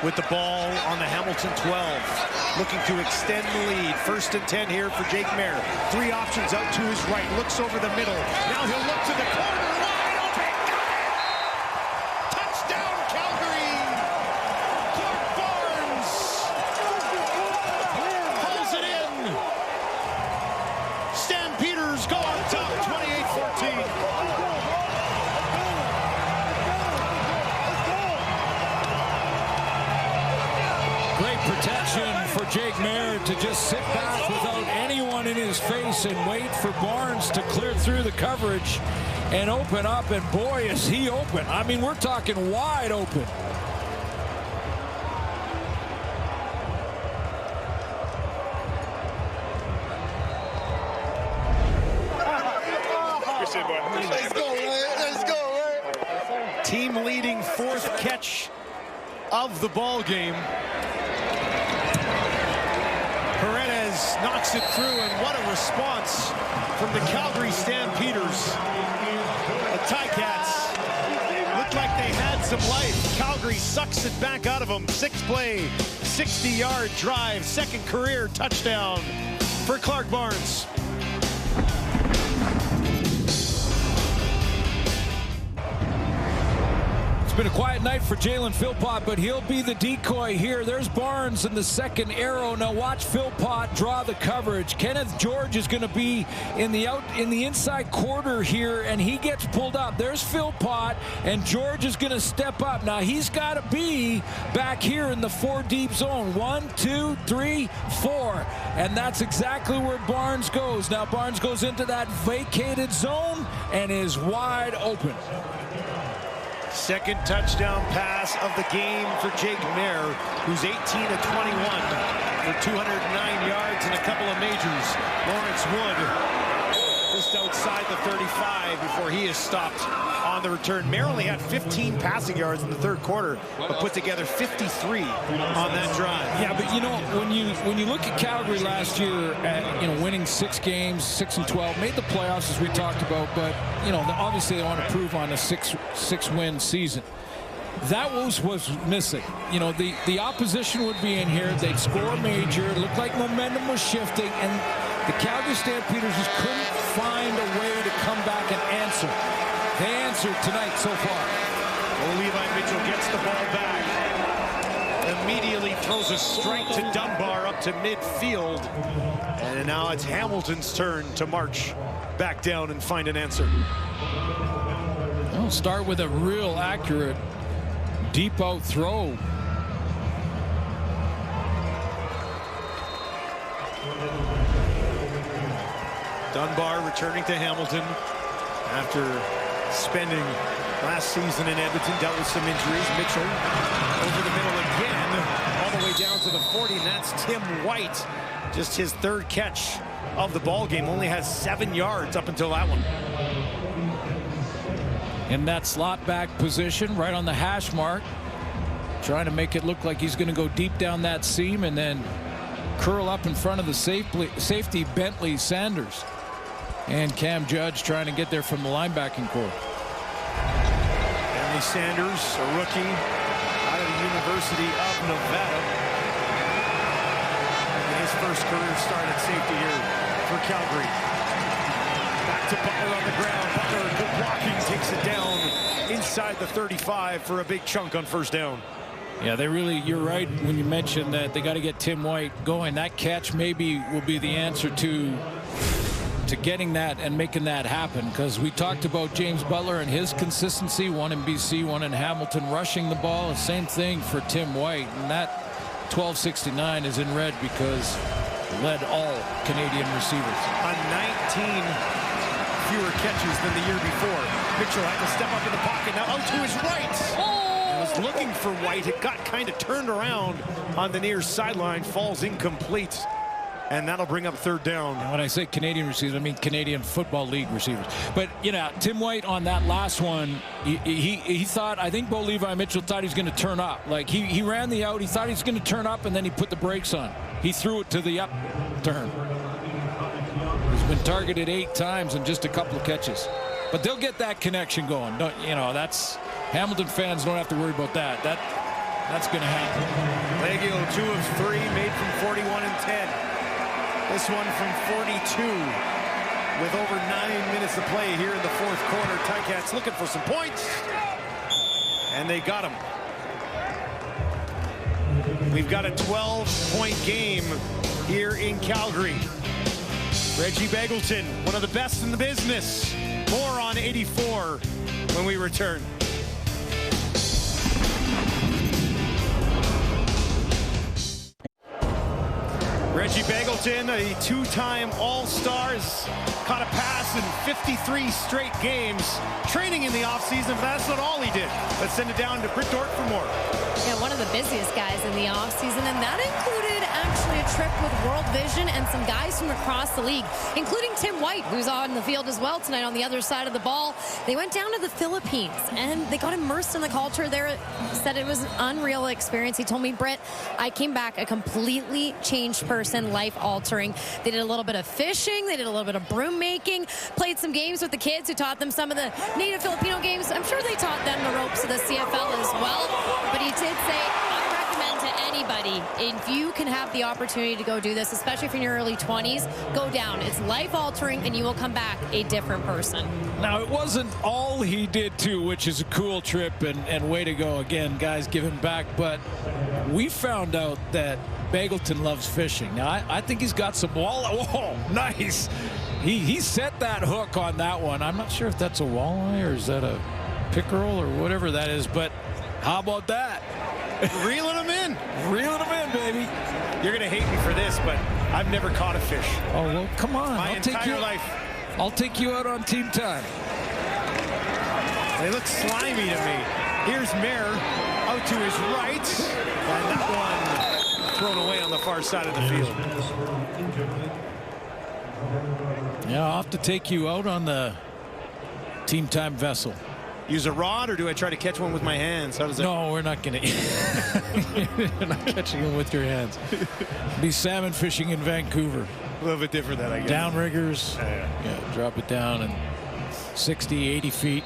with the ball on the Hamilton 12, looking to extend the lead. 1st and 10 here for Jake Mayer. 3 options out to his right, looks over the middle. Now he'll look to the corner. Wide open, got it! Touchdown, Calgary! Clark Barnes pulls it in. Stampeders go on top, 28-14. Great protection for Jake Mayer to just sit back without anyone in his face and wait for Barnes to clear through the coverage and open up. And boy, is he open. I mean, we're talking wide open. Let's go, man. Let's go, man. Team leading 4th catch of the ball game. Paredes knocks it through, and what a response from the Calgary Stampeders. The Ticats looked like they had some life. Calgary sucks it back out of them. 6-play, 60-yard drive, 2nd career touchdown for Clark Barnes. It's been a quiet night for Jalen Philpott, but he'll be the decoy here. There's Barnes in the 2nd arrow. Now watch Philpott draw the coverage. Kenneth George is going to be in the inside quarter here, and he gets pulled up. There's Philpott, and George is going to step up. Now he's got to be back here in the 4 deep zone. 1, 2, 3, 4, and that's exactly where Barnes goes. Now Barnes goes into that vacated zone and is wide open. 2nd touchdown pass of the game for Jake Mayer, who's 18 of 21 for 209 yards and a couple of majors. Lawrence Wood just outside the 35 before he is stopped on the return. Mayer only had 15 passing yards in the 3rd quarter, but put together 53 on that drive. Yeah, but you know, when you look at Calgary last year, winning 6 games, 6-12, made the playoffs as we talked about, but obviously they want to prove on a 6-win season. That was missing. The opposition would be in here. They'd score a major. It looked like momentum was shifting, and the Calgary Stampeders just couldn't find a way to come back and answer. They answered tonight so far. Well, Levi Mitchell gets the ball back. Immediately throws a strike to Dunbar up to midfield. And now it's Hamilton's turn to march back down and find an answer. We'll start with a real accurate deep out throw. Dunbar returning to Hamilton after spending last season in Edmonton, dealt with some injuries. Mitchell over the middle again, all the way down to the 40, and that's Tim White. Just his 3rd catch of the ball game, only has 7 yards up until that one. In that slot back position, right on the hash mark, trying to make it look like he's going to go deep down that seam and then curl up in front of the safety Bentley Sanders. And Cam Judge trying to get there from the linebacking core. Bentley Sanders, a rookie out of the University of Nevada. And his first career start at safety here for Calgary. Back to Butler on the ground. Butler, good blocking, takes it down inside the 35 for a big chunk on 1st down. Yeah, they really, you're right when you mentioned that they got to get Tim White going. That catch maybe will be the answer to getting that and making that happen, because we talked about James Butler and his consistency, one in BC, one in Hamilton, rushing the ball. The same thing for Tim White, and that 1269 is in red because led all Canadian receivers. On 19 fewer catches than the year before. Mitchell had to step up in the pocket. Now out to his right. He was looking for White. It got kind of turned around on the near sideline. Falls incomplete. And that'll bring up third down. And when I say Canadian receivers, I mean Canadian Football League receivers. But, you know, Tim White on that last one, he thought, I think Bo Levi Mitchell thought he was going to turn up. Like, he ran the out. He thought he was going to turn up, and then he put the brakes on. He threw it to the up turn. He's been targeted 8 times in just a couple of catches. But they'll get that connection going. You know, that's Hamilton fans don't have to worry about that. That's going to happen. Legio 2 of 3 made from 41 and 10. This one from 42 with over 9 minutes to play here in the fourth quarter. Ticats looking for some points, and they got them. We've got a 12-point game here in Calgary. Reggie Begelton, one of the best in the business. More on 84 when we return. Reggie Begelton, a 2-time All-Star, has caught a pass in 53 straight games. Training in the offseason, but that's not all he did. Let's send it down to Britt Dort for more. Yeah, one of the busiest guys in the offseason, and that included actually a trip with World Vision and some guys from across the league, including Tim White, who's on the field as well tonight on the other side of the ball. They went down to the Philippines, and they got immersed in the culture there. Said it was an unreal experience. He told me, Britt, I came back a completely changed person, life-altering. They did a little bit of fishing. They did a little bit of broom making, played some games with the kids who taught them some of the native Filipino games. I'm sure they taught them the ropes of the CFL as well, but he did say, I recommend to anybody, if you can have the opportunity to go do this, especially if you're in your early 20s, go down. It's life-altering, and you will come back a different person. Now, it wasn't all he did, too, which is a cool trip and way to go. Again, guys, giving back. But we found out that Begelton loves fishing. Now, I think he's got some walleye. Whoa, nice. He set that hook on that one. I'm not sure if that's a walleye or is that a pickerel or whatever that is, but how about that? Reeling them in. Reeling them in, baby. You're going to hate me for this, but I've never caught a fish. Oh, well, come on. My entire life. I'll take you out on team time. They look slimy to me. Here's Mayer out to his right, and that one thrown away on the far side of the field. Yeah, I'll have to take you out on the team time vessel. Use a rod, or do I try to catch one with my hands? How does that? No, we're not going to. You're not catching them with your hands. Be salmon fishing in Vancouver. A little bit different than I guess. Downriggers. Yeah, drop it down and 60, 80 feet.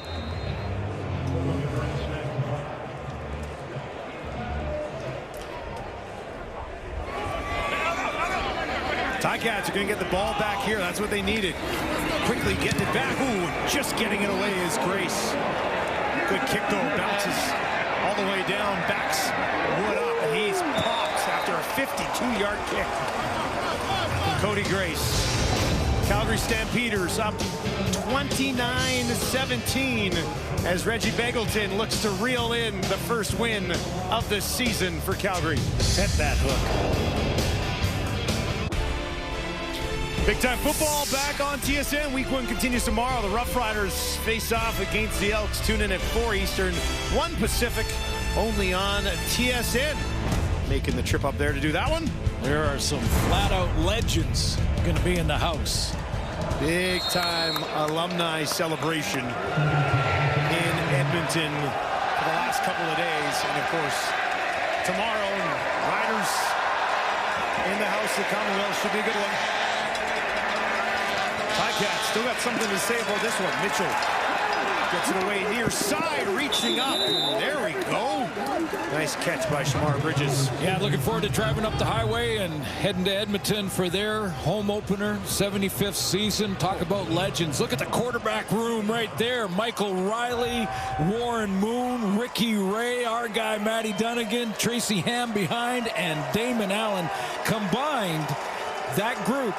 Ticats are going to get the ball back here. That's what they needed. Quickly getting it back. Ooh, just getting it away is Grace. Good kick, though. Bounces all the way down. Backs Wood up, and he's pops after a 52-yard kick. Cody Grace. Calgary Stampeders up 29-17 as Reggie Begelton looks to reel in the first win of the season for Calgary. Set that hook. Big time football back on TSN. Week 1 continues tomorrow. The Rough Riders face off against the Elks. Tune in at 4 Eastern, 1 Pacific, only on TSN. Making the trip up there to do that one. There are some flat-out legends going to be in the house. Big time alumni celebration in Edmonton for the last couple of days. And of course, tomorrow, Riders in the house of Commonwealth should be a good one. Ticats still got something to say about this one. Mitchell Gets it away near side, reaching up. There we go. Nice catch by Shamar Bridges. Yeah, looking forward to driving up the highway and heading to Edmonton for their home opener, 75th season. Talk about legends. Look at the quarterback room right there. Michael Riley, Warren Moon, Ricky Ray, our guy Matty Dunnigan, Tracy Ham behind, and Damon Allen. Combined, that group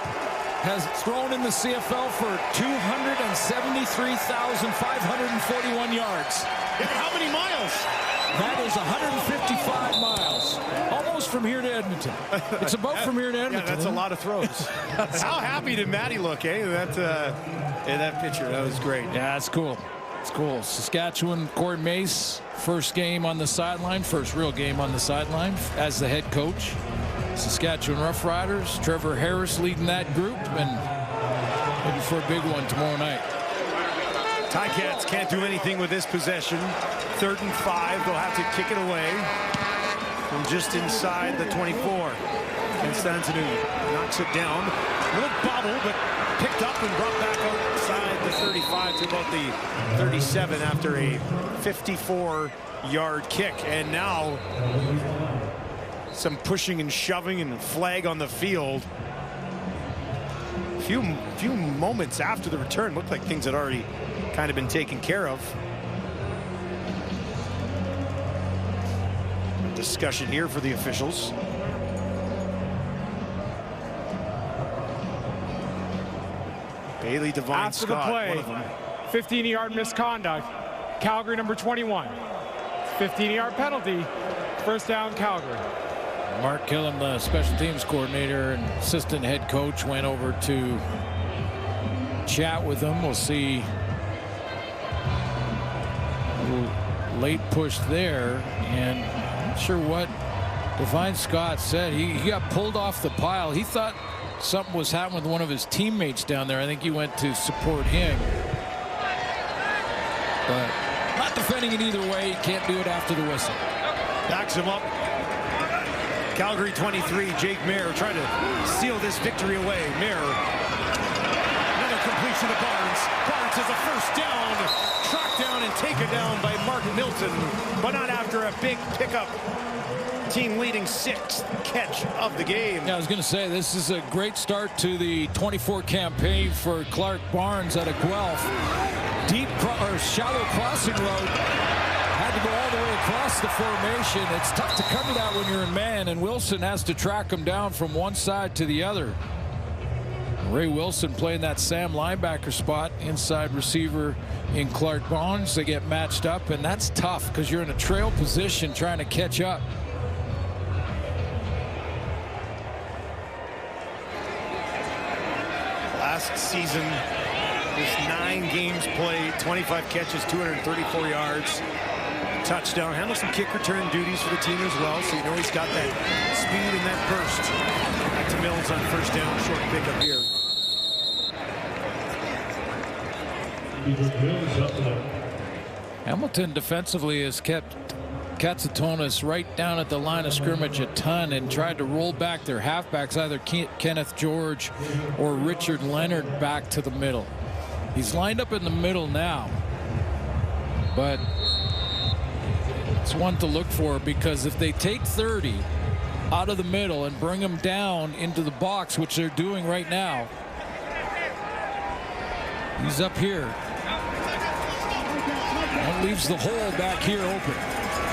has thrown in the CFL for 273,541 yards. How many miles? That is 155 miles. Almost from here to Edmonton. It's about from here to Edmonton. Yeah, that's a lot of throws. How happy did Matty look, eh? That picture, that was great. Yeah, it's cool. It's cool. Saskatchewan, Corey Mace, first game on the sideline, first real game on the sideline as the head coach. Saskatchewan Roughriders, Trevor Harris leading that group, and maybe for a big one tomorrow night. Ticats can't do anything with this possession. 3rd and 5, they'll have to kick it away from just inside the 24. Constantinu knocks it down. A little bobble, but picked up and brought back outside the 35 to about the 37 after a 54-yard kick. And now some pushing and shoving and flag on the field. Few moments after the return, looked like things had already kind of been taken care of. Discussion here for the officials. Bailey Devine After Scott, the play, one of them. 15-yard misconduct. Calgary number 21. 15-yard penalty. First down, Calgary. Mark Killam, the special teams coordinator and assistant head coach, went over to chat with them. We'll see a little late push there, and I'm not sure what Devine Scott said. He got pulled off the pile. He thought something was happening with one of his teammates down there. I think he went to support him. But not defending it either way. He can't do it after the whistle. Backs him up. Calgary 23, Jake Mayer trying to seal this victory away. Mayer, another completion to Barnes. Barnes has a first down, tracked down and taken down by Mark Milton, but not after a big pickup. Team leading 6th catch of the game. Yeah, I was going to say, this is a great start to the 24 campaign for Clark Barnes out of Guelph. Deep or shallow crossing road. Had to go all the way across the formation. It's tough to cover that when you're in man, and Wilson has to track him down from one side to the other. Ray Wilson playing that Sam linebacker spot, inside receiver in Clark Barnes. They get matched up, and that's tough because you're in a trail position trying to catch up. Last season, just 9 games played, 25 catches, 234 yards. Touchdown. Handle some kick return duties for the team as well, so you know he's got that speed and that burst. Back to Mills on first down, short pickup here. Hamilton defensively has kept Katsatonis right down at the line of scrimmage a ton and tried to roll back their halfbacks, either Kenneth George or Richard Leonard, back to the middle. He's lined up in the middle now, but it's one to look for, because if they take 30 out of the middle and bring them down into the box, which they're doing right now, he's up here. That leaves the hole back here open.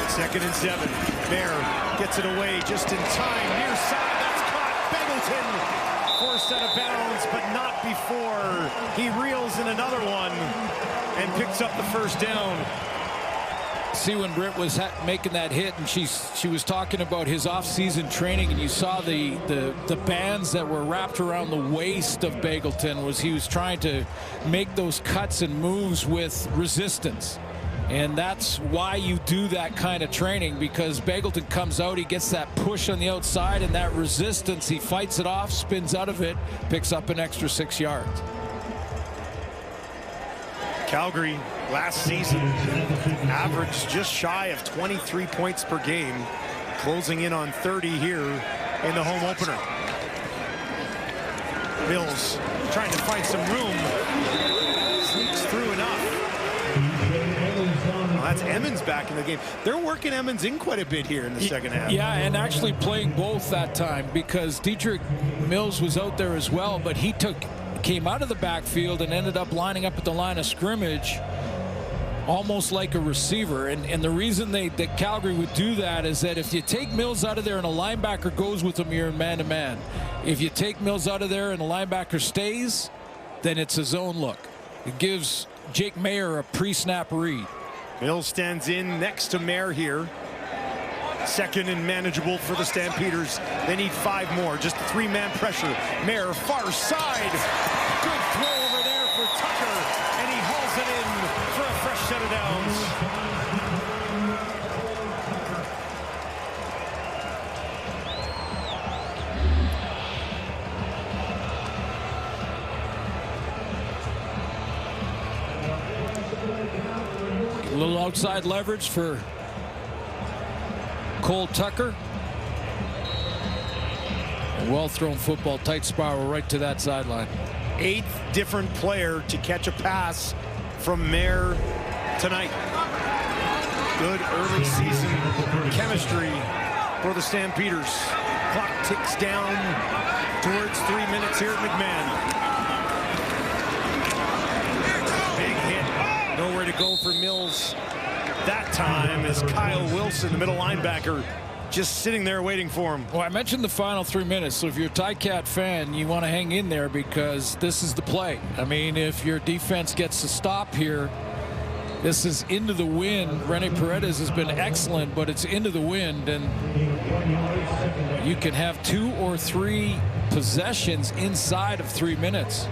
2nd and 7. Bear gets it away just in time. Near side, that's caught. Bengleton forced out of bounds, but not before he reels in another one and picks up the first down. See, when Britt was making that hit, and she was talking about his off-season training, and you saw the bands that were wrapped around the waist of Bengleton. He was trying to make those cuts and moves with resistance. And that's why you do that kind of training, because Bengleton comes out, he gets that push on the outside, and that resistance, he fights it off, spins out of it, picks up an extra 6 yards. Calgary last season averaged just shy of 23 points per game, closing in on 30 here in the home opener. Mills trying to find some room, sneaks through enough. Emmons back in the game. They're working Emmons in quite a bit here in the second half. Yeah, and actually playing both that time because Dietrich Mills was out there as well, but he came out of the backfield and ended up lining up at the line of scrimmage almost like a receiver. And the reason that Calgary would do that is that if you take Mills out of there and a linebacker goes with him, you're in man-to-man. If you take Mills out of there and a linebacker stays, then it's a zone look. It gives Jake Mayer a pre-snap read. Mills stands in next to Mayer here. Second and manageable for the Stampeders. They need 5 more. Just a 3-man pressure. Mayer far side. Good throw over there for Tucker. And he hauls it in for a fresh set of downs. A little outside leverage for Cole Tucker. A well-thrown football, tight spiral right to that sideline. 8th different player to catch a pass from Mayer tonight. Good early season chemistry for the Stampeders. Clock ticks down towards 3 minutes here at McMahon. Big hit. Nowhere to go for Mills that time as Kyle Wilson, the middle linebacker, just sitting there waiting for him. Well, I mentioned the final 3 minutes, so if you're a Ticat fan, you want to hang in there because this is the play. I mean, if your defense gets to stop here, this is into the wind. Rene Paredes has been excellent, but it's into the wind, and you can have 2 or 3 possessions inside of 3 minutes.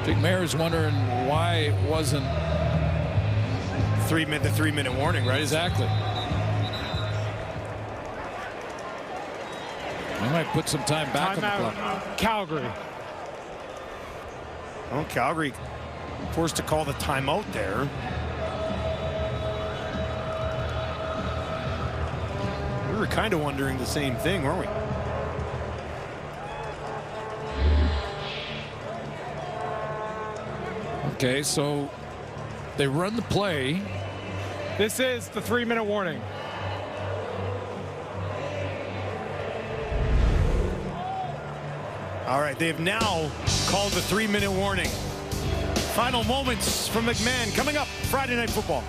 Jake Mayer is wondering why it wasn't the 3-minute warning, right? Exactly. I might put some time back on the clock. Calgary. Well, Calgary forced to call the timeout there. We were kind of wondering the same thing, weren't we? Okay, so they run the play. This is the 3-minute warning. All right, they have now called the 3-minute warning. Final moments from McMahon coming up Friday Night Football.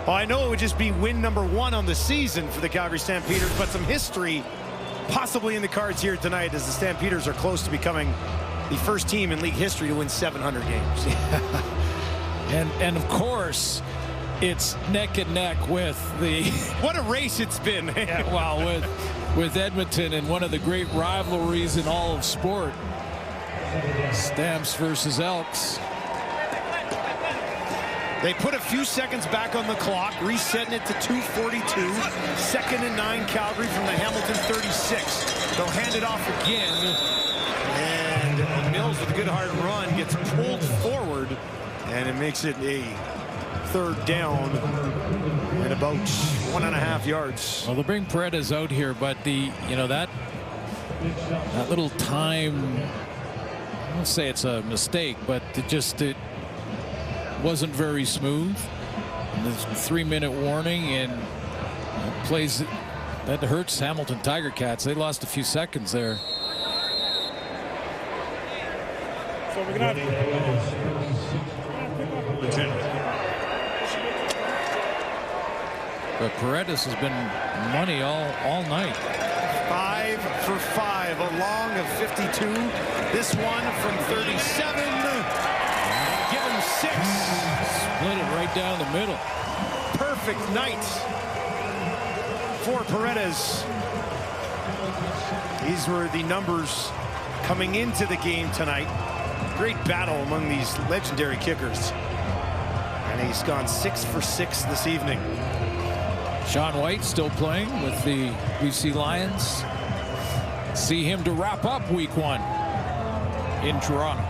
Well, I know it would just be win number 1 on the season for the Calgary Stampeders, but some history possibly in the cards here tonight as the Stampeders are close to becoming the first team in league history to win 700 games. and of course, it's neck and neck with the... What a race it's been. Yeah, well, with Edmonton and one of the great rivalries in all of sport. Stamps versus Elks. They put a few seconds back on the clock, resetting it to 2:42. 2nd and 9 Calgary from the Hamilton 36. They'll hand it off again. And Mills with a good hard run gets pulled forward. And it makes it a 3rd down and about 1.5 yards. Well, they'll bring Paredes out here, but that little time, I won't say it's a mistake, but it wasn't very smooth. And there's a 3-minute warning, and plays that hurts Hamilton Tiger Cats. They lost a few seconds there. So we're gonna But Paredes has been money all night. 5 for 5, a long of 52. This one from 37. And give him 6. Split it right down the middle. Perfect night for Paredes. These were the numbers coming into the game tonight. Great battle among these legendary kickers. And he's gone 6 for 6 this evening. Sean White still playing with the BC Lions. See him to wrap up week 1 in Toronto.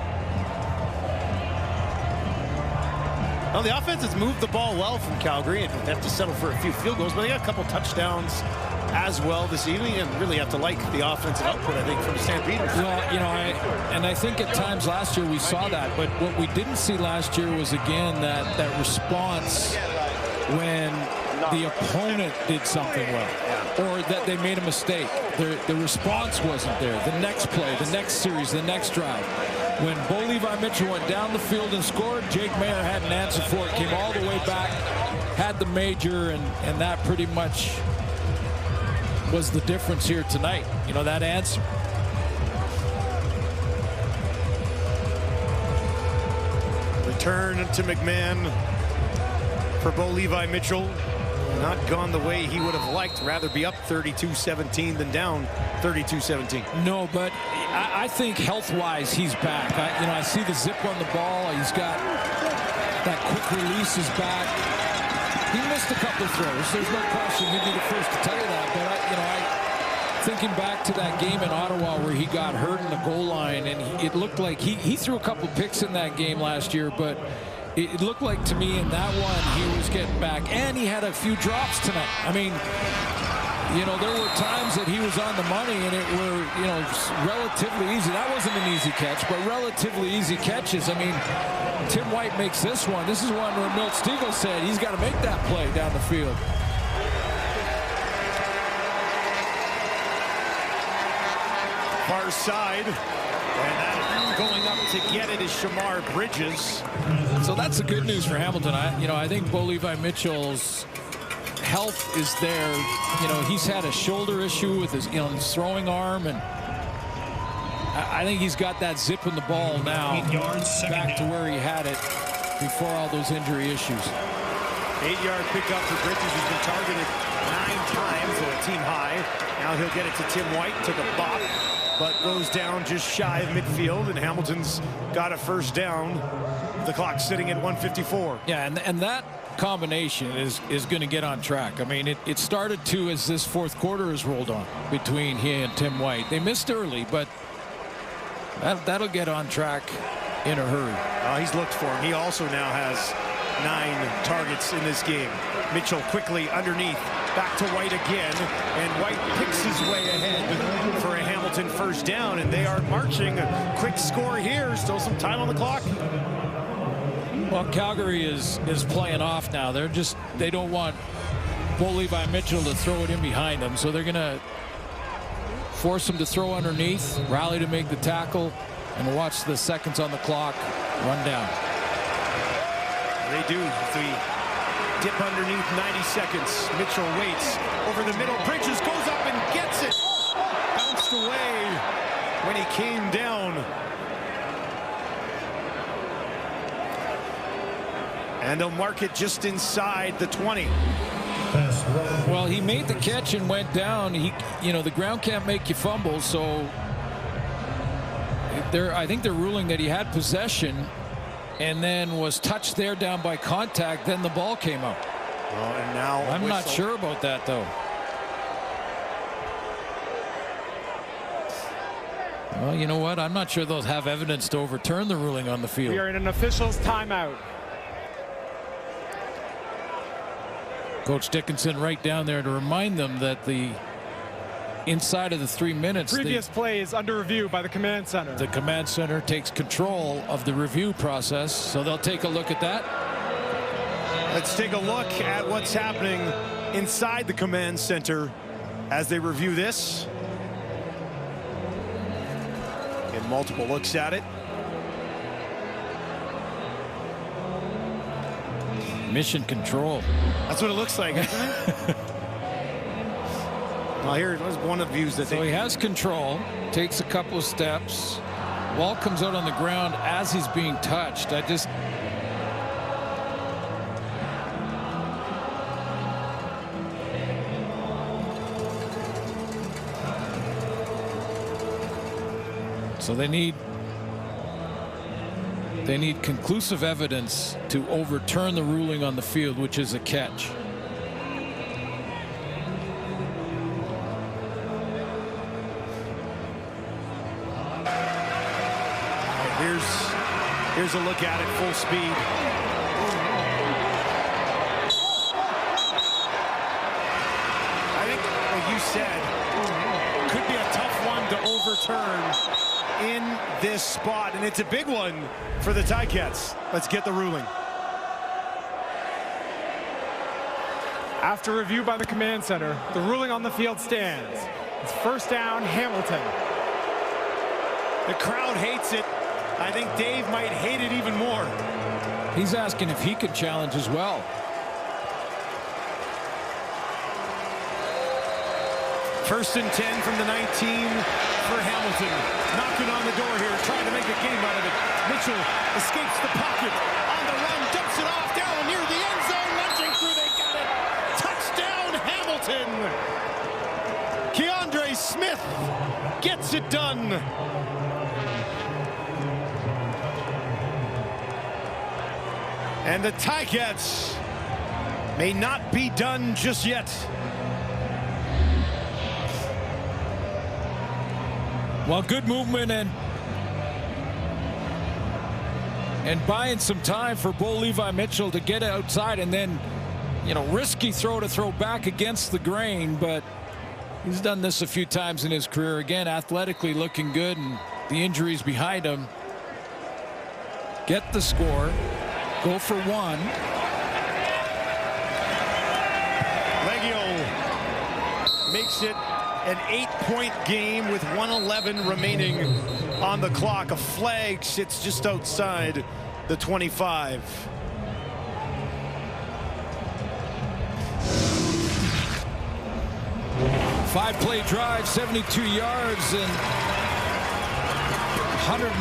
Well, the offense has moved the ball well from Calgary, and they have to settle for a few field goals, but they got a couple touchdowns as well this evening, and really have to like the offensive output, I think, from the Stampeders. Well, you know, I think at times last year we saw that, but what we didn't see last year was, again, that response when the opponent did something well, or that they made a mistake. The response wasn't there. The next play, the next series, the next drive. When Bo Levi Mitchell went down the field and scored, Jake Mayer had an answer for it, came all the way back, had the major, and that pretty much was the difference here tonight. You know, that answer. Return to McMahon for Bo Levi Mitchell. Not gone the way he would have liked. Rather be up 32-17 than down 32-17. No, but I think health-wise he's back. I see the zip on the ball. He's got that quick release is back. He missed a couple throws. There's no question. He'd be the first to tell you that. But thinking back to that game in Ottawa where he got hurt in the goal line, and it looked like he threw a couple picks in that game last year, but it looked like to me in that one he was getting back, and he had a few drops tonight. I mean, you know, there were times that he was on the money and it were, you know, relatively easy. That wasn't an easy catch, but relatively easy catches. I mean, Tim White makes this one. This is one where Milt Stegall said he's got to make that play down the field. Far side. And that going up to get it is Shamar Bridges. So that's the good news for Hamilton. I think Bo Levi Mitchell's health is there. You know, he's had a shoulder issue with his throwing arm, and I think he's got that zip in the ball now, back to where he had it before all those injury issues. 8-yard pickup for Bridges, who's been targeted 9 times, a team high. Now he'll get it to Tim White, took a bop, but goes down just shy of midfield, and Hamilton's got a first down. The clock sitting at 1:54. Yeah, and that combination is going to get on track. I mean, it started to as this fourth quarter has rolled on between he and Tim White. They missed early, but that'll get on track in a hurry. He's looked for him. He also now has 9 targets in this game. Mitchell quickly underneath, back to White again, and White picks his way ahead for a Hamilton first down, and they are marching. A quick score here, still some time on the clock. Well, Calgary is playing off now. They don't want Bo Levi Mitchell to throw it in behind them, so they're going to force him to throw underneath, rally to make the tackle, and watch the seconds on the clock run down. They do. The dip underneath 90 seconds. Mitchell waits over the middle. Bridges goes up and gets it. Bounced away when he came down. And they'll mark it just inside the 20. Well, he made the catch and went down. The ground can't make you fumble, so I think they're ruling that he had possession and then was touched there down by contact, then the ball came out. And now I'm not sure about that, though. Well, you know what? I'm not sure they'll have evidence to overturn the ruling on the field. We are in an official's timeout. Coach Dickinson right down there to remind them that the inside of the 3 minutes. Previous play is under review by the command center. The command center takes control of the review process, so they'll take a look at that. Let's take a look at what's happening inside the command center as they review this. Get multiple looks at it. Mission control. That's what it looks like, isn't it? Well, here was one of the views that so he has control, takes a couple of steps. Ball comes out on the ground as he's being touched. So they need conclusive evidence to overturn the ruling on the field, which is a catch. Here's a look at it full speed. I think, like you said, could be a tough one to overturn in this spot, and it's a big one for the Ticats. Let's get the ruling. After review by the command center, the ruling on the field stands. It's first down, Hamilton. The crowd hates it. I think Dave might hate it even more. He's asking if he could challenge as well. First and 10 from the 19 for Hamilton. Knocking on the door here, trying to make a game out of it. Mitchell escapes the pocket. On the run, dumps it off down near the end zone. Lunging through, they got it. Touchdown, Hamilton. Keandre Smith gets it done. And the Ticats may not be done just yet. Well, good movement and buying some time for Bo Levi Mitchell to get outside, and then, you know, risky throw to throw back against the grain, but he's done this a few times in his career. Again, athletically looking good, and the injuries behind him. Get the score, go for one. Leggio makes it an 8-point game with 1:11 remaining on the clock. A flag sits just outside the 25. Five-play drive, 72 yards, and 100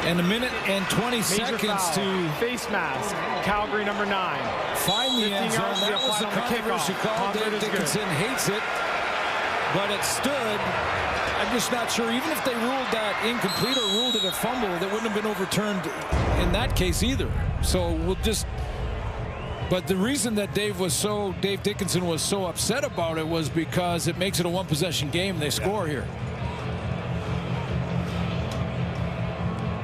and a minute and 20 Major seconds foul. to face mask. Calgary number 9. Find the 15 end zone. yards to be That was the applied on the controversial kickoff. call. Convert Dave is good. Dickinson hates it, but it stood. I'm just not sure. Even if they ruled that incomplete or ruled it a fumble, that wouldn't have been overturned in that case either. So we'll just. But the reason that Dave Dickinson was so upset about it was because it makes it a one-possession game. They score here.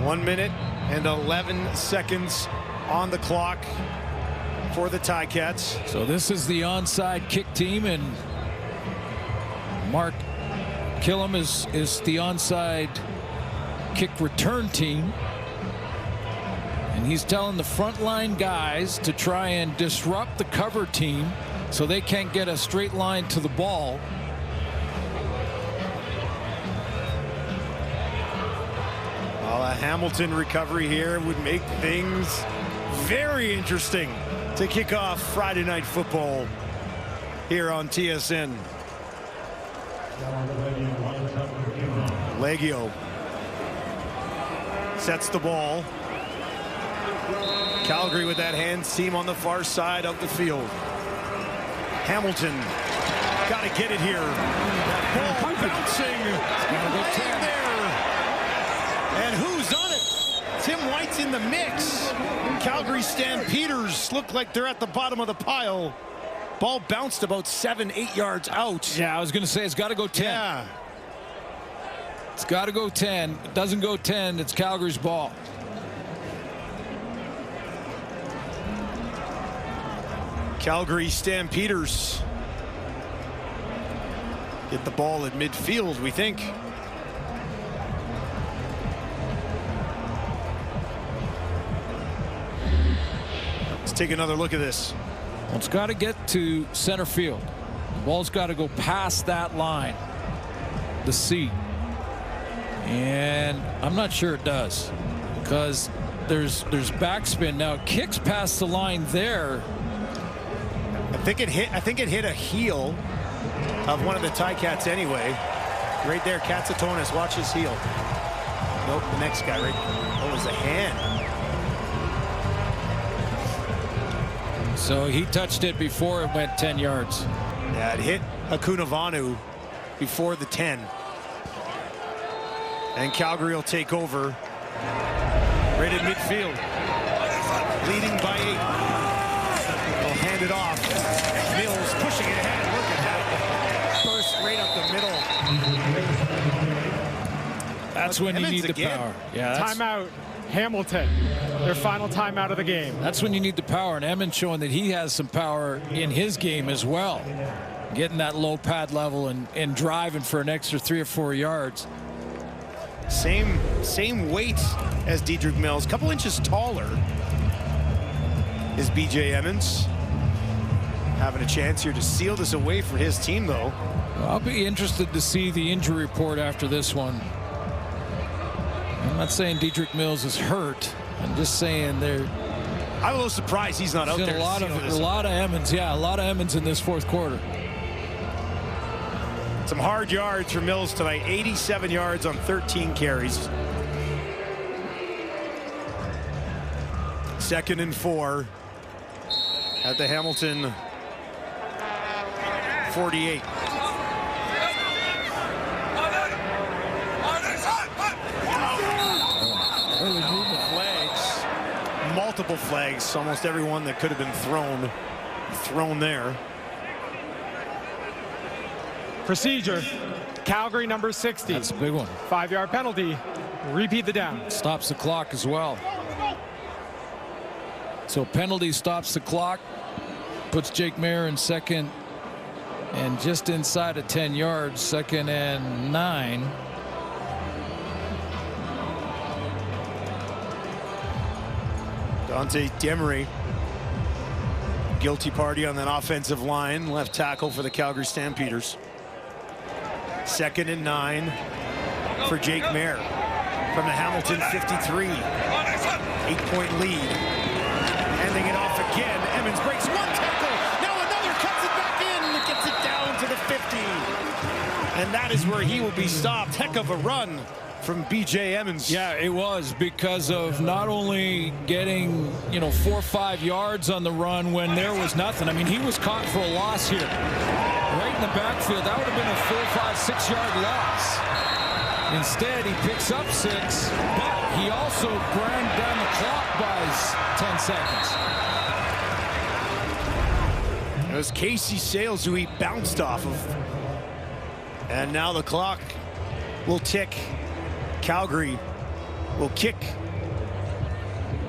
1 minute and 11 seconds on the clock for the Ticats. So this is the onside kick team, and Mark Killam is the onside kick return team. And he's telling the frontline guys to try and disrupt the cover team so they can't get a straight line to the ball. Well, a Hamilton recovery here would make things very interesting to kick off Friday Night Football here on TSN. Leggio sets the ball. Calgary with that hands team on the far side of the field. Hamilton got to get it here. That ball bouncing in there. And who's on it? Tim White's in the mix. Calgary Stampeders look like they're at the bottom of the pile. Ball bounced about 7-8 yards out. Yeah, I was going to say it's got to go 10. Yeah. It's got to go 10. It doesn't go 10. It's Calgary's ball. Calgary Stampeders get the ball at midfield, we think. Let's take another look at this. Well, it's got to get to center field. The ball's got to go past that line, the C. And I'm not sure it does, because there's backspin. Now it kicks past the line there. I think it hit a heel of one of the Ticats anyway. Right there, Katsatonis, watch his heel. Nope, the next guy right. Oh, it was a hand. So he touched it before it went 10 yards. Yeah, it hit Akunavanu before the 10. And Calgary will take over right at midfield. Leading by 8. They'll hand it off. Mills pushing it ahead. Look at that. Burst right up the middle. That's when you need the power. Yeah, Timeout. Hamilton, their final timeout of the game. That's when you need the power, and Emmons showing that he has some power in his game as well. getting that low pad level and driving for an extra 3 or 4 yards. Same weight as Dedrick Mills, a couple inches taller is B.J. Emmons. Having a chance here to seal this away for his team, though. I'll be interested to see the injury report after this one. I'm not saying Dedrick Mills is hurt. I'm just saying they're. I'm a little surprised he's not out there. A lot of Emmons, yeah, a lot of Emmons in this fourth quarter. Some hard yards for Mills tonight. 87 yards on 13 carries. 2nd and 4 at the Hamilton 48. Early movement flags. Multiple flags. Almost everyone that could have been thrown there. Procedure. Calgary number 60. That's a big one. 5-yard penalty. Repeat the down. Stops the clock as well. So penalty stops the clock. Puts Jake Mayer in second and just inside of 10 yards. 2nd and 9. Dante Demery. Guilty party on that offensive line. Left tackle for the Calgary Stampeders. 2nd and 9 for Jake Mayer from the Hamilton 53. 8-point lead. Handing it off again. Emmons breaks one tackle. Now another cuts it back in. And gets it down to the 50. And that is where he will be stopped. Heck of a run from B.J. Emmons. Yeah, it was because of not only getting, 4 or 5 yards on the run when there was nothing. I mean, he was caught for a loss here. Right in the backfield. That would have been a 4, 5, 6-yard loss. Instead, he picks up 6, but he also ground down the clock by 10 seconds. It was Casey Sales who he bounced off of. And now the clock will tick. Calgary will kick.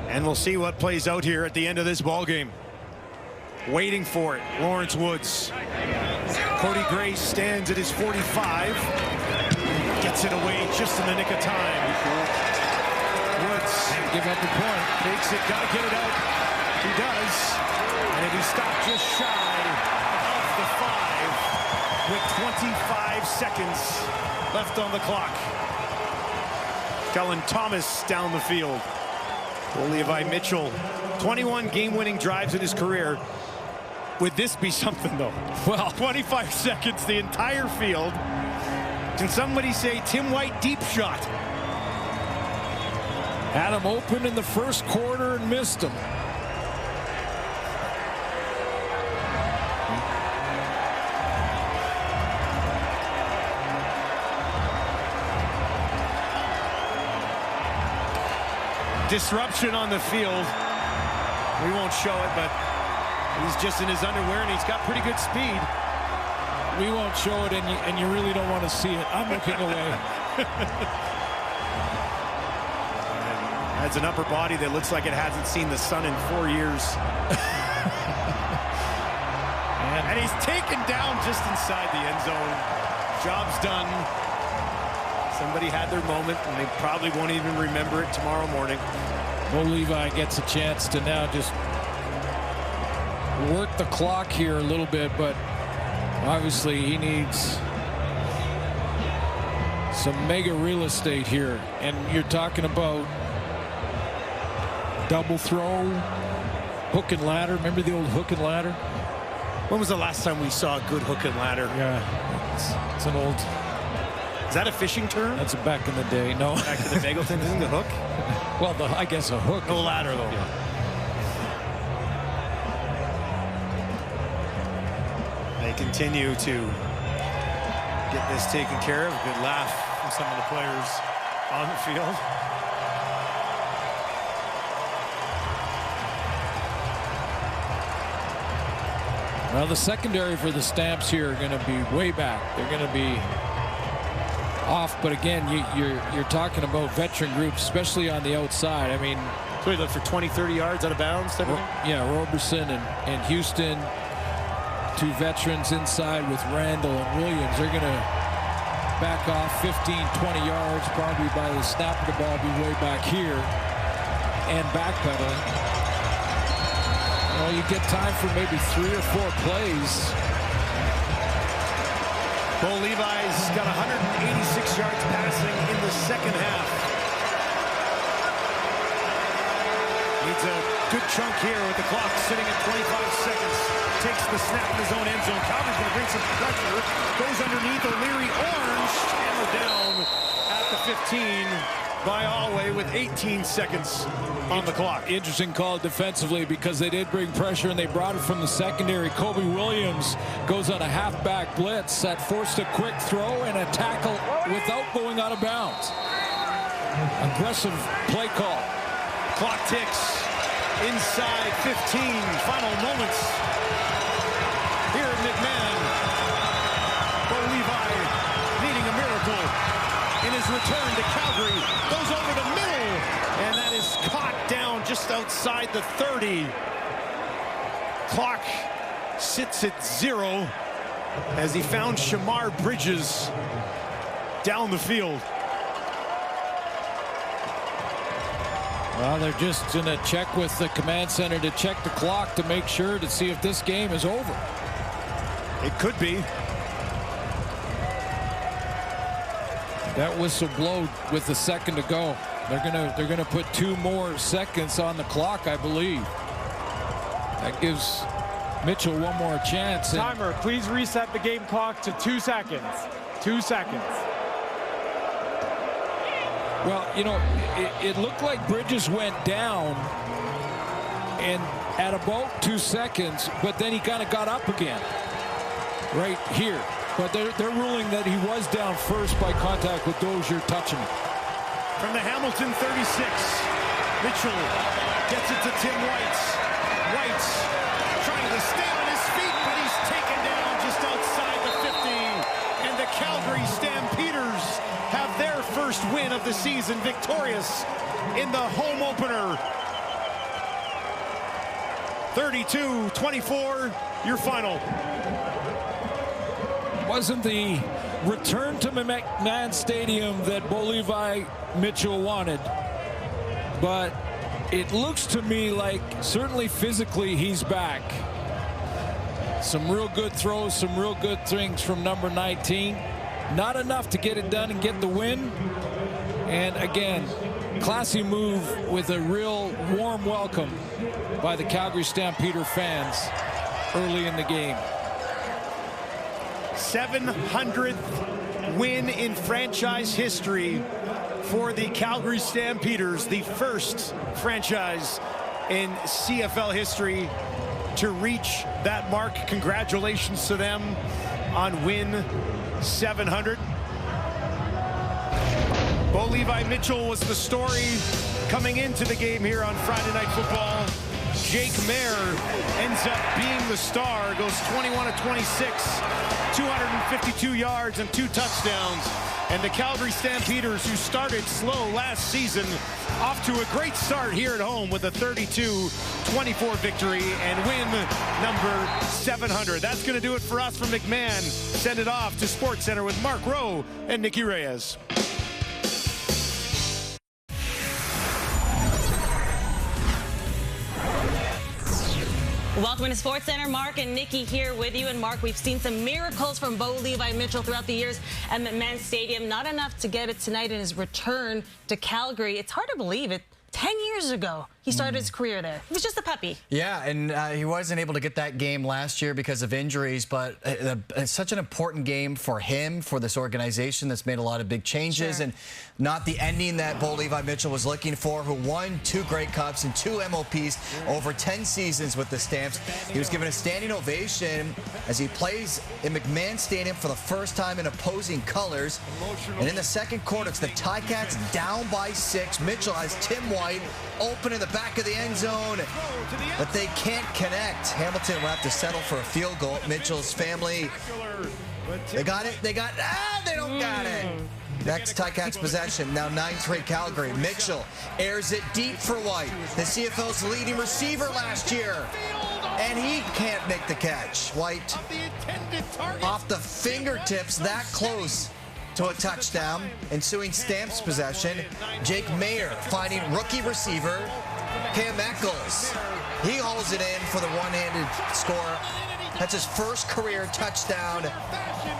And we'll see what plays out here at the end of this ball game. Waiting for it, Lawrence Woods. Cody Grace stands at his 45. Gets it away just in the nick of time. Woods. Give up the point. Takes it, gotta get it out. He does. And if he stopped just shy of the 5 with 25 seconds left on the clock. Kellen Thomas down the field. Levi Mitchell, 21 game-winning drives in his career. Would this be something, though? Well, 25 seconds, the entire field. Can somebody say Tim White deep shot? Had him open in the first quarter and missed him. Disruption on the field. We won't show it, but he's just in his underwear and he's got pretty good speed. We won't show it, and you really don't want to see it. I'm looking away. Has an upper body that looks like it hasn't seen the sun in 4 years. And he's taken down just inside the end zone. Job's done. Somebody had their moment, and they probably won't even remember it tomorrow morning. Bo Levi gets a chance to now just work the clock here a little bit, but obviously he needs some mega real estate here. And you're talking about double throw, hook and ladder. Remember the old hook and ladder? When was the last time we saw a good hook and ladder? Yeah, it's an old... Is that a fishing term? That's back in the day. No. Back to the Bagleton, isn't the hook? Well, I guess a hook. No ladder, though. Yeah. They continue to get this taken care of. A good laugh from some of the players on the field. Well, the secondary for the Stamps here are going to be way back. They're going to be off, but again, you're talking about veteran groups, especially on the outside. I mean, so we look for 20, 30 yards out of bounds. Yeah, Roberson and Houston. Two veterans inside with Randall and Williams. They're going to back off 15, 20 yards, probably by the snap of the ball, be way back here, and backpedaling. Well, you get time for maybe 3 or 4 plays. Bo Levi's got 186 yards passing in the second half. Needs a good chunk here with the clock sitting at 25 seconds. Takes the snap in his own end zone. Calgary's going to bring some pressure. Goes underneath O'Leary. Orange hammered down at the 15 by Alway with 18 seconds on the clock. Interesting call defensively because they did bring pressure and they brought it from the secondary. Kobe Williams goes on a halfback blitz that forced a quick throw and a tackle without going out of bounds. Aggressive play call. Clock ticks inside 15. Final moments here at McMahon. Bo Levi needing a miracle in his return to Calgary. Goes over the middle, and that is caught down just outside the 30. Clock sits at 0 as he found Shamar Bridges down the field. Well, they're just going to check with the command center to check the clock to make sure to see if this game is over. It could be. That whistle blowed with a second to go. They're gonna put 2 more seconds on the clock, I believe. That gives Mitchell one more chance. Timer, please reset the game clock to 2 seconds. 2 seconds. Well, you know, it looked like Bridges went down and at about 2 seconds, but then he kind of got up again right here. But they're ruling that he was down first by contact with Dozier touching him. From the Hamilton 36, Mitchell gets it to Tim White. White trying to stay on his feet, but he's taken down just outside the 50. And the Calgary Stampeders have their first win of the season, victorious in the home opener. 32-24, your final. Wasn't the return to McMahon Stadium that Bo Levi Mitchell wanted, but it looks to me like certainly physically he's back. Some real good throws, some real good things from number 19. Not enough to get it done and get the win. And again, classy move with a real warm welcome by the Calgary Stampeder fans early in the game. 700th win in franchise history for the Calgary Stampeders, the first franchise in CFL history to reach that mark. Congratulations to them on win 700. Bo Levi Mitchell was the story coming into the game here on Friday Night Football. Jake Mayer ends up being the star, goes 21-26, 252 yards and 2 touchdowns. And the Calgary Stampeders, who started slow last season, off to a great start here at home with a 32-24 victory and win number 700. That's going to do it for us from McMahon. Send it off to SportsCenter with Mark Rowe and Nikki Reyes. Welcome to SportsCenter. Mark and Nikki here with you. And Mark, we've seen some miracles from Bo Levi Mitchell throughout the years at McMahon Stadium. Not enough to get it tonight in his return to Calgary. It's hard to believe it. 10 years ago, he started his career there. He was just a puppy. Yeah, and he wasn't able to get that game last year because of injuries, but it's such an important game for him, for this organization that's made a lot of big changes, and not the ending that Bo Levi Mitchell was looking for, who won 2 Grey Cups and 2 MOPs over 10 seasons with the Stamps. He was given a standing ovation as he plays in McMahon Stadium for the first time in opposing colors. And in the second quarter, it's the Ticats down by 6. Mitchell has Tim White open in the back of the end zone, but they can't connect. Hamilton will have to settle for a field goal. Mitchell's family, they got it. They don't got it. Next Ticats possession, now 9-3 Calgary. Mitchell airs it deep for White, the CFL's leading receiver last year. And he can't make the catch. White off the fingertips, that close to a touchdown. Ensuing Stamps possession, Jake Mayer finding rookie receiver Cam Eccles. He hauls it in for the one-handed score. That's his first career touchdown.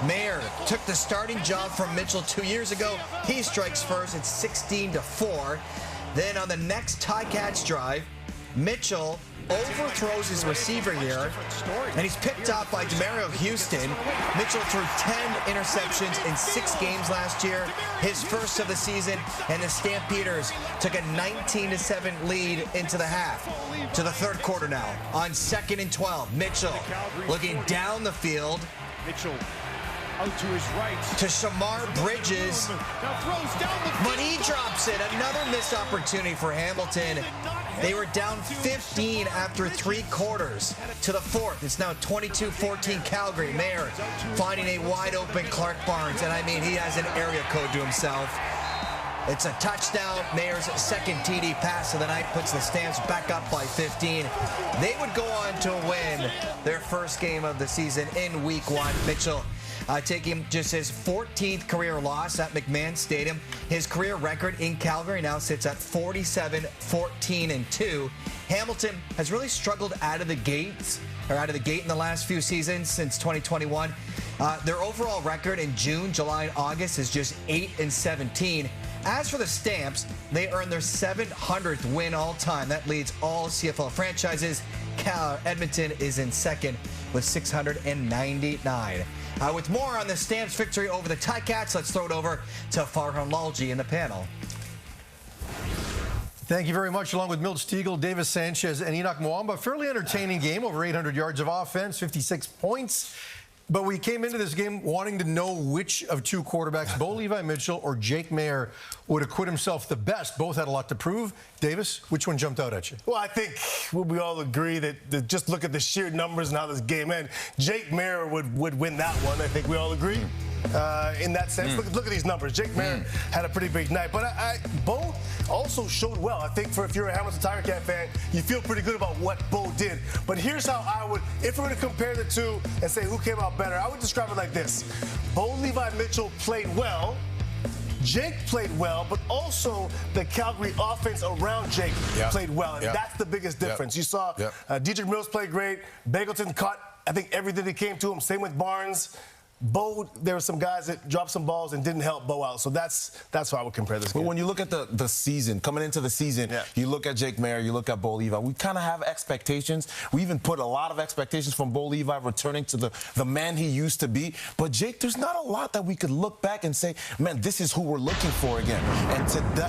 Mayer took the starting job from Mitchell 2 years ago. He strikes first. It's 16-4. Then on the next tie-catch drive, Mitchell overthrows his receiver here, and he's picked up by DeMario Houston. Mitchell threw 10 interceptions in 6 games last year, his first of the season, and the Stampeders took a 19-7 lead into the half. To the third quarter now, on 2nd and 12, Mitchell looking down the field. Mitchell out to his right. To Shamar Bridges. But he drops it. Another missed opportunity for Hamilton. They were down 15 after 3 quarters. To the fourth, it's now 22-14 Calgary. Mayer finding a wide open Clark Barnes. And I mean, he has an area code to himself. It's a touchdown. Mayer's second TD pass of the night puts the Stamps back up by 15. They would go on to win their first game of the season in week 1. Mitchell taking just his 14th career loss at McMahon Stadium. His career record in Calgary now sits at 47-14-2. Hamilton has really struggled out of the gate in the last few seasons since 2021. Their overall record in June, July, and August is just 8-17. As for the Stamps, they earned their 700th win all time. That leads all CFL franchises. Edmonton is in second with 699. With more on the Stamps' victory over the Ticats, let's throw it over to Farhan Lalji in the panel. Thank you very much. Along with Milt Stegall, Davis Sanchez, and Enoch Mwamba. Fairly entertaining game, over 800 yards of offense, 56 points. But we came into this game wanting to know which of 2 quarterbacks, Bo Levi Mitchell or Jake Mayer, would acquit himself the best. Both had a lot to prove. Davis, which one jumped out at you? Well, I think we all agree that just look at the sheer numbers and how this game ended. Jake Mayer would win that one. I think we all agree in that sense. Look at these numbers. Jake Mayer had a pretty big night. But Bo also showed well. I think if you're a Hamilton Tiger Cat fan, you feel pretty good about what Bo did. But here's how I would, if we're going to compare the two and say who came out better, I would describe it like this. Bo Levi Mitchell played well. Jake played well, but also the Calgary offense around Jake played well, and that's the biggest difference. You saw Dietrich Mills play great. Bagleton caught, I think, everything that came to him. Same with Barnes. Bo, there were some guys that dropped some balls and didn't help Bo out. So that's how I would compare this game. But when you look at the season, coming into the season, you look at Jake Mayer, you look at Bo Levi, we kind of have expectations. We even put a lot of expectations from Bo Levi returning to the man he used to be. But Jake, there's not a lot that we could look back and say, man, this is who we're looking for again. And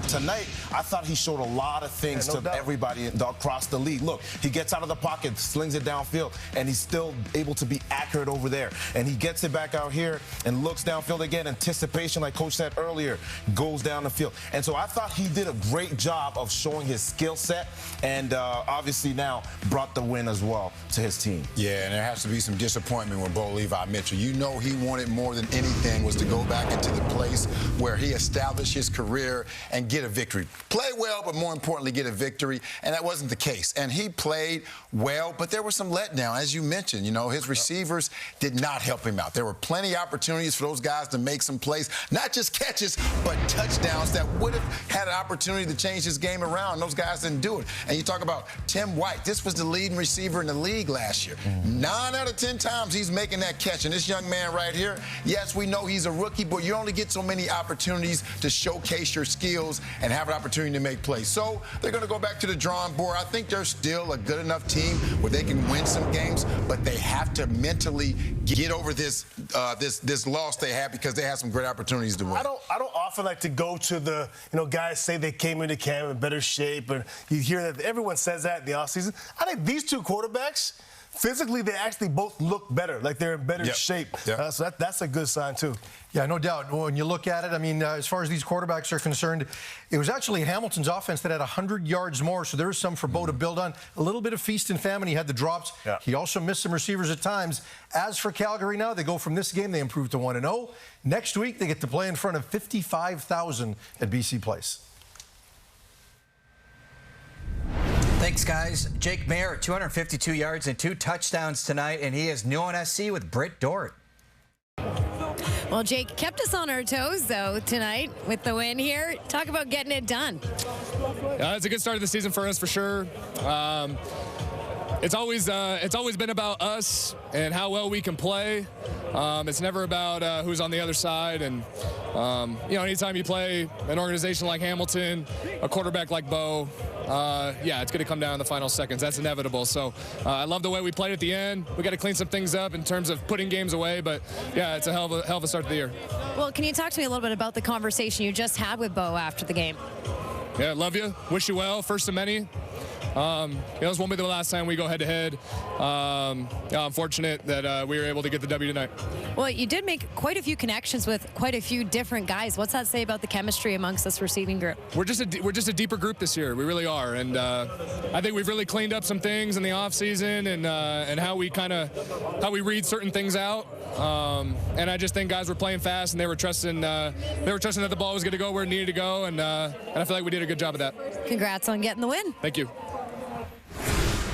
tonight, I thought he showed a lot of things to everybody across the league. Look, he gets out of the pocket, slings it downfield, and he's still able to be accurate over there. And he gets it back out here and looks downfield again. Anticipation, like Coach said earlier, goes down the field. And so I thought he did a great job of showing his skill set, and obviously now brought the win as well to his team. Yeah, and there has to be some disappointment with Bo Levi Mitchell. You know he wanted more than anything was to go back into the place where he established his career and get a victory. Play well, but more importantly, get a victory, and that wasn't the case. And he played well, but there was some letdown. As you mentioned, you know, his receivers did not help him out. There were plenty of opportunities for those guys to make some plays, not just catches, but touchdowns that would have had an opportunity to change his game around. Those guys didn't do it. And you talk about Tim White. This was the leading receiver in the league last year. 9 out of 10 times he's making that catch. And this young man right here, yes, we know he's a rookie, but you only get so many opportunities to showcase your skills and have an opportunity to make plays. So they're going to go back to the drawing board. I think they're still a good enough team where they can win some games, but they have to mentally get over this loss they had because they had some great opportunities to win. I don't often like to go to the, guys say they came into camp in better shape, and you hear that everyone says that in the offseason. I think these two quarterbacks, physically, they actually both look better, like they're in better shape. So that's a good sign, too. Yeah, no doubt. When you look at it, I mean, as far as these quarterbacks are concerned, it was actually Hamilton's offense that had 100 yards more, so there's some for Bo to build on. A little bit of feast and famine. He had the drops. He also missed some receivers at times. As for Calgary now, they go from this game, they improve to 1-0. Next week, they get to play in front of 55,000 at BC Place. Thanks, guys. Jake Mayer, 252 yards and 2 touchdowns tonight, and he is new on SC with Britt Dort. Well, Jake kept us on our toes, though, tonight with the win here. Talk about getting it done. It's a good start of the season for us, for sure. It's always been about us and how well we can play. It's never about who's on the other side. And anytime you play an organization like Hamilton, a quarterback like Bo, it's going to come down in the final seconds. That's inevitable. So I love the way we played at the end. We got to clean some things up in terms of putting games away. But yeah, it's a hell of a start to the year. Well, can you talk to me a little bit about the conversation you just had with Bo after the game? Yeah, love you. Wish you well. First of many. This won't be the last time we go head-to-head. I'm fortunate that we were able to get the W tonight. Well, you did make quite a few connections with quite a few different guys. What's that say about the chemistry amongst this receiving group? We're just a deeper group this year. We really are, and I think we've really cleaned up some things in the offseason and how we read certain things out. And I just think guys were playing fast and they were trusting that the ball was going to go where it needed to go, and I feel like we did a good job of that. Congrats on getting the win. Thank you.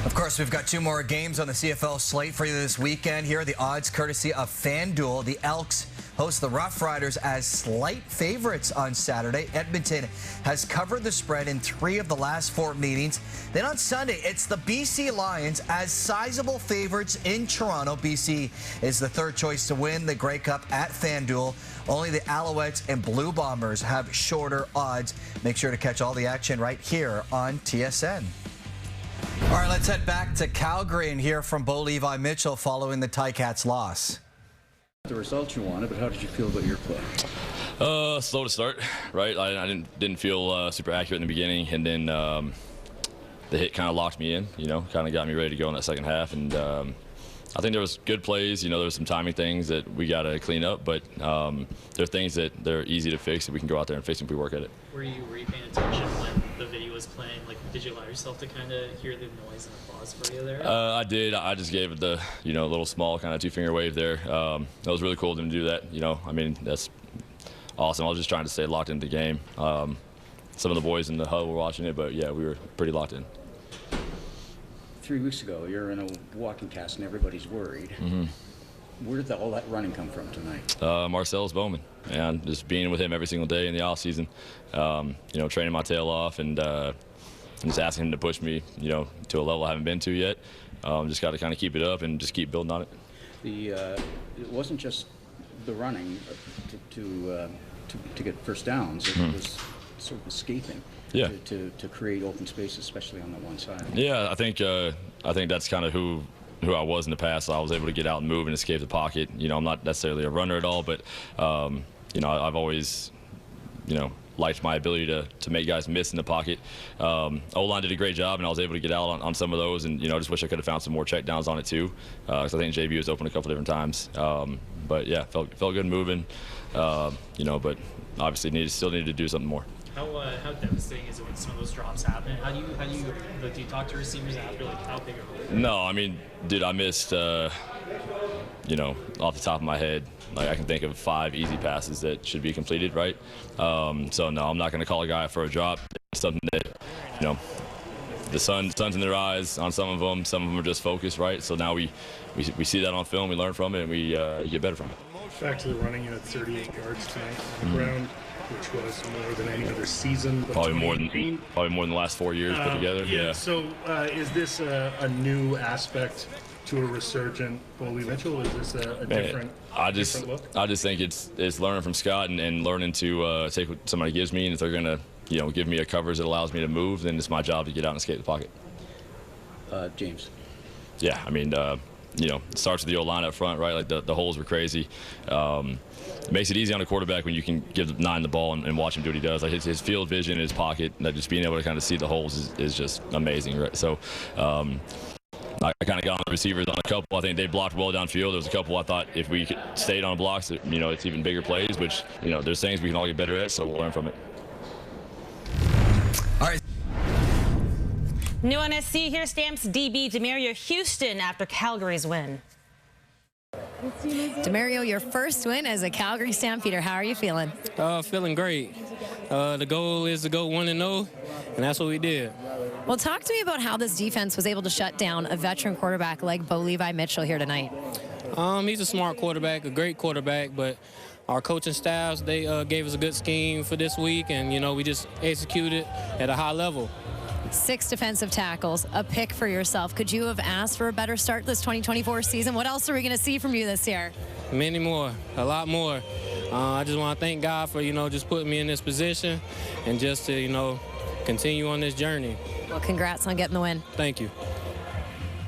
Of course, we've got 2 more games on the CFL slate for you this weekend. Here are the odds courtesy of FanDuel. The Elks host the Rough Riders as slight favorites on Saturday. Edmonton has covered the spread in 3 of the last 4 meetings. Then on Sunday, it's the BC Lions as sizable favorites in Toronto. BC is the 3rd choice to win the Grey Cup at FanDuel. Only the Alouettes and Blue Bombers have shorter odds. Make sure to catch all the action right here on TSN. All right, let's head back to Calgary and hear from Bo Levi Mitchell following the Ticats loss. The results you wanted, but how did you feel about your play? Slow to start, right? I didn't feel super accurate in the beginning, and then the hit kind of locked me in, kind of got me ready to go in that second half. And I think there was good plays. There was some timing things that we got to clean up, but there are things that they're easy to fix that we can go out there and fix if we work at it. Were you paying attention when the video was playing? Like, did you allow yourself to kind of hear the noise and applause for you there? I did. I just gave it the, little small kind of 2-finger wave there. That was really cool of them to do that. That's awesome. I was just trying to stay locked into the game. Some of the boys in the hub were watching it, but yeah, we were pretty locked in. 3 weeks ago, you're in a walking cast and everybody's worried. Mm-hmm. Where did all that running come from tonight? Marcellus Bowman, and just being with him every single day in the off season, training my tail off and just asking him to push me, to a level I haven't been to yet. Just got to kind of keep it up and just keep building on it. It wasn't just the running to get first downs. It was sort of escaping. Yeah. To create open space, especially on the one side. Yeah, I think that's kind of who I was in the past. I was able to get out and move and escape the pocket. I'm not necessarily a runner at all, but I've always liked my ability to make guys miss in the pocket. O-line did a great job, and I was able to get out on some of those, and just wish I could have found some more check downs on it too, because I think JB was open a couple different times. But yeah, felt good moving, but obviously still needed to do something more. How devastating is it when some of those drops happen? How do you talk to receivers after, like, how big of a... No, dude, I missed, off the top of my head, like, I can think of 5 easy passes that should be completed, right? So no, I'm not going to call a guy for a drop. It's something that, the sun's in their eyes on some of them are just focused, right? So now we see that on film, we learn from it, and we get better from it. Back to the running, you had 38 yards tonight on the ground, which was more than any other season. Probably more than the last 4 years put together. Yeah. So is this a new aspect to a resurgent Bo Levi Mitchell? Is this a different look? I just think it's learning from Scott and learning to take what somebody gives me, and if they're gonna give me a coverage that allows me to move, then it's my job to get out and escape the pocket. James. Yeah, it starts with the old line up front, right? Like the holes were crazy. It makes it easy on a quarterback when you can give 9 the ball and watch him do what he does. Like his field vision in his pocket, just being able to kind of see the holes is just amazing, right? So I kind of got on the receivers on a couple. I think they blocked well downfield. There was a couple I thought if we stayed on blocks, it's even bigger plays, which, there's things we can all get better at, so we'll learn from it. All right. New on SC, here Stamps DB Demario Houston after Calgary's win. Demario, your first win as a Calgary Stampeder. How are you feeling? Feeling great. The goal is to go 1-0, and that's what we did. Well, talk to me about how this defense was able to shut down a veteran quarterback like Bo Levi Mitchell here tonight. He's a smart quarterback, a great quarterback, but our coaching staffs, they gave us a good scheme for this week, and, you know, we just executed at a high level. 6 defensive tackles, a pick for yourself. Could you have asked for a better start this 2024 season? What else are we going to see from you this year? Many more, a lot more. I just want to thank God for, you know, just putting me in this position and just to, you know, continue on this journey. Well, congrats on getting the win. Thank you.